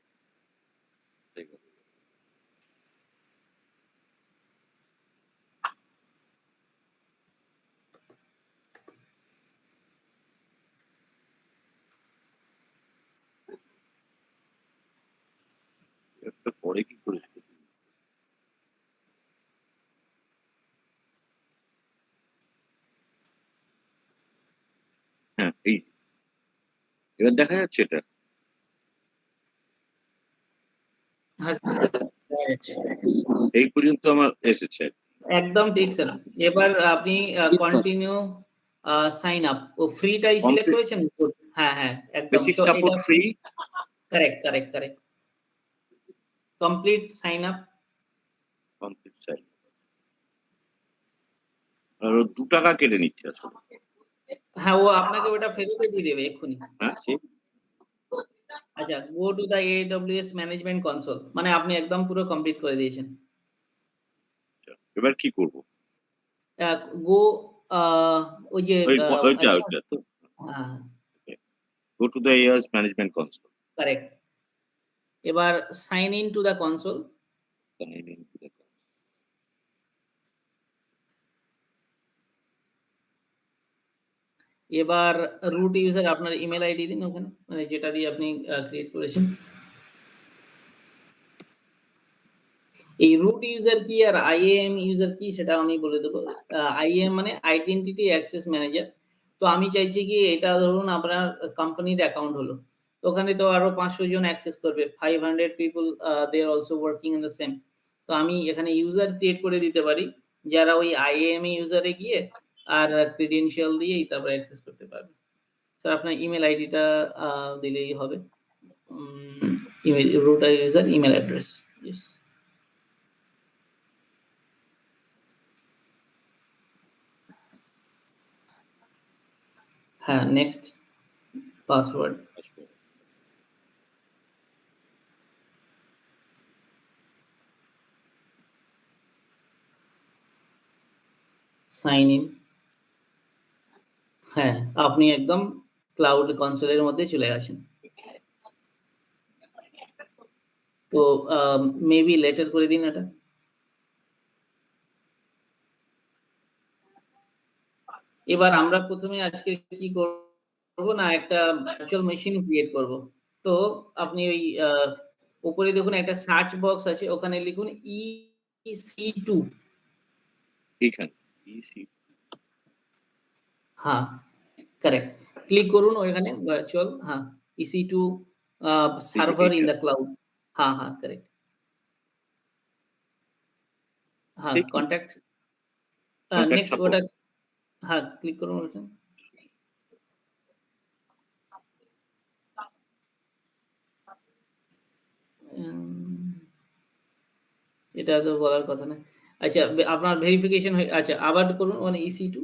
একটা পরে কি করেছিল? হ্যাঁ, এই যে। এবার দেখা যাচ্ছে এটা। হ্যাঁ, দেখা যাচ্ছে। এই পর্যন্ত আমার এসেছে। একদম ঠিক স্যার। এবার আপনি কন্টিনিউ সাইন আপ ও ফ্রিটাই সিলেক্ট করেছেন? হ্যাঁ হ্যাঁ একদম। Basic support free. Correct correct correct. Complete sign up. Complete sign. আর 2 টাকা কেটে নিচ্ছে আসলে। হ্যাঁ, ও আপনাকে ওটা ফেরত দিয়ে দেবে এক্ষুনি। হ্যাঁ, সেই। আচ্ছা, go to the AWS management console, মানে আপনি একদম পুরো কমপ্লিট করে দিয়েছেন। এবার কি করব? গো ওই যে ওইটা তো। হ্যাঁ go to the AWS management console. Correct. এবার sign in to the console. এবার রুট ইউজার আপনার ইমেল আইডি দিন ওখানে, মানে যেটা দিয়ে আপনি ক্রিয়েট করেছেন। এই রুট ইউজার কি আর IAM ইউজার কি সেটা আমি বলে দেবো। IAM মানে আইডেন্টিটি অ্যাক্সেস ম্যানেজার। তো আমি চাইছি কি এটা ধরুন আপনার কোম্পানির অ্যাকাউন্ট হলো, তো ওখানে তো আরো 500 জন অ্যাক্সেস করবে, 500 people they are also working in the same. তো আমি এখানে ইউজার ক্রিয়েট করে দিতে পারি যারা ওই IAM ইউজারে গিয়ে আর ক্রেডেনশিয়াল দিয়েই তারপর অ্যাক্সেস করতে পারবে। স্যার আপনার ইমেল আইডিটা দিলেই হবে। Email root user email address. Yes. হ্যাঁ, নেক্সট পাসওয়ার্ড। Sign in. হ্যাঁ, আপনি একদম ক্লাউড কনসোলের মধ্যে চলে গেছেন। তো মেবি লেটার করে দিন এটা। এবার আমরা প্রথমে আজকে কি করব না, একটা ভার্চুয়াল মেশিন ক্রিয়েট করব। তো আপনি ওই উপরে দেখুন একটা সার্চ বক্স আছে, ওখানে লিখুন EC2। এখানে EC2। হ্যাঁ কারেক্ট, ক্লিক করুন ওখানে ভার্চুয়াল। হ্যাঁ, EC2 server in the cloud. হ্যাঁ হ্যাঁ কারেক্ট। হ্যাঁ কন্ট্যাক্ট। নেক্সট ওটা হ্যাঁ ক্লিক করুন ওটা। এটা তো বলার কথা না। আচ্ছা, আপনার ভেরিফিকেশন হয়ে আচ্ছা আবার করুন মানে EC2।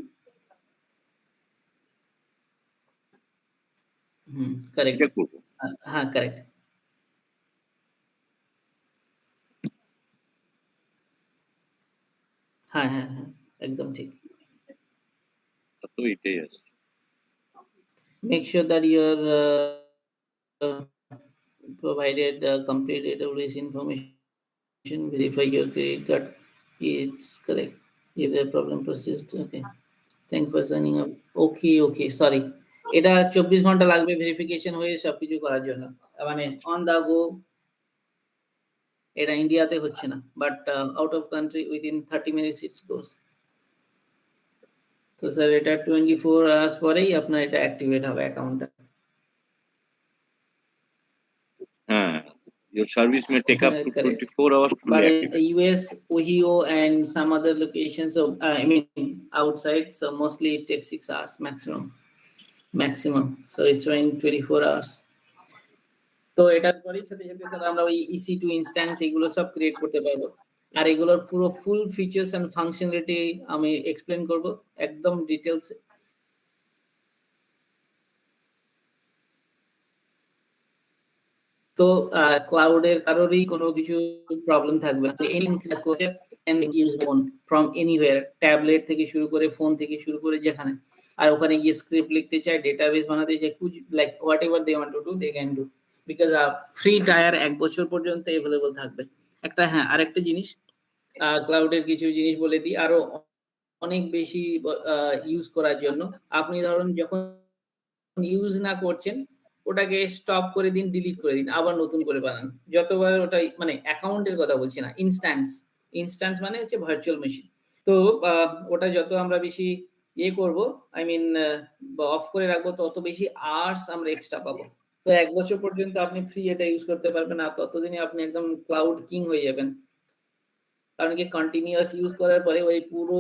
কারেক্ট। হ্যাঁ কারেক্ট। হ্যাঁ হ্যাঁ হ্যাঁ একদম ঠিক। তো এটাই আছে। Make sure that your provided complete AWS information. Verify your credit card is correct. If the problem persists, okay. Thank for signing up. Okay, sorry. এটা 24 ঘন্টা লাগবে ভেরিফিকেশন হয়ে সবকিছু করার জন্য, মানে অন দা গো। এটা ইন্ডিয়াতে হচ্ছে না, but out of country within 30 minutes it's goes. তো স্যার এটা 24 আওয়ার্স পরেই আপনার এটা অ্যাক্টিভেট হবে অ্যাকাউন্টটা। হ্যাঁ, your service may take up to Correct. 24 hours to But be in US, Ohio, and some other locations, so I mean outside, so mostly it takes 6 hours maximum. So it's running 24 hours. তো এটার পরেই সাথে সাথে sir আমরা ওই EC2 instance এগুলো সব create করতে পারবো। আর এগুলোর পুরো ফুল ফিচার্স এন্ড ফাংশনালিটি আমি এক্সপ্লেন করব একদম ডিটেইলস। তো ক্লাউডের কারোরই কোনো কিছু প্রবলেম থাকবে না। Any cloud can use phone from anywhere, tablet থেকে শুরু করে ফোন থেকে শুরু করে যেখানে। আর ওখানে গিয়ে স্ক্রিপ্ট লিখতে চায়, ডেটাবেস বানাতে চায়, like whatever they want to do they can do, because free tier 1 বছর পর্যন্ত अवेलेबल থাকবে। একটা হ্যাঁ আরেকটা জিনিস, ক্লাউডের কিছু জিনিস বলে দিই আরো অনেক বেশি ইউজ করার জন্য। আপনি ধরুন যখন ইউজ না করছেন ওটাকে স্টপ করে দিন, ডিলিট করে দিন, আবার নতুন করে বানান। যতবার ওটা মানে অ্যাকাউন্টের কথা বলছি না, ইনস্ট্যান্স মানে হচ্ছে ভার্চুয়াল মেশিন। তো ওটা যত আমরা বেশি ইয়ে করব, আই মিন অফ করে রাখবো, তত বেশি আওয়ার্স আমরা এক্সট্রা পাবো। তো 1 বছর পর্যন্ত আপনি ফ্রি এটা ইউজ করতে পারবেন, আর ততদিনে আপনি একদম ক্লাউড কিং হয়ে যাবেন। কারণ কি কন্টিনিউয়াস ইউজ করার পরে ওই পুরো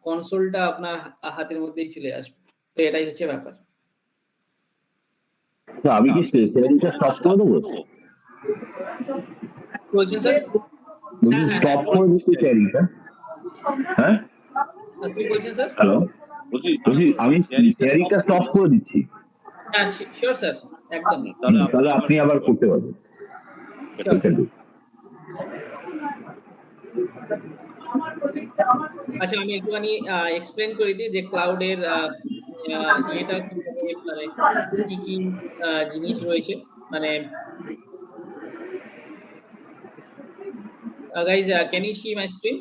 কনসোলটা আপনার হাতের মধ্যেই চলে আসবে। তো এটাই হচ্ছে ব্যাপার। তো আমি কি শেয়ারিংটা স্টপ করে দেবো? বলছেন স্যার? বলছি স্টপ করে দিচ্ছি শেয়ারিংটা। হ্যাঁ কি বলছেন স্যার? হ্যালো, বলছি আমি শেয়ারিংটা স্টপ করে দিচ্ছি। হ্যাঁ শিওর স্যার, একদম। তাহলে আপনি আবার করতে পারবেন। আচ্ছা আমি একটুখানি এক্সপ্লেন করে দিই যে ক্লাউডের এটা কিভাবে মানে কি কি জিনিস রয়েছে। মানে guys, can you see my screen?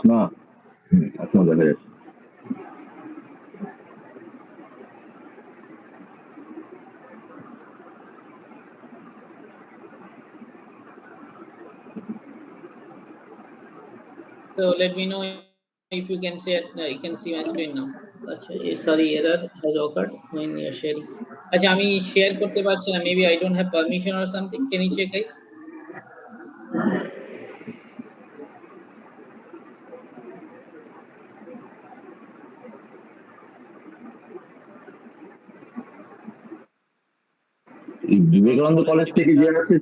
না আপনার দেখা যাচ্ছে। So let me know if you can see it. You can see my screen now. Achha, sorry, error has occurred when you're sharing. Achha, আমি শেয়ার করতে পারছি না, maybe I don't have permission or something. Can you check, guys? Vivekananda college থেকে যে আছে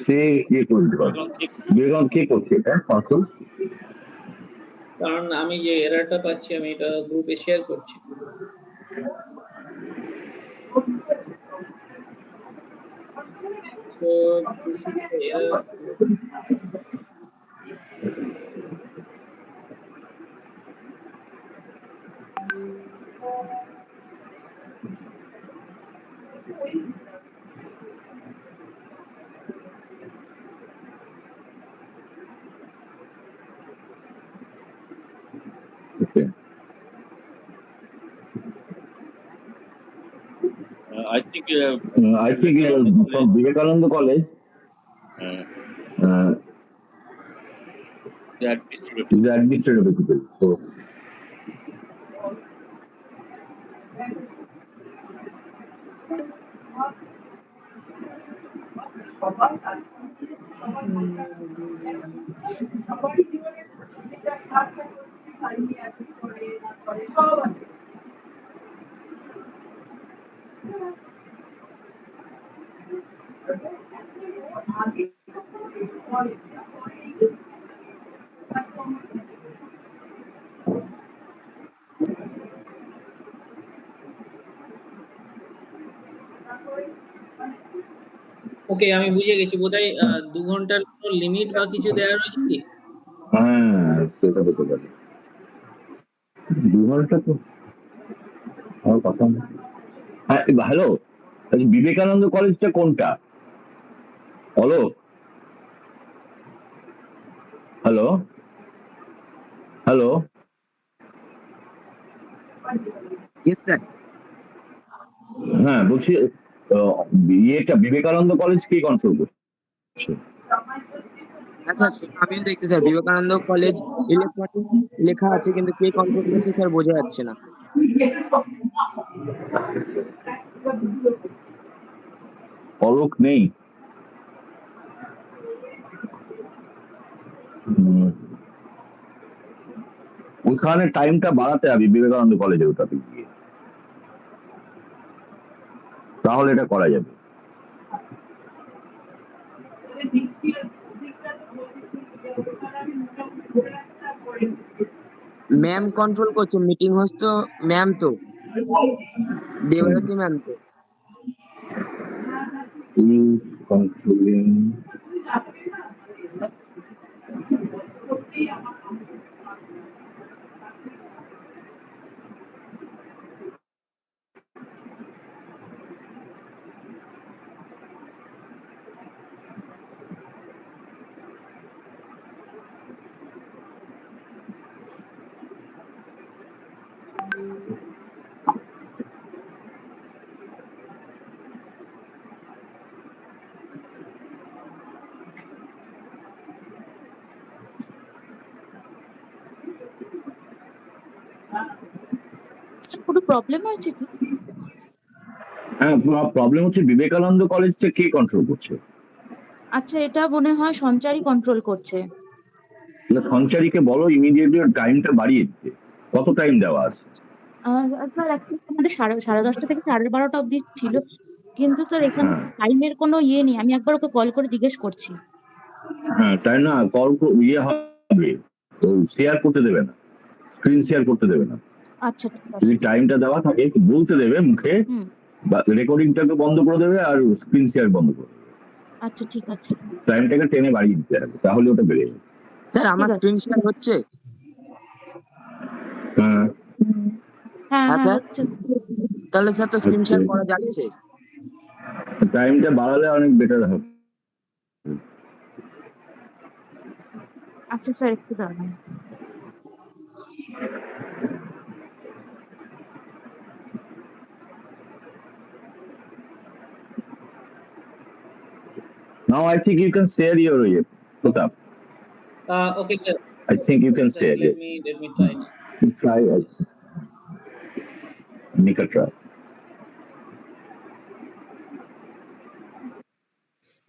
সে ইয়ে করে দিতে পারবে। বিবেকানন্দ কে করছে এটা কনসোল? কারণ আমি যে এররটা পাচ্ছি আমি এটা গ্রুপে শেয়ার করছি। So this is the error. Okay. I think from Vivekananda College. The administrative people. So. ওকে আমি বুঝে গেছি, বোধহয় 2 ঘন্টার লিমিট বা কিছু দেওয়া রয়েছে কি? হ্যাঁ সেটা হতে পারে। 2 ঘন্টা তো আমার কথা। হ্যাঁ হ্যালো, বিবেকানন্দ কলেজটা কোনটা? Hello hello hello yes sir. হ্যাঁ বলছি ইয়েটা বিবেকানন্দ কলেজ কে কন্ট্রোল করছে? হ্যাঁ স্যার আমিও দেখছি স্যার, বিবেকানন্দ কলেজ ইলেকট্রনিক লেখা আছে কিন্তু কে কন্ট্রোল করছে স্যার বোঝা যাচ্ছে না। অলোক নেই। ওইখানে টাইমটা বাড়াতে হবে বিবেকানন্দ কলেজে ওটাতে গিয়ে, তাহলে এটা করা যাবে। ম্যাম কন্ট্রোল করছে, মিটিং হোস্ট তো ম্যাম, তো দেবরতী ম্যাম তো। কন্ট্রোলিং কোনো প্রবলেম হয়েছে কি? হ্যাঁ, প্রবলেম হচ্ছে বিবেকানন্দ কলেজটা কে কন্ট্রোল করছে? আচ্ছা, এটা মনে হয় সঞ্চারী কন্ট্রোল করছে। সঞ্চারীকে বলো ইমিডিয়েটলি টাইমটা বাড়িয়ে দিতে। কত টাইম দেওয়া আছে? স্যার actually আমাদের সাড়ে 10টা থেকে 12:30 অবধি ছিল, কিন্তু স্যার এখানে হ্যাঁ টাইমের কোনো ইয়ে নেই। আমি একবার ওকে কল করে জিজ্ঞেস করছি। হ্যাঁ, তাই না, কল ইয়ে হবে, শেয়ার করতে দেবে না, স্ক্রিন শেয়ার করতে দেবে না। আচ্ছা ঠিক আছে। যদি টাইমটা দেওয়া থাকে বলতে দেবে মুখে, হুম, বা রেকর্ডিংটাকে বন্ধ করে দেবে আর স্ক্রিন শেয়ার বন্ধ করে দেবে। আচ্ছা ঠিক আছে। টাইমটাকে টেনে বাড়িয়ে দিতে হবে, তাহলে ওটা বেড়ে যাবে। স্যার আমার ঠিক আছে। স্ক্রিন শেয়ার হচ্ছে? হ্যাঁ হ্যাঁ হ্যাঁ হ্যাঁ, স্যার, হচ্ছে। তাহলে স্যার তো স্ক্রিন হচ্ছে, শেয়ার করা যাচ্ছে। টাইমটা বাড়ালে অনেক বেটার হবে। আচ্ছা স্যার, একটু দাঁড়ান। Now I think you can share your Pratap. Okay, sir. I think you Okay, can sir. share Let it. me try now. Try Yes. make a try.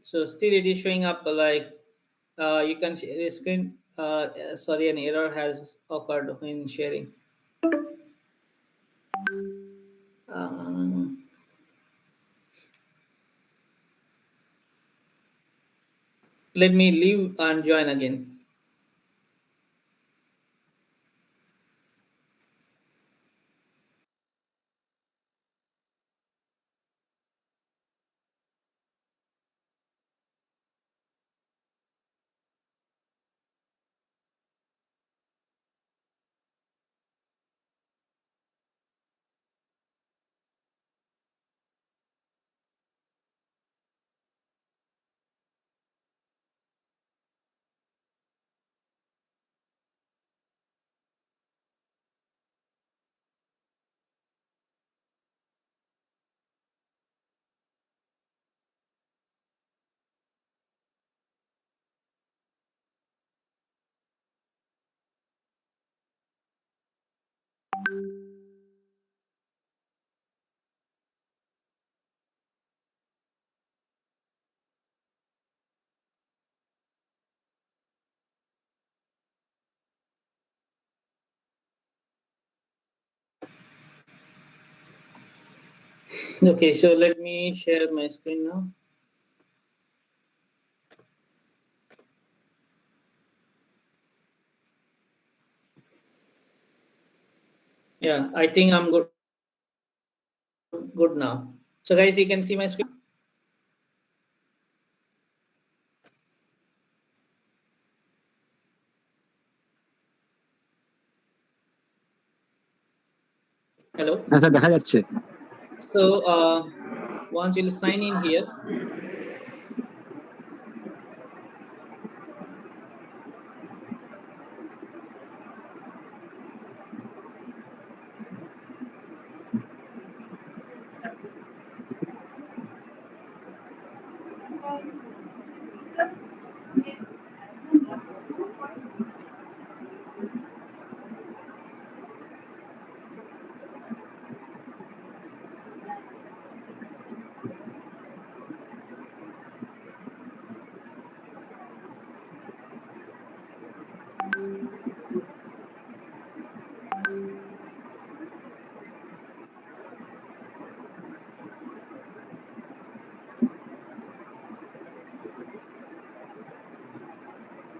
So still it is showing up like you can share a screen. Sorry, an error has occurred when sharing. Um, Let me leave and join again. Okay, so let me share my screen now. Yeah, I think I'm good now. So guys, you can see my screen. Hello. হ্যাঁ sir, দেখা যাচ্ছে। So once you'll sign in here,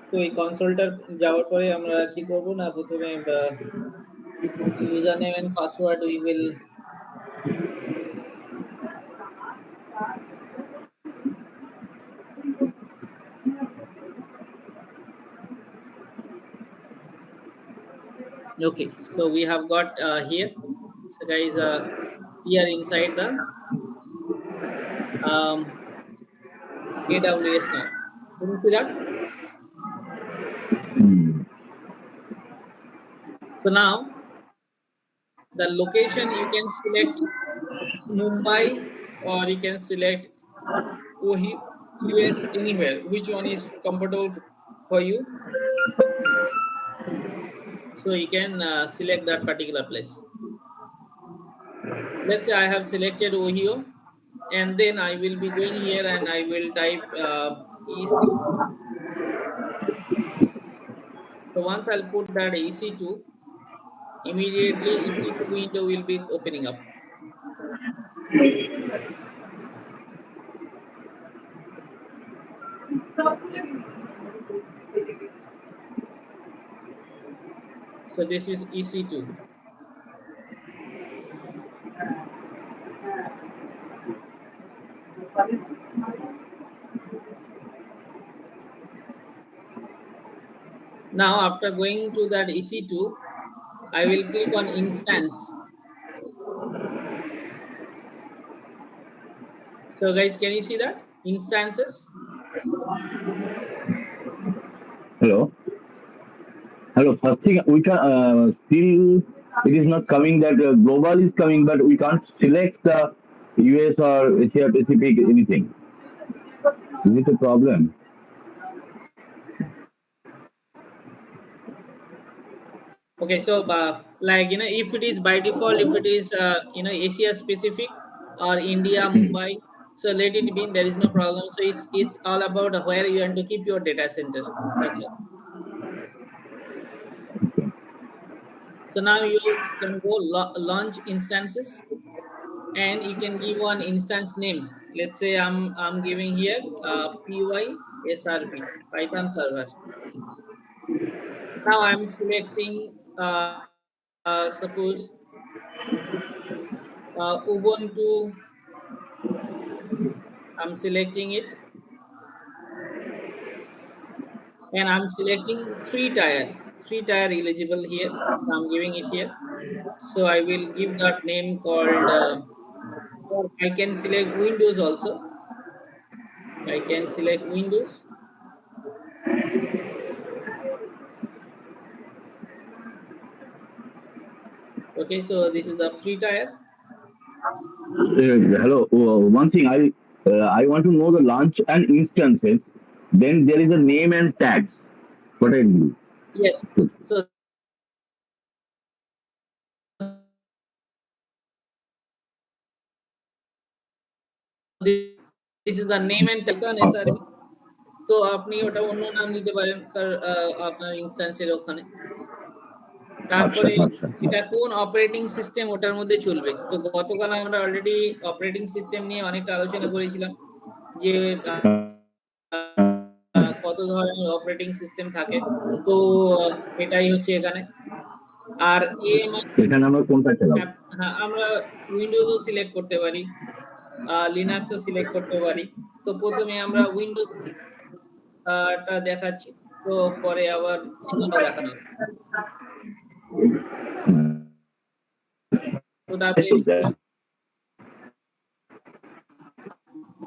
তো এই কনসোলটা যাওয়ার পরে আমরা কি করব না প্রথমে user name and password we will okay, so we have got here, so guys, we are inside the AWS now. Can you see that? So now the location you can select Mumbai or you can select US, anywhere. Which one is comfortable for you? So you can select that particular place. Let's say I have selected Ohio, and then I will be going here and I will type EC2. So once I'll put that EC2, immediately EC2 window will be opening up. So this is EC2. Now after going to that EC2, I will click on instance. So guys, can you see that? Instances. Hello, first thing we can still it is not coming that global is coming, but we can't select the US or Asia Pacific anything. Is it a problem? Okay, so like if it is by default, if it is Asia specific or India, Mumbai, so let it be, there is no problem. So it's all about where you want to keep your data center. That's it. So now you can go launch instances, and you can give one instance name. Let's say I'm giving here PySRV, Python server. Now I'm selecting suppose Ubuntu. I'm selecting it, and I'm selecting free tier eligible here. So I'm giving it here. So I will give that name called or I can select Windows also. I can select Windows. Okay, so this is the free tier. Hello, one thing I want to know the launch and instances. Then there is a name and tags. What I do? Yes. So this is the name and Python SRV. তো আপনি ওটা অন্য নাম দিতে পারেন আপনার ইনস্ট্যান্সের ওখানে। তারপরে এটা কোন অপারেটিং সিস্টেম ওটার মধ্যে চলবে। তো গতকাল আমরা অলরেডি অপারেটিং সিস্টেম নিয়ে অনেকটা আলোচনা করেছিলাম যে কত ধরনের অপারেটিং সিস্টেম থাকে। তো এটাই হচ্ছে এখানে। আর এখানে আমরা কোনটা চালাবো? হ্যাঁ, আমরা উইন্ডোজও সিলেক্ট করতে পারি, লিনাক্সও সিলেক্ট করতে পারি। তো প্রথমে আমরা উইন্ডোজ টা দেখাচ্ছি, তো পরে আবার এটাও দেখানো হবে। তো তারপরে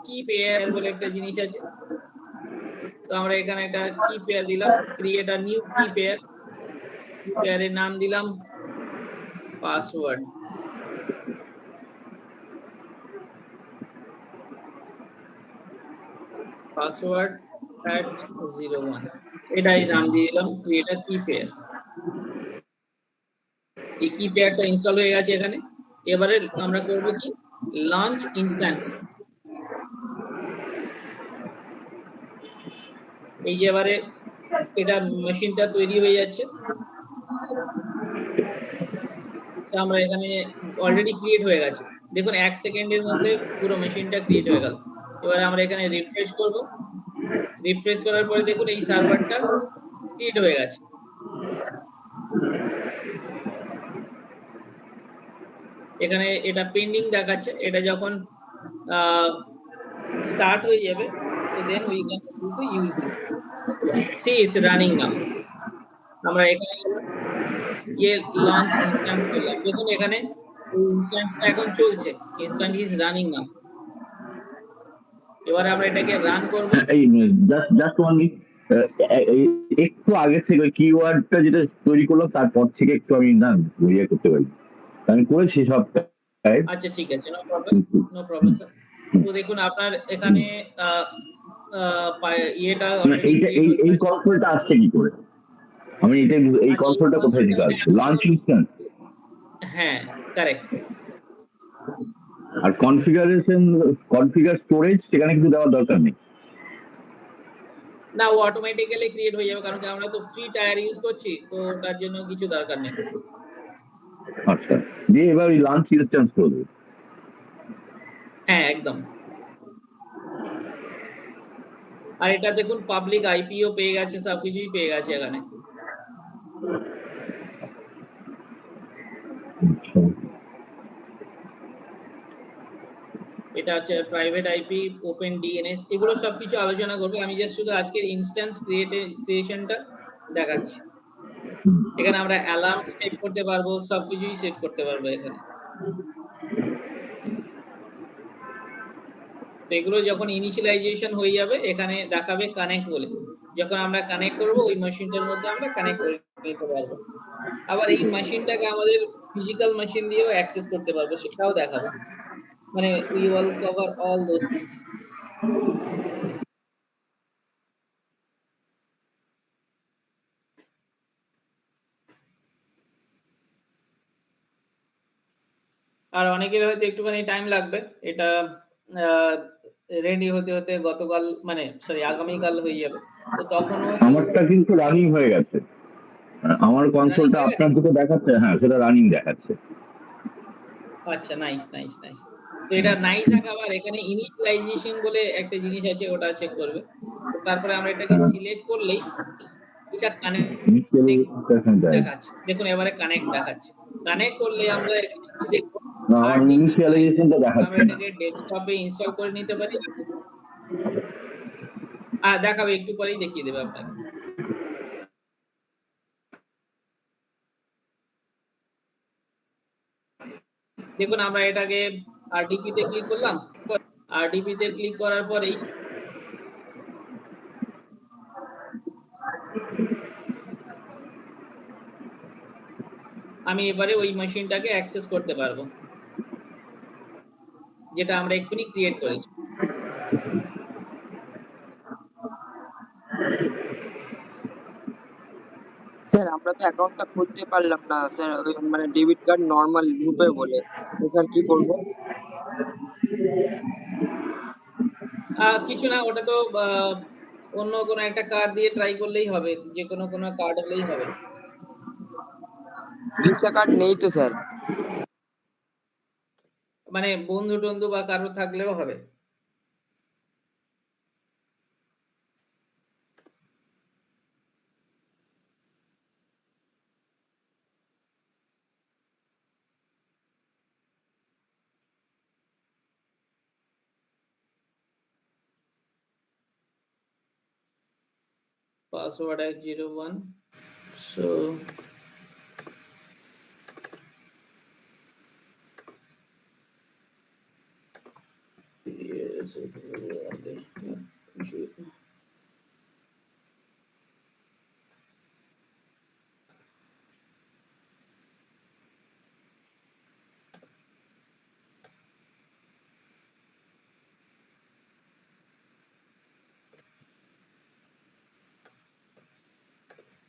কি পেয়ার বলে একটা জিনিস আছে, তো আমরা এখানে একটা কি পেয়ার দিলাম, ক্রিয়েট আ নিউ কি পেয়ার। পেয়ারের নাম দিলাম পাসওয়ার্ড। পাসওয়ার্ড @01 এটাই নাম দিয়ে দিলাম, ক্রিয়েট আ কি পেয়ার। এই কি পেয়ারটা ইনস্টল হয়ে গেছে এখানে। এবারে আমরা করব কি, লঞ্চ ইনস্ট্যান্স। এই যে এবারে এটা মেশিনটা তৈরি হয়ে যাচ্ছে। তো আমরা এখানে অলরেডি ক্রিয়েট হয়ে গেছে, দেখুন 1 সেকেন্ডের মধ্যে পুরো মেশিনটা ক্রিয়েট হয়ে গেল। এবারে আমরা এখানে রিফ্রেশ করব। রিফ্রেশ করার পরে দেখুন এই সার্ভারটা ক্রিয়েট হয়ে গেছে। এখানে এটা পেন্ডিং দেখাচ্ছে, এটা যখন স্টার্ট হয়ে যাবে so then we can able to use it. See it's running now. আমরা এখানে গিয়ে লঞ্চ ইনস্ট্যান্স করলাম, দেখুন এখানে ইনস্ট্যান্সটা এখন চলছে, ইনস্ট্যান্স ইজ রানিং নাও। এবারে আমরা এটাকে রান করব। এই জাস্ট ওয়ান মিনিট, একটু আগে থেকে ওই কিওয়ার্ডটা যেটা তৈরি করলাম তারপর থেকে একটু আমি না ইয়ে করতে পারি, আমি করেছি সব। আচ্ছা ঠিক আছে, নো প্রবলেম স্যার। তো দেখুন আপনার এখানে ইয়েটা এই কনসোলটা আসছে কি করে, আমি এটা এই কনসোলটা কোথায় থেকে আসছে? লঞ্চ ইনস্ট্যান্স, হ্যাঁ কারেক্ট। আর কনফিগার স্টোরেজ সেখানে কিছু দেওয়ার দরকার নেই না, ও অটোমেটিক্যালি ক্রিয়েট হয়ে যাবে, কারণ কি আমরা তো ফ্রি টায়ার ইউজ করছি, তো তার জন্য কিছু দরকার নেই। আচ্ছা, দিয়ে এবার ওই লঞ্চ ইনস্ট্যান্স করব। হ্যাঁ একদম। আর এটা দেখুন পাবলিক আইপিও পেয়ে গেছে, সবকিছুই পেয়ে গেছে এখানে। এটা হচ্ছে প্রাইভেট আইপি, ওপেন ডিএনএস, এগুলো সবকিছু আলোচনা করবো। আমি জাস্ট শুধু আজকের ইনস্ট্যান্স ক্রিয়েশনটা দেখাচ্ছি। এখানে আমরা অ্যালার্ম সেট করতে পারবো, সবকিছুই সেট করতে পারবো এখানে। তো এগুলো যখন ইনিশিয়ালাইজেশন হয়ে যাবে এখানে দেখাবে কানেক্ট বলে, যখন আমরা কানেক্ট করব ওই মেশিনটার মধ্যে আমরা কানেক্ট করে নিতে পারবো। আবার এই মেশিনটাকে আমাদের ফিজিক্যাল মেশিন দিয়েও অ্যাক্সেস করতে পারবো, সেটাও দেখাবে। মানে we will cover all those things. আর অনেকের হয়তো একটুখানি টাইম লাগবে, এটা রেডি হতে হতে গতকাল মানে সরি আগামীকাল হয়ে যাবে, তো তখনও আমারটা কিন্তু রানিং হয়ে গেছে, আমার কনসোলটা আপনার দিকে দেখাচ্ছে, হ্যাঁ সেটা রানিং দেখাচ্ছে। আচ্ছা নাইস নাইস নাইস। তো এটা নাইস আবার এখানে ইনিশিয়ালাইজেশন বলে একটা জিনিস আছে, ওটা চেক করবে। তো তারপরে আমরা এটাকে সিলেক্ট করলেই এটা কানেক্ট দেখাচ্ছে, দেখুন এবারে কানেক্ট দেখাচ্ছে। কানেক্ট করলে আমরা এখানে কি দেখব, আমার ইনিশিয়ালাইজেশনটা দেখাচ্ছে আমরা না। এটাকে ডেস্কটপে ইনস্টল করে নিতে পারি। দেখাবে, একটু পরেই দেখিয়ে দেবে আপনাকে। দেখুন আমরা এটাকে আরডিপি তে ক্লিক করলাম, আরডিপি তে ক্লিক করার পরেই আমি এবারে ওই মেশিনটাকে অ্যাক্সেস করতে পারবো, যেটা আমরা এক্ষুনি ক্রিয়েট করেছি। স্যার আমরা তো অ্যাকাউন্টটা খুলতে পারলাম না স্যার, মানে ডেবিট কার্ড নরমাল গ্রুপে বলে, তো স্যার কি করব? কিছু না, ওটা তো অন্য কোনো একটা কার্ড দিয়ে ট্রাই করলেই হবে, যে কোনো কার্ড হলেই হবে। ভিসা কার্ড নেই তো স্যার। মানে বন্ধু টন্ধু বা কারো থাকলেও হবে। Password 101, so yes,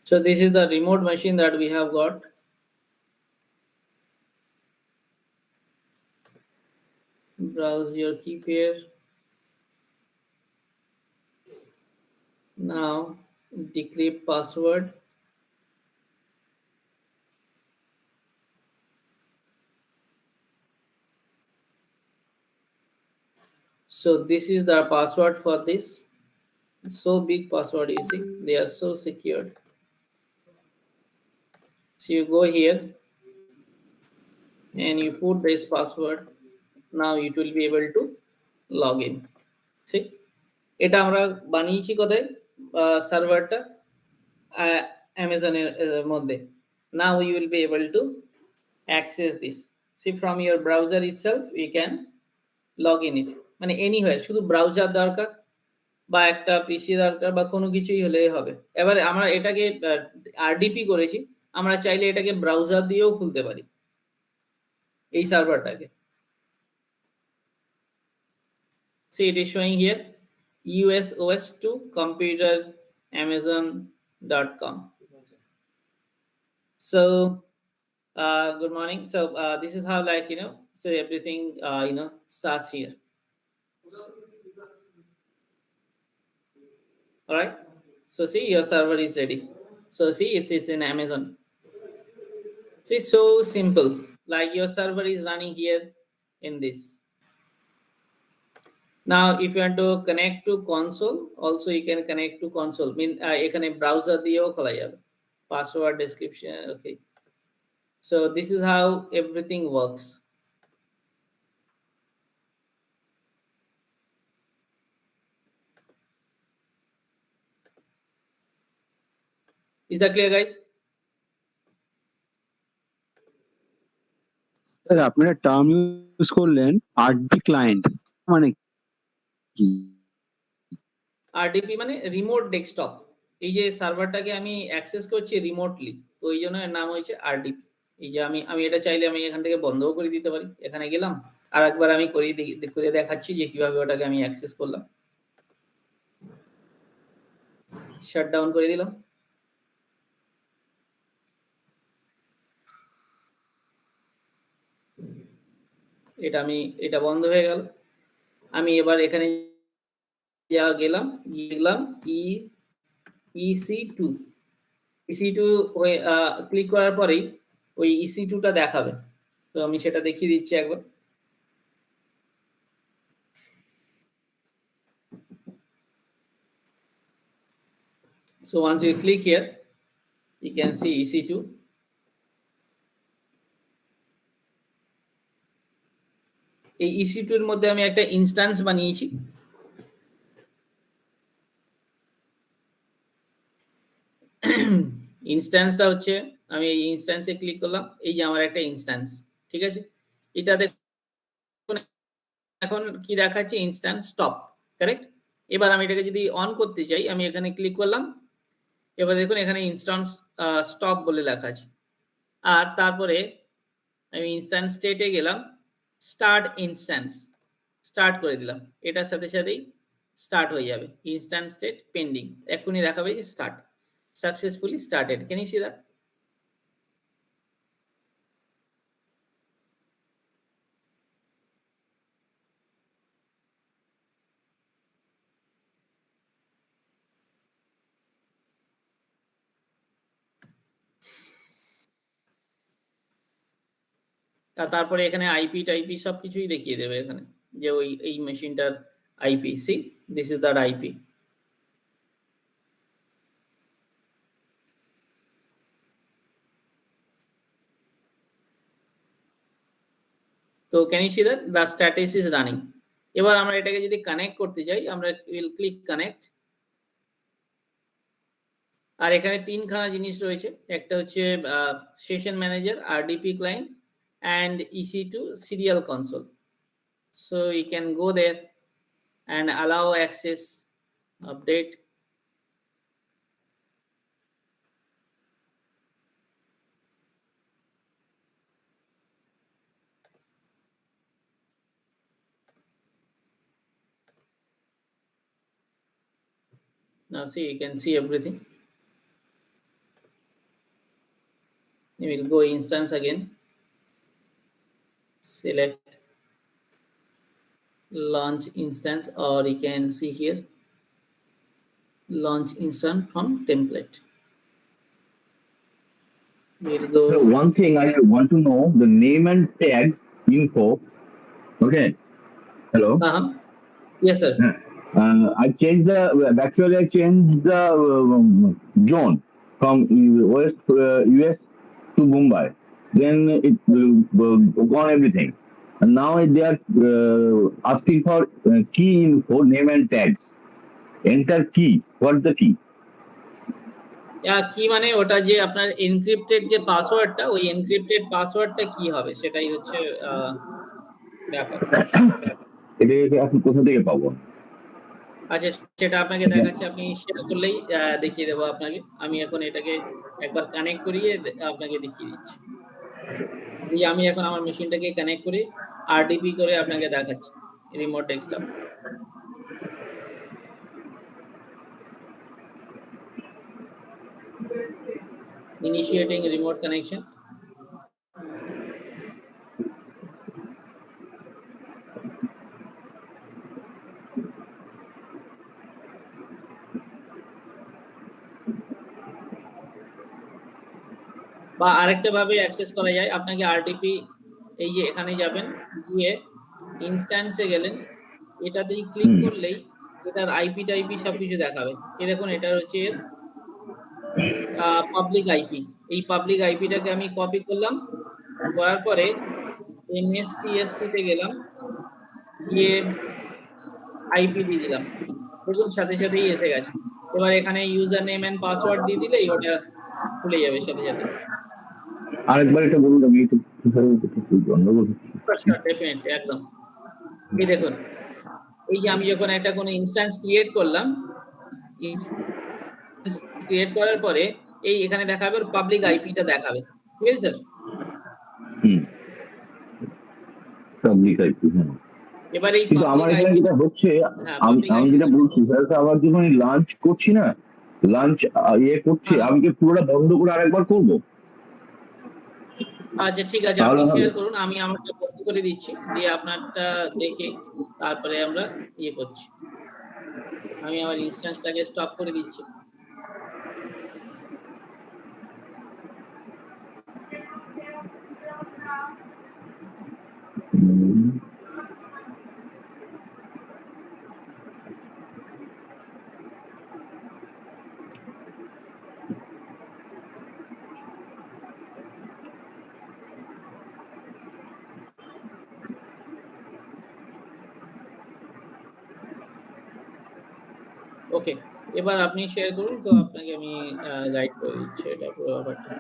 so this is the remote machine that we have got. Browse your key pair. Now decrypt password. So this is the password for this. So big password, you see, they are so secured. So you go here and you put this password. Now it will be able to log in. See, এটা আমরা বানিয়েছি কোথায় সার্ভারটা অ্যামাজনের মধ্যে. Now you will be able to access this. See, from your browser itself you can log in it, মানে anywhere, শুধু browser দরকার বা একটা পিসি দরকার বা কোনো কিছুই হলেই হবে. এবারে আমরা এটাকে আরডিপি করেছি, আমরা চাইলে এটাকে ব্রাউজার দিয়েও খুলতে পারি এই সার্ভারটাকে. See, it is showing here USOS2 computer amazon.com. So good morning. So this is how, like, so everything starts here. All right, so see, your server is ready. So see, it's in Amazon. See, so simple, like your server is running here in this. Now if you want to connect to console also, you can connect to console, mean ekhane browser diyeo khola jabe, password description. Okay, so this is how everything works. Is that clear, guys? Sir আপনারা term use করলেন RD client, মানে কি? RDP মানে remote desktop. এই যে সার্ভারটাকে আমি access করছি remotely, তো এই জন্য এর নাম হয়েছে আরডিপি. এই যে আমি এটা চাইলে আমি এখান থেকে বন্ধও করে দিতে পারি. এখানে গেলাম, আর একবার আমি করে দেখাচ্ছি যে কিভাবে ওটাকে আমি অ্যাক্সেস করলাম. শাট ডাউন করে দিলাম. এটা বন্ধ হয়ে গেল. আমি এবার এখানে গেলাম EC2 হয়ে ক্লিক করার পরেই ওই EC2টা দেখাবে. তো আমি সেটা দেখিয়ে দিচ্ছি একবার. So once you click here, you can see EC2. এই EC2 এর মধ্যে আমি একটা ইনস্ট্যান্স বানিয়েছি. ইনস্ট্যান্সটা হচ্ছে, আমি এই ইনস্ট্যান্সে ক্লিক করলাম, এই যে আমার একটা ইনস্ট্যান্স, ঠিক আছে. এটা দেখুন এখন কি দেখাচ্ছে, ইনস্ট্যান্স স্টপ, কারেক্ট. এবার আমি এটাকে যদি অন করতে চাই, আমি এখানে ক্লিক করলাম, এবার দেখুন এখানে ইনস্ট্যান্স স্টপ বলে লেখা আছে. আর তারপরে আমি ইনস্ট্যান্স স্টেটে গেলাম, স্টার্ট ইনস্ট্যান্স স্টার্ট করে দিলাম. এটার সাথে সাথেই স্টার্ট হয়ে যাবে. ইনস্ট্যান্স স্টেট পেন্ডিং, এখনই দেখাবে যে start, successfully started. Can you see that? তারপরে এখানে আইপি টাইপি সবকিছুই দেখিয়ে দেবে এখানে, যে ওই এই মেশিনটার IP. See, this is that IP. তো can you see that the status is running. এবার আমরা এটাকে যদি কানেক্ট করতে চাই, আমরা উইল ক্লিক কানেক্ট. আর এখানে তিনখানা জিনিস রয়েছে, একটা হচ্ছে session manager, RDP client and EC2 serial console. So you can go there and allow access, update. Now see, you can see everything. You will go instance again, select launch instance, or you can see here launch instance from template. We'll go. So one thing I want to know, the name and tags info. Okay. Hello. Yes, sir. I changed the actually I changed the zone from West US to Mumbai. Then it gone everything, and now they are asking for key info, name and tags. Enter key. What's the key? কি মানে ওটা যে আপনার encrypted যে পাসওয়ার্ডটা, ওই encrypted পাসওয়ার্ডটা কি হবে সেটাই হচ্ছে ব্যাপার। এটাকে এখন কোথা থেকে পাবো? আচ্ছা, সেটা আপনাকে দেখাচ্ছি, আপনি শেয়ার করলেই দেখিয়ে দেবো আপনাকে। আমি এখন এটাকে একবার কানেক্ট করিয়ে আপনাকে দেখিয়ে দিচ্ছি। আমি এখন আমার মেশিনটাকে কানেক্ট করে আরডিপি করে আপনাকে দেখাচ্ছি remote desktop. Initiating remote connection. বা আরেকটা ভাবে অ্যাক্সেস করা যায়, আপনাকে আরডিপি এই যে এখানে যাবেন, গিয়ে ইনস্ট্যান্সে গেলেন, এটাতেই ক্লিক করলেই এটার আইপি টাইপি সবকিছু দেখাবে। এই দেখুন, এটা হচ্ছে পাবলিক আইপি। এই পাবলিক আইপিটাকে আমি কপি করলাম, করার পরে এমএসটিএসসি তে গেলাম, গিয়ে আইপি দিয়ে দিলাম, দেখুন সাথে সাথেই এসে গেছে। এবার এখানে ইউজার নেম এন্ড পাসওয়ার্ড দিয়ে দিলেই ওটা খুলে যাবে সাথে সাথে। আরেকবার এটা বলুন, আমি একটু গন্ডগোল হচ্ছে। ডেফিনেটলি, একদম। এই দেখুন, এই যে আমি যখন একটা কোনো ইনস্ট্যান্স ক্রিয়েট করলাম, ক্রিয়েট করার পরে এই এখানে দেখাবে পাবলিক আইপিটা দেখাবে, ঠিক আছে স্যার? পাবলিক আইপি, হ্যাঁ। এবার এই কিন্তু আমার এখানে যেটা হচ্ছে, আমি যেটা বলছি স্যার, আবার যখন লাঞ্চ করছি না, লাঞ্চ করছি, আমি কি পুরোটা বন্ধ করে আরেকবার করব? আচ্ছা ঠিক আছে, আপনি শেয়ার করুন, আমি আমারটা বন্ধ করে দিচ্ছি, দিয়ে আপনারটা দেখে তারপরে আমরা করছি। আমি আমার ইনস্ট্যান্সটাকে স্টপ করে দিচ্ছি। ওকে, এবার আপনি শেয়ার করুন, তো আপনাকে আমি গাইড করে দিচ্ছি এটা পুরো ব্যাপারটা।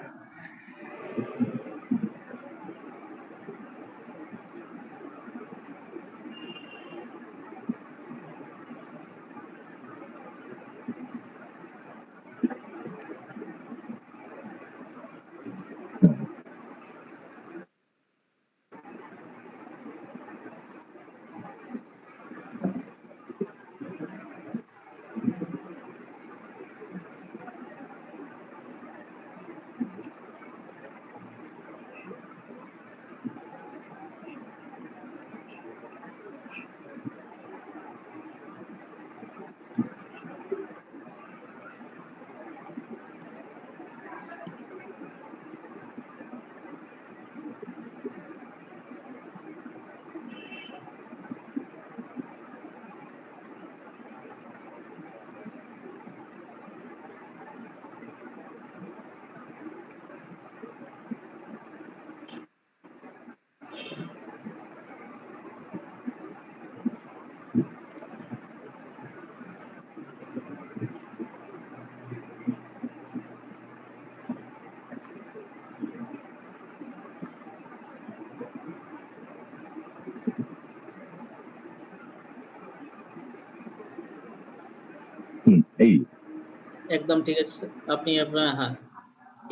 একদম ঠিক আছে স্যার, আপনি আপনার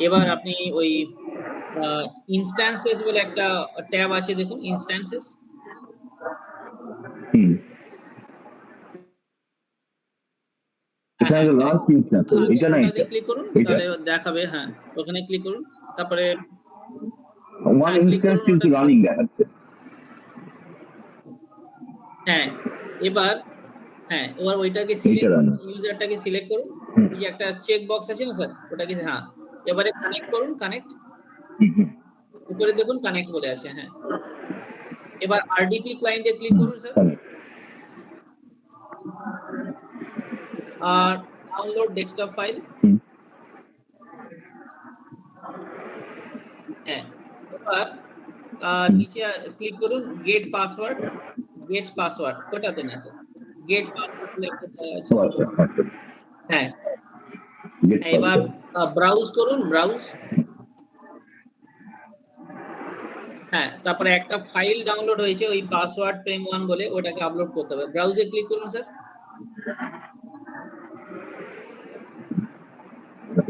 এবার আপনি ওই ইনস্ট্যান্সেস বলে একটা ট্যাব আছে, দেখুন ইনস্ট্যান্সেস। ক্লিক করুন, তাহলে দেখাবে। হ্যাঁ, ওখানে ক্লিক করুন, তারপরে এবার ওইটাকে ইউজারটাকে সিলেক্ট করুন, এই যে একটা চেক বক্স আছে না স্যার, ওটাকে এবারে কানেক্ট করুন, কানেক্ট উপরে দেখুন কানেক্ট বলে আছে। হ্যাঁ, এবার আরডিপি ক্লায়েন্টে ক্লিক করুন স্যার। Download desktop file. হ্যাঁ, এবার নিচে ক্লিক করুন গেট পাসওয়ার্ড। গেট পাসওয়ার্ড ওটাতে না স্যার, গেট পাসওয়ার্ড লেখা আছে। হ্যাঁ, এবার ব্রাউজ করুন, ব্রাউজ। হ্যাঁ, তারপরে একটা ফাইল ডাউনলোড হয়েছে ওই পাসওয়ার্ড প্রেম 1 বলে, ওটাকে আপলোড করতে হবে। ব্রাউজে ক্লিক করুন স্যার।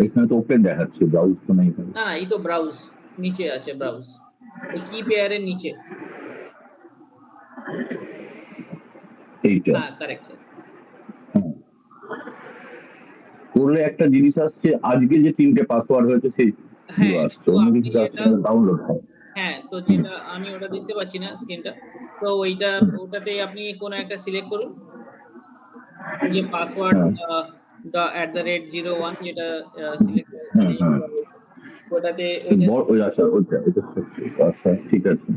এখানে তো ওপেন দেখাচ্ছে, ব্রাউজ তো নাই। না, এই তো ব্রাউজ নিচে আছে, ব্রাউজ এই কি পেয়ারের নিচে। এইটা হ্যাঁ, কারেক্ট স্যার। করলে একটা জিনিস আসছে, আজকে যে 3টে পাসওয়ার্ড হয়েছে সেই হ্যাঁ, আসছে, অন্য কিছু ডাউনলোড হয়। হ্যাঁ, তো যেটা আমি ওটা দেখতে পাচ্ছি না স্ক্রিনটা, তো ওটাতে আপনি কোনো একটা সিলেক্ট করুন, যে পাসওয়ার্ড @01 যেটা সিলেক্ট মানে ওটাতে আচ্ছা, ঠিক আছে।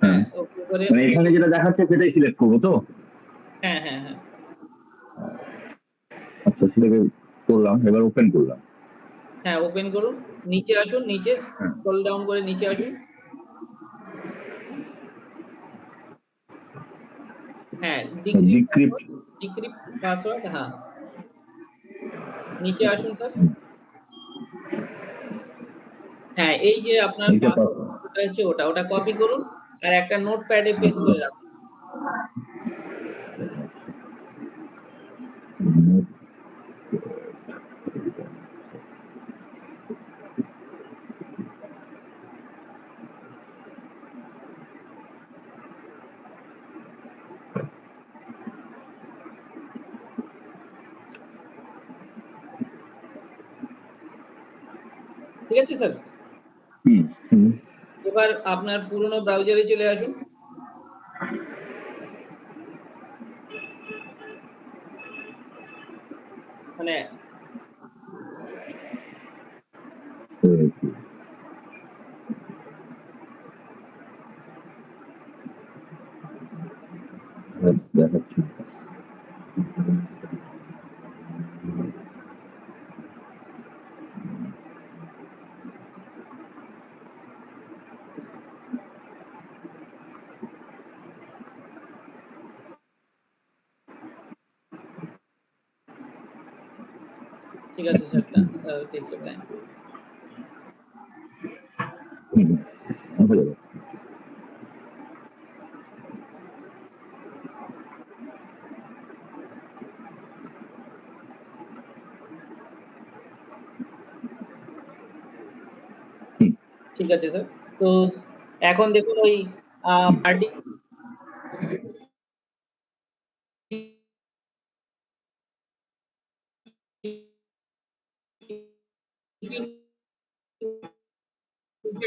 হ্যাঁ, ওকে করে মানে এখানে যেটা দেখাচ্ছে সেটাই সিলেক্ট করবো তো? হ্যাঁ হ্যাঁ হ্যাঁ, আচ্ছা, সেটাকে করলাম, এবার ওপেন করলাম। হ্যাঁ, ওপেন করুন, নিচে আসুন, নিচে স্ক্রল ডাউন করে নিচে আসুন। হ্যাঁ, ডিক্রিপ্ট পাসওয়ার্ড। হ্যাঁ, নিচে আসুন স্যার। হ্যাঁ, এই যে আপনার পাসওয়ার্ডটা হচ্ছে ওটা কপি করুন আর একটা নোটপ্যাডে পেস্ট করে রাখুন। ঠিক আছে স্যার। এবার আপনার পুরনো ব্রাউজারে চলে আসুন। মানে দেখাচ্ছি। ঠিক আছে স্যার, টেক ইউর টাইম। ঠিক আছে স্যার, তো এখন দেখুন ওই পার্টি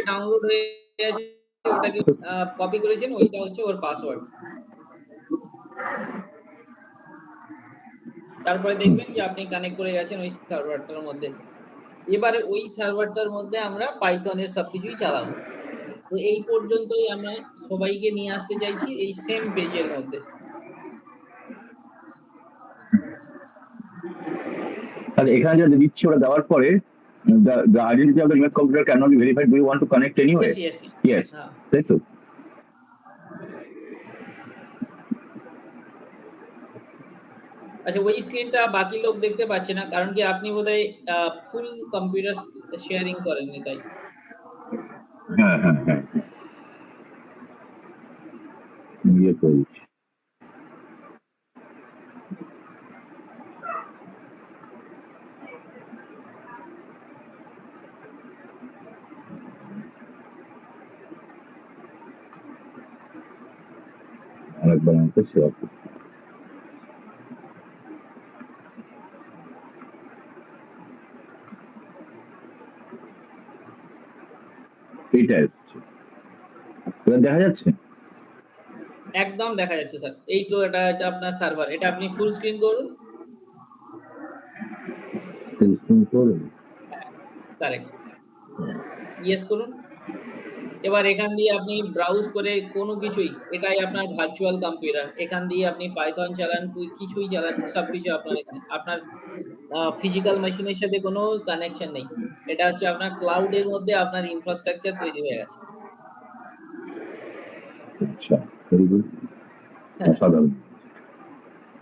ডাউনলোড হয়ে গেছে, ওটাকে কপি করেছেন, ওইটা হচ্ছে ওর পাসওয়ার্ড। তারপরে দেখবেন যে আপনি কানেক্ট করে গেছেন ওই সার্ভারটার মধ্যে। এবারে ওই সার্ভারটার মধ্যে আমরা পাইথনের সবকিছুই চালাবো। তো এই পর্যন্তই আমরা সবাইকে নিয়ে আসতে চাইছি এই সেম পেজের মধ্যে। তাহলে এখানে যেটা দিচ্ছি ওটা দেওয়ার পরে the identity of the remote computer cannot be verified. Do you want to connect anyway? Yes. তাই তো? আচ্ছা, ওই স্ক্রিনটা বাকি লোক দেখতে পাচ্ছে না, কারণ কি আপনি বোধহয় ফুল কম্পিউটার শেয়ারিং করেননি, তাই। হ্যাঁ হ্যাঁ হ্যাঁ, ইয়ে করেছি। আরেকবার আমাকে শেয়ার করতে। এইটা এসছে, এবার দেখা যাচ্ছে? একদম দেখা যাচ্ছে স্যার। এই তো এটা আপনার সার্ভার, এটা আপনি ফুল স্ক্রিন করুন। ফুল স্ক্রিন করুন, কারেক্ট, ইয়েস করুন। এবার এখান দিয়ে আপনি ব্রাউজ করে কোনো কিছুই, এটাই আপনার ভার্চুয়াল কম্পিউটার। এখান দিয়ে আপনি পাইথন চালান, কিছুই চালান, সবকিছু আপনার এখানে। আপনার ফিজিক্যাল মেশিনের সাথে কোনো কানেকশন নেই। এটা হচ্ছে আপনার ক্লাউডের মধ্যে আপনার ইনফ্রাস্ট্রাকচার তৈরি হয়ে গেছে। আচ্ছা, ভেরি গুড, অসাধারণ।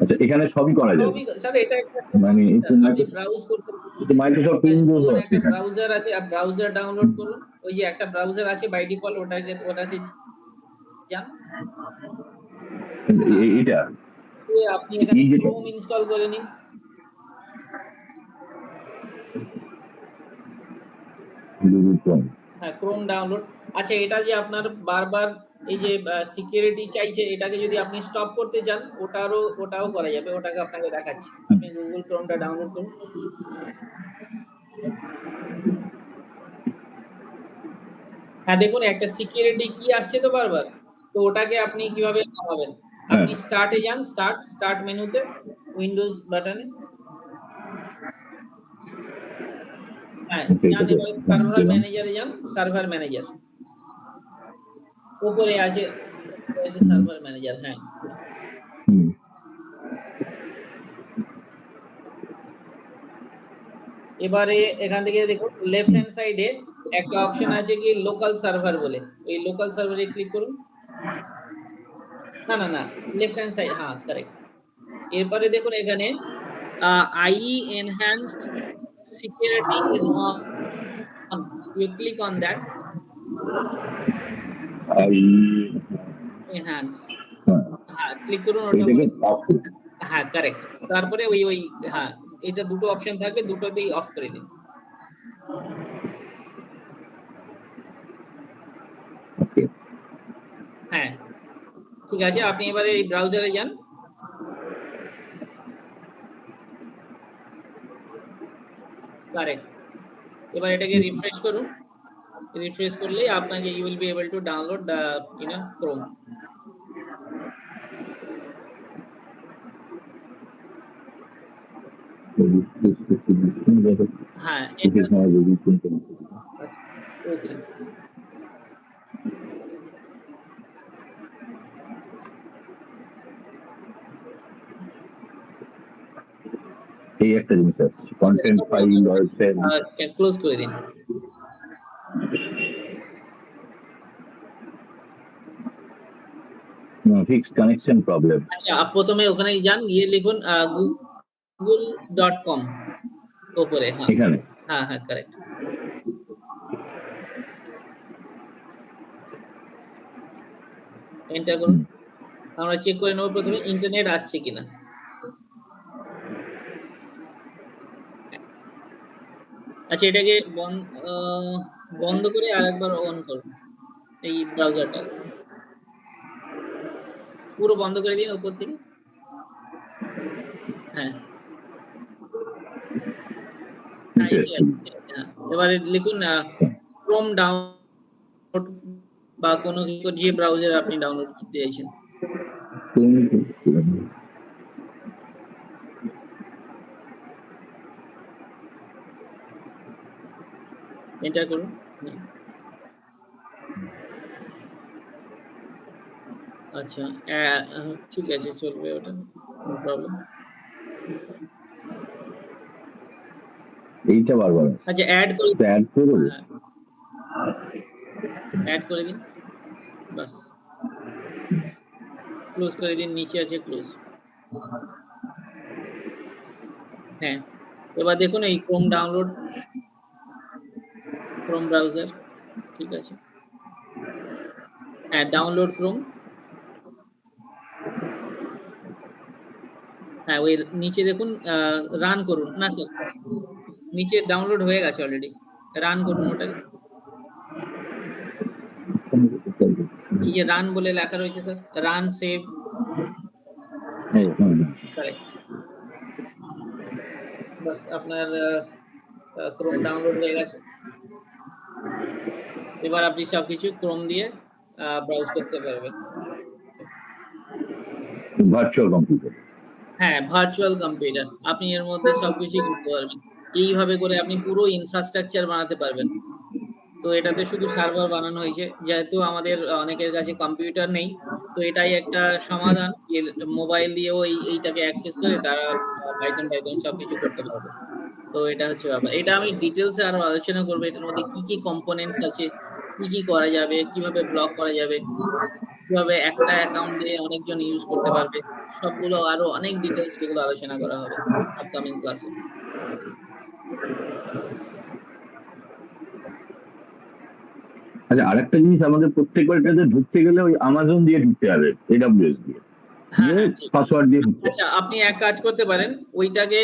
আচ্ছা, এখানে সবই করা যাবে স্যার এটা একটা মানে আপনি ব্রাউজ করতে মাইক্রোসফট উইন্ডোজ আছে একটা এখানে। ব্রাউজার আছে, আর ব্রাউজার ডাউনলোড করুন। ওই যে একটা ব্রাউজার আছে বাই ডিফল্ট, ওটাতে যান। এটা আপনি এখানে এই যেটা ক্রোম ইনস্টল করে নিন। গুগল ক্রোম, হ্যাঁ, ক্রোম ডাউনলোড। আচ্ছা, এটা যে আপনার বারবার এই যে সিকিউরিটি চাইছে, এটাকে যদি আপনি স্টপ করতে চান, ওটাও করা যাবে। ওটাকে আপনাকে দেখাচ্ছি। আপনি গুগল ক্রোমটা ডাউনলোড করুন। হ্যাঁ, দেখুন একটা সিকিউরিটি কি আসছে তো বারবার, তো ওটাকে আপনি কিভাবে নামাবেন? আপনি স্টার্টে যান, স্টার্ট মেনুতে, উইন্ডোজ বাটনে। হ্যাঁ, যান, এবার সার্ভার ম্যানেজারে যান। সার্ভার ম্যানেজার উপরে আছে সার্ভার ম্যানেজার। হ্যাঁ, এবারে এখান থেকে দেখুন লেফট হ্যান্ড সাইডে একটা অপশন আছে কি লোকাল সার্ভার বলে। ওই লোকাল সার্ভারে ক্লিক করুন। না, লেফট হ্যান্ড সাইড, হ্যাঁ কারেক্ট। এরপরে দেখুন এখানে IE enhanced security is on. You click on that. enhance, হ্যাঁ ক্লিক করুন ওটা। হ্যাঁ কারেক্ট। তারপরে ওই হ্যাঁ, এটা দুটো অপশন থাকবে, দুটোতেই অফ করে দিন। হ্যাঁ ঠিক আছে, আপনি এবারে এই ব্রাউজারে যান। কারেক্ট। এবার এটাকে রিফ্রেশ করুন। রিফ্রেশ করলেই আপনাকে you will be able to download the Chrome. হ্যাঁ, ওকে। এই একটা জিনিস আছে, কন্টেন্ট ফাইল ওয়েবসাইট ক্লোজ করে দিন। Fixed connection problem. আচ্ছা, প্রথমে ওখানে যান, গিয়ে লিখুন google.com উপরে। হ্যাঁ এখানে, হ্যাঁ কারেক্ট। এন্টার করুন। আমরা চেক করে নেব প্রথমে ইন্টারনেট আসছে কিনা। আচ্ছা, এটাকে বন্ধ করে আরেকবার অন করুন। এই ব্রাউজারটা পুরো বন্ধ করে দিন উপর থেকে। হ্যাঁ, এবারে লিখুন ক্রোম ডাউনলোড বা কোনো যে ব্রাউজার আপনি ডাউনলোড করতে চাইছেন। এন্টার করুন। আচ্ছা, ঠিক আছে, চলবে, ওটা নো প্রবলেম। এইটা বারবার। আচ্ছা, অ্যাড করে দিন, বাস। ক্লোজ করে দিন, নিচে আছে ক্লোজ। হ্যাঁ, এবার দেখুন এই ক্রোম ডাউনলোড, ক্রোম ব্রাউজার, ঠিক আছে। হ্যাঁ, ডাউনলোড ক্রোম। হ্যাঁ, ওই নিচে দেখুন রান করুন। না স্যার, নিচে ডাউনলোড হয়ে গেছে অলরেডি, রান করুন ওটাকে। এই যে রান বলে লেখা রয়েছে স্যার, রান সেভ। কারেক্ট। বাস, আপনার ক্রোম ডাউনলোড হয়ে গেছে। এবার আপনি সবকিছু ক্রোম দিয়ে ব্রাউজ করতে পারবেন। Virtual computer. হ্যাঁ, ভার্চুয়াল কম্পিউটার। আপনি এর মধ্যে সবকিছু করতে পারবেন। এইভাবে করে আপনি পুরো ইনফ্রাস্ট্রাকচার বানাতে পারবেন। তো এটাতে শুধু সার্ভার বানানো হয়েছে, যেহেতু আমাদের অনেকের কাছে কম্পিউটার নেই, তো এটাই একটা সমাধান, মোবাইল দিয়েও এইটাকে অ্যাক্সেস করে তারা পাইথন সবকিছু করতে পারবে। তো এটা হচ্ছে ব্যাপার। এটা আমি ডিটেলসে আরো আলোচনা করবো, এটার মধ্যে কি কি কম্পোনেন্টস আছে, কি কি করা যাবে, কিভাবে ব্লক করা যাবে, কিভাবে একটা অ্যাকাউন্ট দিয়ে অনেকজন ইউজ করতে পারবে, সবগুলো আরো অনেক ডিটেলস এগুলো আলোচনা করা হবে আপকামিং ক্লাসে। আচ্ছা, আরেকটা জিনিস, আমাদের প্রত্যেকবার এটাতে ঢুকতে গেলে ওই আমাজন দিয়ে ঢুকতে হবে, AWS দিয়ে, হ্যাঁ হ্যাঁ ঠিক। পাসওয়ার্ড দিয়ে ঢুকতে। আচ্ছা, আপনি এক কাজ করতে পারেন, ওইটাকে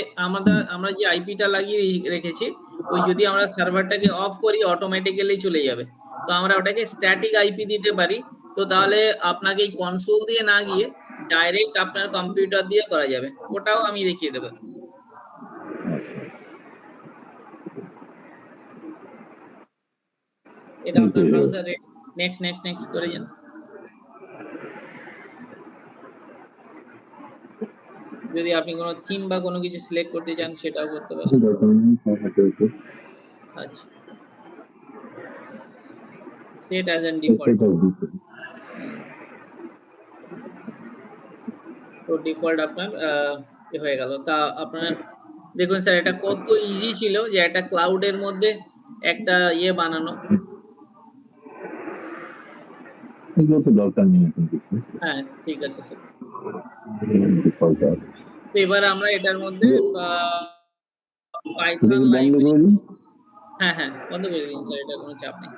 আমরা যে আইপিটা লাগিয়ে রেখেছি, ওই যদি আমরা সার্ভারটাকে অফ করি অটোমেটিক্যালি চলে যাবে। তো আমরা ওটাকে স্ট্যাটিক আইপি দিতে পারি, তো তাহলে আপনাকে এই কনসোল দিয়ে না গিয়ে ডাইরেক্ট আপনার কম্পিউটার দিয়ে করা যাবে। ওটাও আমি দেখিয়ে দেবো। এটা আপনার ব্রাউজারে নেক্সট করে যান। যদি আপনি কোনো থিম বা কোনো কিছু সিলেক্ট করতে চান সেটাও করতে পারেন। আচ্ছা, সেট অ্যাজ এন ডিফল্ট। তো ডিফল্ট আপনার হয়ে গেল। তা আপনার দেখুন স্যার, এটা কত ইজি ছিল যে একটা ক্লাউডের মধ্যে একটা বানানো। দরকার নেই এখন কিছু। হ্যাঁ ঠিক আছে স্যার। তো এবার আমরা এটার মধ্যে পাইথন লাইব্রেরি, হ্যাঁ বন্ধ করে দিন স্যার, এটা কোনো চাপ নেই।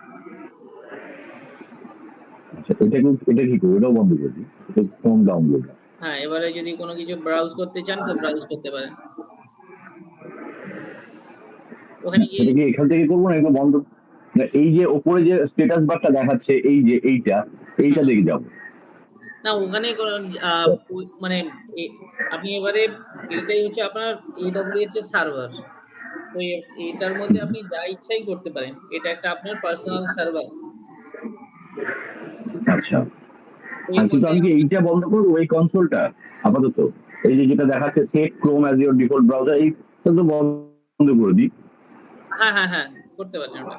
আচ্ছা, এটা কি করব? এটাও বন্ধ করে দিই, এটা ফোন ডাউনলোড। হ্যাঁ, এবারে যদি কোনো কিছু ব্রাউজ করতে চান তো ব্রাউজ করতে পারেন। ওখানে গিয়ে সেটা কি এখান থেকে করবো না, এটা বন্ধ? এই যে উপরে যে স্ট্যাটাস বারটা দেখাচ্ছে, এই যে এইটা দেখে যাবো না, ওখানে মানে আপনি এবারে এটাই হচ্ছে আপনার AWS এর সার্ভার। তো এটার মধ্যে আপনি যা ইচ্ছাই করতে পারেন, এটা একটা আপনার পার্সোনাল সার্ভার। আচ্ছা, কিন্তু আমি কি এইটা বন্ধ করবো, এই কনসোলটা আপাতত? এই যে যেটা দেখাচ্ছে set Chrome as your default browser, এইটা তো বন্ধ করে দিই। হ্যাঁ করতে পারেন ওটা।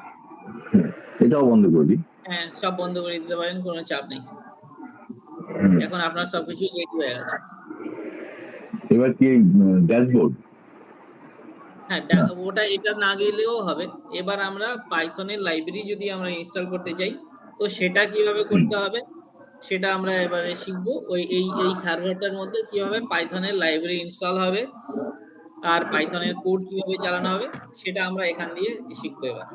এটাও বন্ধ করে দিই। হ্যাঁ, সব বন্ধ করে দিতে পারেন, কোনো চাপ নেই। এখন আপনার সবকিছু রেডি হয়ে গেছে। এবার কি ড্যাশবোর্ড? হ্যাঁ, ওটা এটা না গেলেও হবে। এবার আমরা পাইথনের লাইব্রেরি যদি আমরা ইনস্টল করতে চাই, তো সেটা কিভাবে করতে হবে সেটা আমরা এবারে শিখবো। এই সার্ভারটার মধ্যে কিভাবে পাইথনের লাইব্রেরি ইনস্টল হবে আর পাইথনের কোড কিভাবে চালানো হবে সেটা আমরা এখান দিয়ে শিখবো এবার।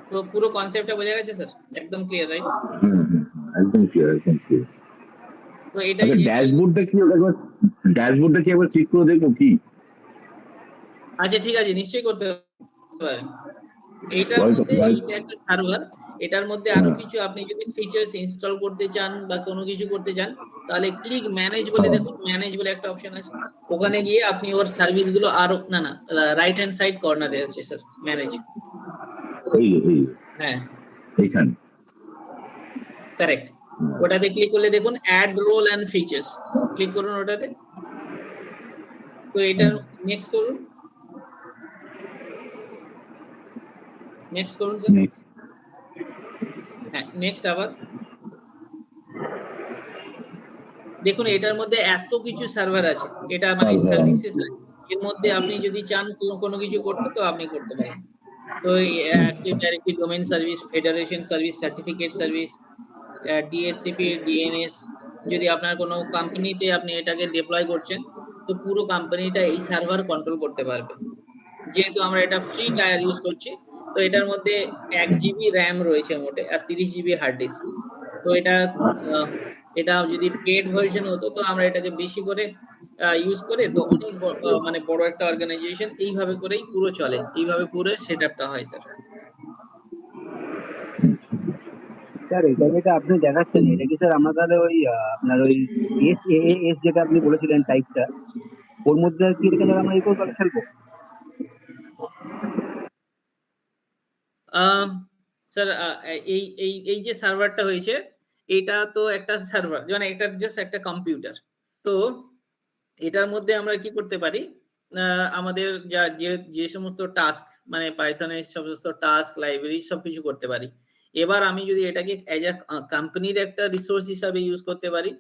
তো পুরো কনসেপ্টটা বোঝা গেছে স্যার? একদম ক্লিয়ার, রাইট? একদম ক্লিয়ার। তো এটাই ড্যাশবোর্ডটা কি একবার চেক করে দেখবো কি? আচ্ছা ঠিক আছে, নিশ্চয়ই করতে পারেন। এইটার মধ্যে এইটা একটা সার্ভার, এটার মধ্যে আরো কিছু আপনি যদি ফিচার্স ইনস্টল করতে চান বা কোনো কিছু করতে চান, তাহলে ক্লিক ম্যানেজ বলে দেখুন, ম্যানেজ বলে একটা অপশন আছে, ওখানে গিয়ে আপনি ওর সার্ভিস গুলো আরো না রাইট হ্যান্ড সাইড কর্নারে আছে স্যার ম্যানেজ। হ্যাঁ এইখানে কারেক্ট। ওটাতে ক্লিক করলে দেখুন add role and features, click করুন ওটাতে। তো এটা নেক্সট করুন, স্যার। হ্যাঁ নেক্সট। আবার দেখুন এটার মধ্যে এত কিছু সার্ভার আছে, এটা মানে সার্ভিসেস আছে। এর মধ্যে আপনি যদি চান কোনো কিছু করতে তো আপনি করতে পারেন। তো active directory domain service, federation service, certificate service, DHCP, DNS, যদি আপনার কোনো কোম্পানিতে আপনি এটাকে ডিপ্লয় করছেন তো পুরো কোম্পানিটা এই সার্ভার কন্ট্রোল করতে পারবে। যেহেতু আমরা এটা ফ্রি টায়ার ইউজ করছি, তো এটার মধ্যে 1 GB র্যাম রয়েছে মোটে, আর 30 GB হার্ড ডিস্ক। তো এটা যদি পেড ভার্সন হতো তো আমরা এটাকে বেশি করে ইউজ করে তো অনেক মানে বড় একটা অর্গানাইজেশন এইভাবে করেই পুরো চলে, এইভাবে পুরো সেটআপটা হয় স্যার। স্যার এটা যেটা আপনি দেখাচ্ছেন এটা কি স্যার আমরা তাহলে ওই আপনার ওই SaaS যেটা আপনি বলেছিলেন টাইপটা, ওর মধ্যে কি এটা আমরা এই করে খেলবো? স্যার এই যে সার্ভারটা হয়েছে এটা তো একটা সার্ভার, মানে এটা জাস্ট একটা কম্পিউটার। তো এটার মধ্যে আমরা কি করতে পারি, আমাদের যা যে সমস্ত টাস্ক মানে পাইথনের সমস্ত টাস্ক লাইব্রেরি সবকিছু করতে পারি। এবার আমি যদি এটাকে অ্যাজ আ কোম্পানির একটা রিসোর্স হিসাবে ইউজ করতে পারি,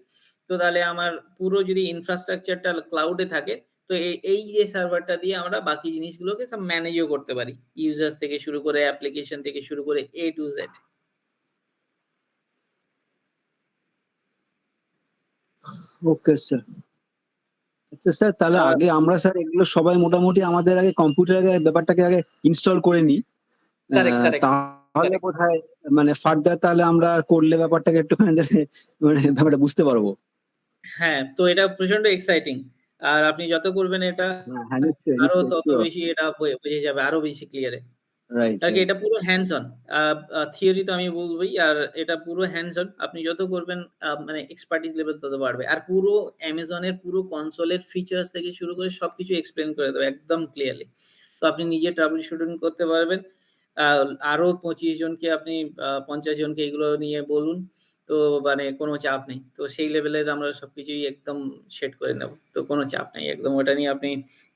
তো তাহলে আমার পুরো যদি ইনফ্রাস্ট্রাকচারটা ক্লাউডে থাকে, তো এই যে সার্ভারটা দিয়ে আমরা বাকি জিনিসগুলোকে সব ম্যানেজও করতে পারি, ইউজার্স থেকে শুরু করে অ্যাপ্লিকেশন থেকে শুরু করে A to Z। Okay sir. আচ্ছা স্যার, তাহলে আগে আমরা স্যার এগুলো সবাই মোটামুটি আমাদের আগে কম্পিউটারে ব্যাপারটাকে আগে ইনস্টল করে নিই, কারেক্ট কারেক্ট। তাহলে কোথায় মানে ফার্দার তাহলে আমরা করলে ব্যাপারটাকে একটুখানি মানে ব্যাপারটা বুঝতে পারবো। হ্যাঁ, তো এটা প্রচন্ড এক্সাইটিং। আর আপনি যত করবেন এটা হ্যাঁ নিশ্চয়ই আরো নিশ্চয়ই তত sure. বেশি এটা বুঝে যাবে, আরো বেশি ক্লিয়ারে। রাইট আর কি এটা পুরো হ্যান্ডস অন। থিওরি তো আমি বলবোই, আর এটা পুরো হ্যান্ডস অন। আপনি যত করবেন মানে এক্সপার্টিস লেভেল তত বাড়বে। আর পুরো অ্যামাজনের পুরো কনসোলের ফিচার্স থেকে শুরু করে সবকিছু এক্সপ্লেন করে দেবো একদম ক্লিয়ারলি। তো আপনি নিজে ট্রাবল শুটিং করতে পারবেন। আরো 25 জনকে আপনি 50 জনকে এগুলো নিয়ে বলুন, তো মানে কোনো চাপ নেই। তো সেই লেভেলের আমরা সবকিছুই একদম সেট করে নেব, তো কোনো চাপ নেই একদম, ওটা নিয়ে আপনি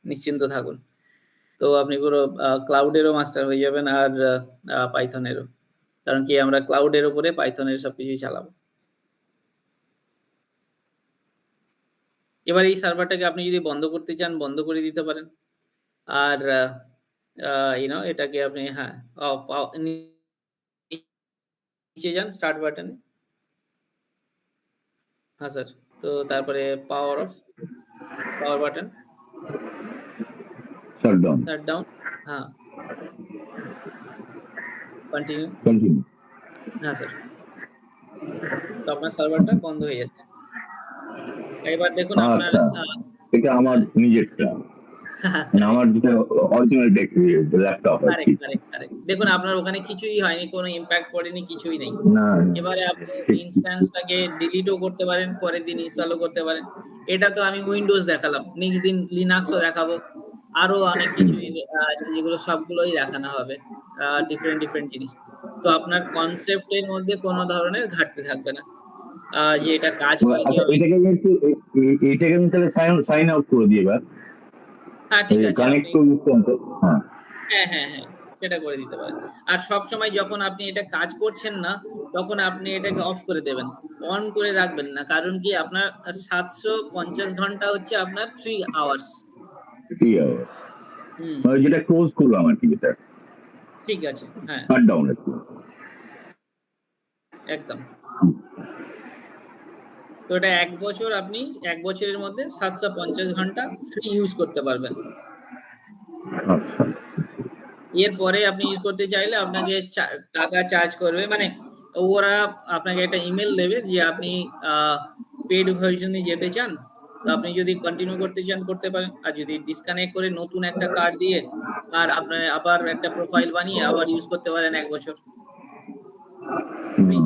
নিশ্চিন্ত থাকুন। তো আপনি পুরো ক্লাউডেরও মাস্টার হয়ে যাবেন আর পাইথনেরও, কারণ কি আমরা ক্লাউডের উপরে পাইথনের সবকিছুই চালাবো। এবার এই সার্ভারটাকে আপনি যদি বন্ধ করতে চান বন্ধ করে দিতে পারেন, আর এটাকে আপনি হ্যাঁ নিচে যান স্টার্ট বাটনে। হ্যাঁ স্যার, তো তারপরে পাওয়ার বাটন, শাট ডাউন, হ্যাঁ কন্টিনিউ। হ্যাঁ স্যার, তো আপনার সার্ভারটা বন্ধ হয়ে যাচ্ছে। এবার দেখুন আপনার এটা আমার নিজেরটা, মানে আমার যেটা অরিজিনাল ল্যাপটপ আর কি। দেখুন আপনার ওখানে কিছুই হয়নি, কোনো ইমপ্যাক্ট পড়েনি, কিছুই নেই। না এবারে আপনি ইনস্ট্যান্সটাকে ডিলিটও করতে পারেন, পরের দিন ইনস্টলও করতে পারেন। এটা তো আমি উইন্ডোজ দেখালাম, নেক্সট দিন লিনাক্সও দেখাবো, আরো অনেক কিছু আছে যেগুলো সবগুলোই দেখানো হবে, ডিফারেন্ট জিনিস। তো আপনার কনসেপ্টের মধ্যে কোনো ধরনের ঘাটতি থাকবে না, যে এটা কাজ করে আচ্ছা, এটাকে আমি তাহলে সাইন আউট করে দিই এবার। হ্যাঁ ঠিক আছে, কানেক্ট করে হ্যাঁ সেটা করে দিতে পারেন। আর সব সময় যখন আপনি এটা কাজ করছেন না তখন আপনি এটাকে অফ করে দেবেন, অন করে রাখবেন না, কারণ কি আপনার 750 ঘন্টা হচ্ছে আপনার ফ্রি আওয়ার্স। যেটা ক্লোজ করলাম আর কি, যেটা ঠিক আছে, হ্যাঁ কাট ডাউন একদম। তো এটা 1 বছর, আপনি 1 বছরের মধ্যে 750 ঘন্টা ফ্রি ইউজ করতে পারবেন। এরপরে আপনি ইউজ করতে চাইলে আপনাকে টাকা চার্জ করবে, মানে ওরা আপনাকে একটা ইমেল দেবে যে আপনি পেড ভার্সনে যেতে চান, তো আপনি যদি কন্টিনিউ করতে চান করতে পারেন, আর যদি ডিসকানেক্ট করে নতুন একটা কার্ড দিয়ে আর আপনার আবার একটা প্রোফাইল বানিয়ে আবার ইউজ করতে পারেন 1 বছর।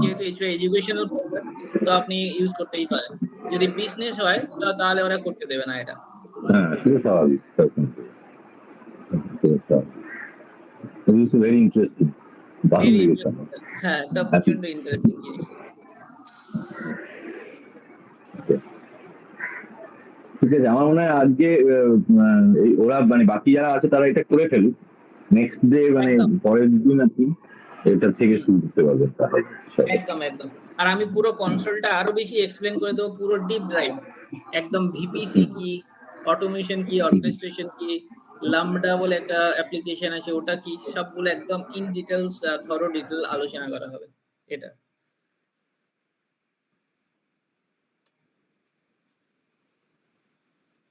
যেহেতু এটা এডুকেশনাল পারপাস, তো আপনি ইউজ করতেই পারেন। যদি বিজনেস হয় তাহলে ওরা করতে দেবে না এটা। হ্যাঁ সেটা স্বাভাবিক। ভেরি ইন্টারেস্টিং, দারুণ লেগেছে। হ্যাঁ এটা প্রচন্ড ইন্টারেস্টিং জিনিস। ঠিক আছে, আমার মনে হয় আজকে ওরা মানে বাকি যারা আছে তারা এটা করে ফেলুক, নেক্সট ডে মানে পরের দিন আর কি এটা থেকে শুরু করতে পারবেন। একদম আর আমি পুরো কনসোলটা আরো বেশি এক্সপ্লেন করে দেবো, পুরো ডিপ ড্রাইভ একদম। ভিপিসি কি, অটোমেশন কি, অর্কেস্ট্রেশন কি, লামডা বলে একটা অ্যাপ্লিকেশন আছে ওটা কি, সবগুলো একদম ইন ডিটেলস থরো ডিটেল আলোচনা করা হবে এটা।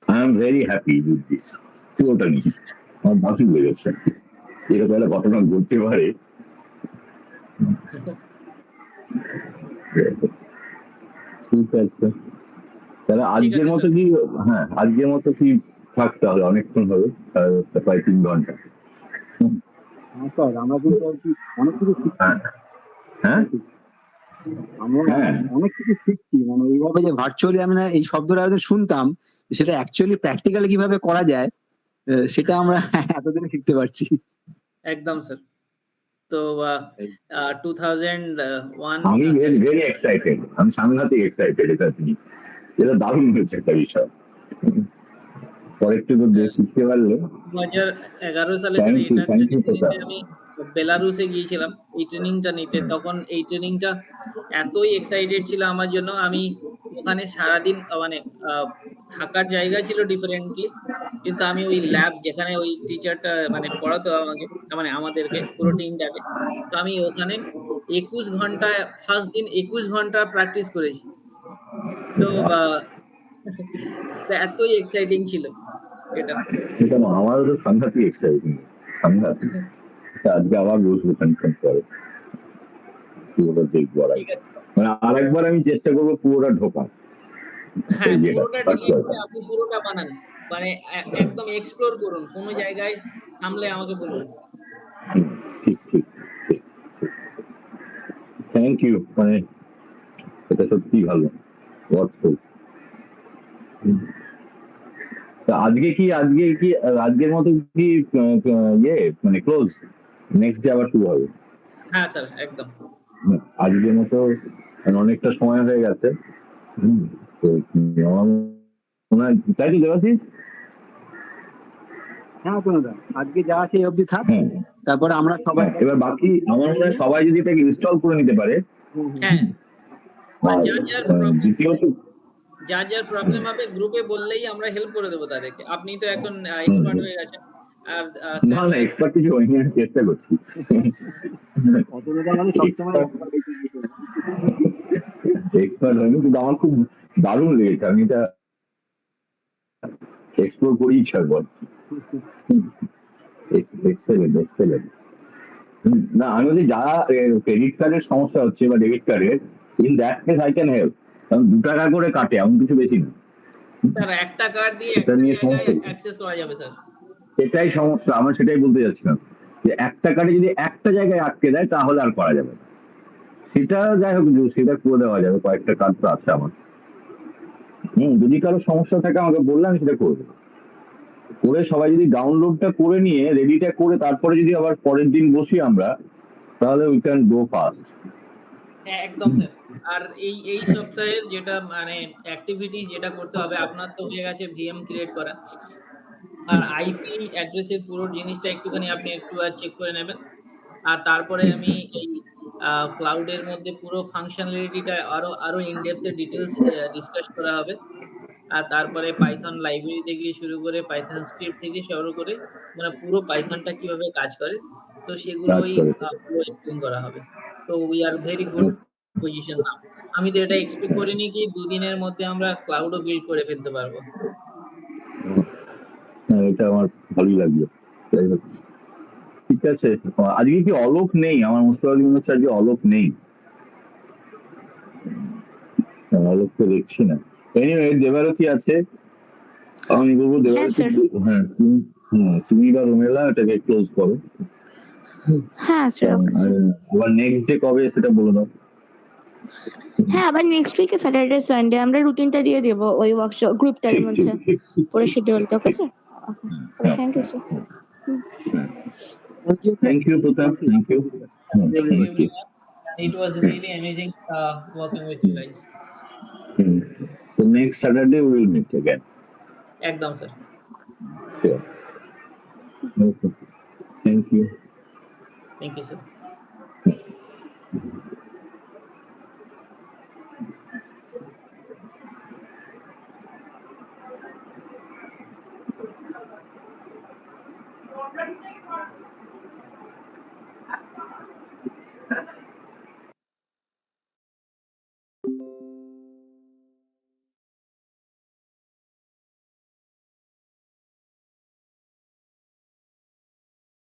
I am very happy with this. পুরোটা নিয়ে আমার ভালো লেগেছে, এরকম একটা ঘটনা ঘটতে পারে। ঠিক আছে, তাহলে আজকের মতো কি, হ্যাঁ আজকের মতো কি থাকতে হবে, অনেকক্ষণ হবে, প্রায় 3 ঘন্টা। আমরা কিন্তু আর কি অনেক কিছু শিখছি। হ্যাঁ আমরা অনেক কিছু শিখছি, মানে এইভাবে যে ভার্চুয়ালি আমরা এই শব্দটা শুনতাম, সেটা অ্যাকচুয়ালি প্র্যাকটিক্যালি কিভাবে করা যায় সেটা আমরা এতদিনে শিখতে পারছি। একদম স্যার। তো 2001 আমি ভেরি এক্সাইটেড, আমি সাংঘাতিক এক্সাইটেড এটা দারুণ হয়েছে একটা বিষয়। পরেরটা তো শিখতে পারলে 2011 সালে স্যার থ্যাংক ইউ এটা থ্যাংক ইউ ট্রেনিংয়ে আমি বেলারুসে গিয়েছিলাম এই ট্রেনিংটা নিতে। তখন এই ট্রেনিংটা এতই এক্সাইটেড ছিল আমার জন্য, আমি ওখানে সারাদিন মানে থাকার জায়গা ছিল ডিফারেন্টলি, কিন্তু আমি ওই ল্যাব যেখানে ওই টিচারটা মানে পড়াতো আমাকে, মানে আমাদেরকে পুরো টিমটাকে, তো আমি ওখানে 21 ঘন্টা, ফার্স্ট দিন 21 ঘন্টা প্র্যাকটিস করেছি। তো তো এতই এক্সাইটিং ছিল এটা। এটা না, আমারও তো সাংঘাতিক এক্সাইটিং, সাংঘাতিক। আজকে আবার বসবো খানিকক্ষণ পরে, পুরোটা দেখবো আর ঠিক আছে, মানে আরেকবার আমি চেষ্টা করবো পুরোটা ঢোকার হ্যাঁ এই যেটা পুরোটা ফার্স্ট ডিলিট কথা। করে আপনি পুরোটা বানান, মানে একদম এক্সপ্লোর করুন, কোনো জায়গায় থামলে আমাকে বলবেন। ঠিক ঠিক ঠিক। থ্যাংক ইউ, মানে এটা সত্যি ভালো, ওয়ার্থফুল। আজকে কি আজকের মতো কি ইয়ে মানে ক্লোজ, নেক্সট ডে আবার শুরু হবে? হ্যাঁ স্যার একদম। আজকের মতো অনেকটা সময় হয়ে গেছে। তো আমার মনে হয়, তাই তো দেবাশিস? হ্যাঁ কোনদা, আজকে যা আছে এই অবধি থাক, হ্যাঁ তারপরে আমরা সবাই এবার বাকি আমার মনে হয় সবাই যদি এটাকে ইনস্টল করে নিতে পারে। হ্যাঁ, আর আর যার যার প্রবলেম দ্বিতীয়ত হবে গ্রুপে বললেই আমরা হেল্প করে দেবো তাদেরকে। আপনি তো এখন এক্সপার্ট হয়ে গেছেন, আর না না, এক্সপার্ট কিছু হয়নি, আমি চেষ্টা করছি। অতনুদা মানে সবসময় এক্সপার্ট হয়নি, কিন্তু আমার খুব দারুণ লেগেছে, আমি এটা এক্সপ্লোর করেই ছাড়বো। Excellent excellent. না আমি বলি যারা ক্রেডিট কার্ডের সমস্যা হচ্ছে বা ডেবিট কার্ডের, in that case I can help, কারণ 2 টাকা করে কাটে, এমন কিছু বেশি না। স্যার একটা কার্ড দিয়ে এটা একটা নিয়ে জায়গায় সমস্যা, অ্যাক্সেস করা যাবে স্যার। এটাই সমস্যা, আমরা সেটাই বলতে যাচ্ছিলাম, যে একটা কার্ডে যদি একটা জায়গায় আটকে দেয় তাহলে আর করা যাবে না। সেটা যাই হোক, সেটা করে দেওয়া যাবে, কয়েকটা কার্ড তো আছে আমার। যদি কারো সমস্যা থাকে আমাকে বললে আমি সেটা করে দেবো। করে সবাই যদি ডাউনলোডটা করে নিয়ে রেডিটা করে তারপরে যদি আবার পরের দিন বসি আমরা, তাহলে উই ক্যান গো ফাস্ট। হ্যাঁ একদম স্যার। আর এই সপ্তাহের যেটা মানে অ্যাক্টিভিটি যেটা করতে হবে, আপনার তো হয়ে গেছে ভিএম ক্রিয়েট করা, আর আইপি অ্যাড্রেসের পুরো জিনিসটা একটুখানি আপনি একটু চেক করে নেবেন। আর তারপরে আমি এই ক্লাউডের মধ্যে পুরো ফাংশনালিটিটা আরো ইন ডেপথে ডিটেলস ডিসকাস করা হবে। আর তারপরে পাইথন লাইব্রেরি থেকে শুরু করে পাইথন স্ক্রিপ্ট থেকে শুরু করে মানে পুরো পাইথনটা কিভাবে কাজ করে, তো সেগুলোই পুরো এক্সপ্লেন করা হবে। তো we are very good position now. আমি তো এটা এক্সপেক্ট করিনি কি 2 দিনের মধ্যে আমরা ক্লাউডও বিল্ড করে ফেলতে পারবো। এটা আমার ভালোই লাগলো। যাই হোক, ঠিক আছে। আজকে কি অলোক নেই? আমার মুশতাক মনে হচ্ছে আজকে অলোক নেই, অলোক তো দেখছি না। এনিওয়ে দেবারতী আছে, আমি বলবো দেবারতী। হ্যাঁ তুমি বা রোমেলা এটাকে ক্লোজ করো। হ্যাঁ স্যার, ওকে স্যার। আবার নেক্সট ডে কবে সেটা বলে দাও। হ্যাঁ, আবার নেক্সট উইকে স্যাটারডে সানডে আমরা রুটিনটা দিয়ে দেব ওই ওয়ার্কশপ গ্রুপটার মধ্যে, পুরো শিডিউলটা। Okay sir, okay, thank you sir. Thank you Pratap, thank you. Thank you everyone. It was really amazing working with you guys. So next Saturday we will meet again. একদম sir. Sure. Okay. Thank you. Thank you sir.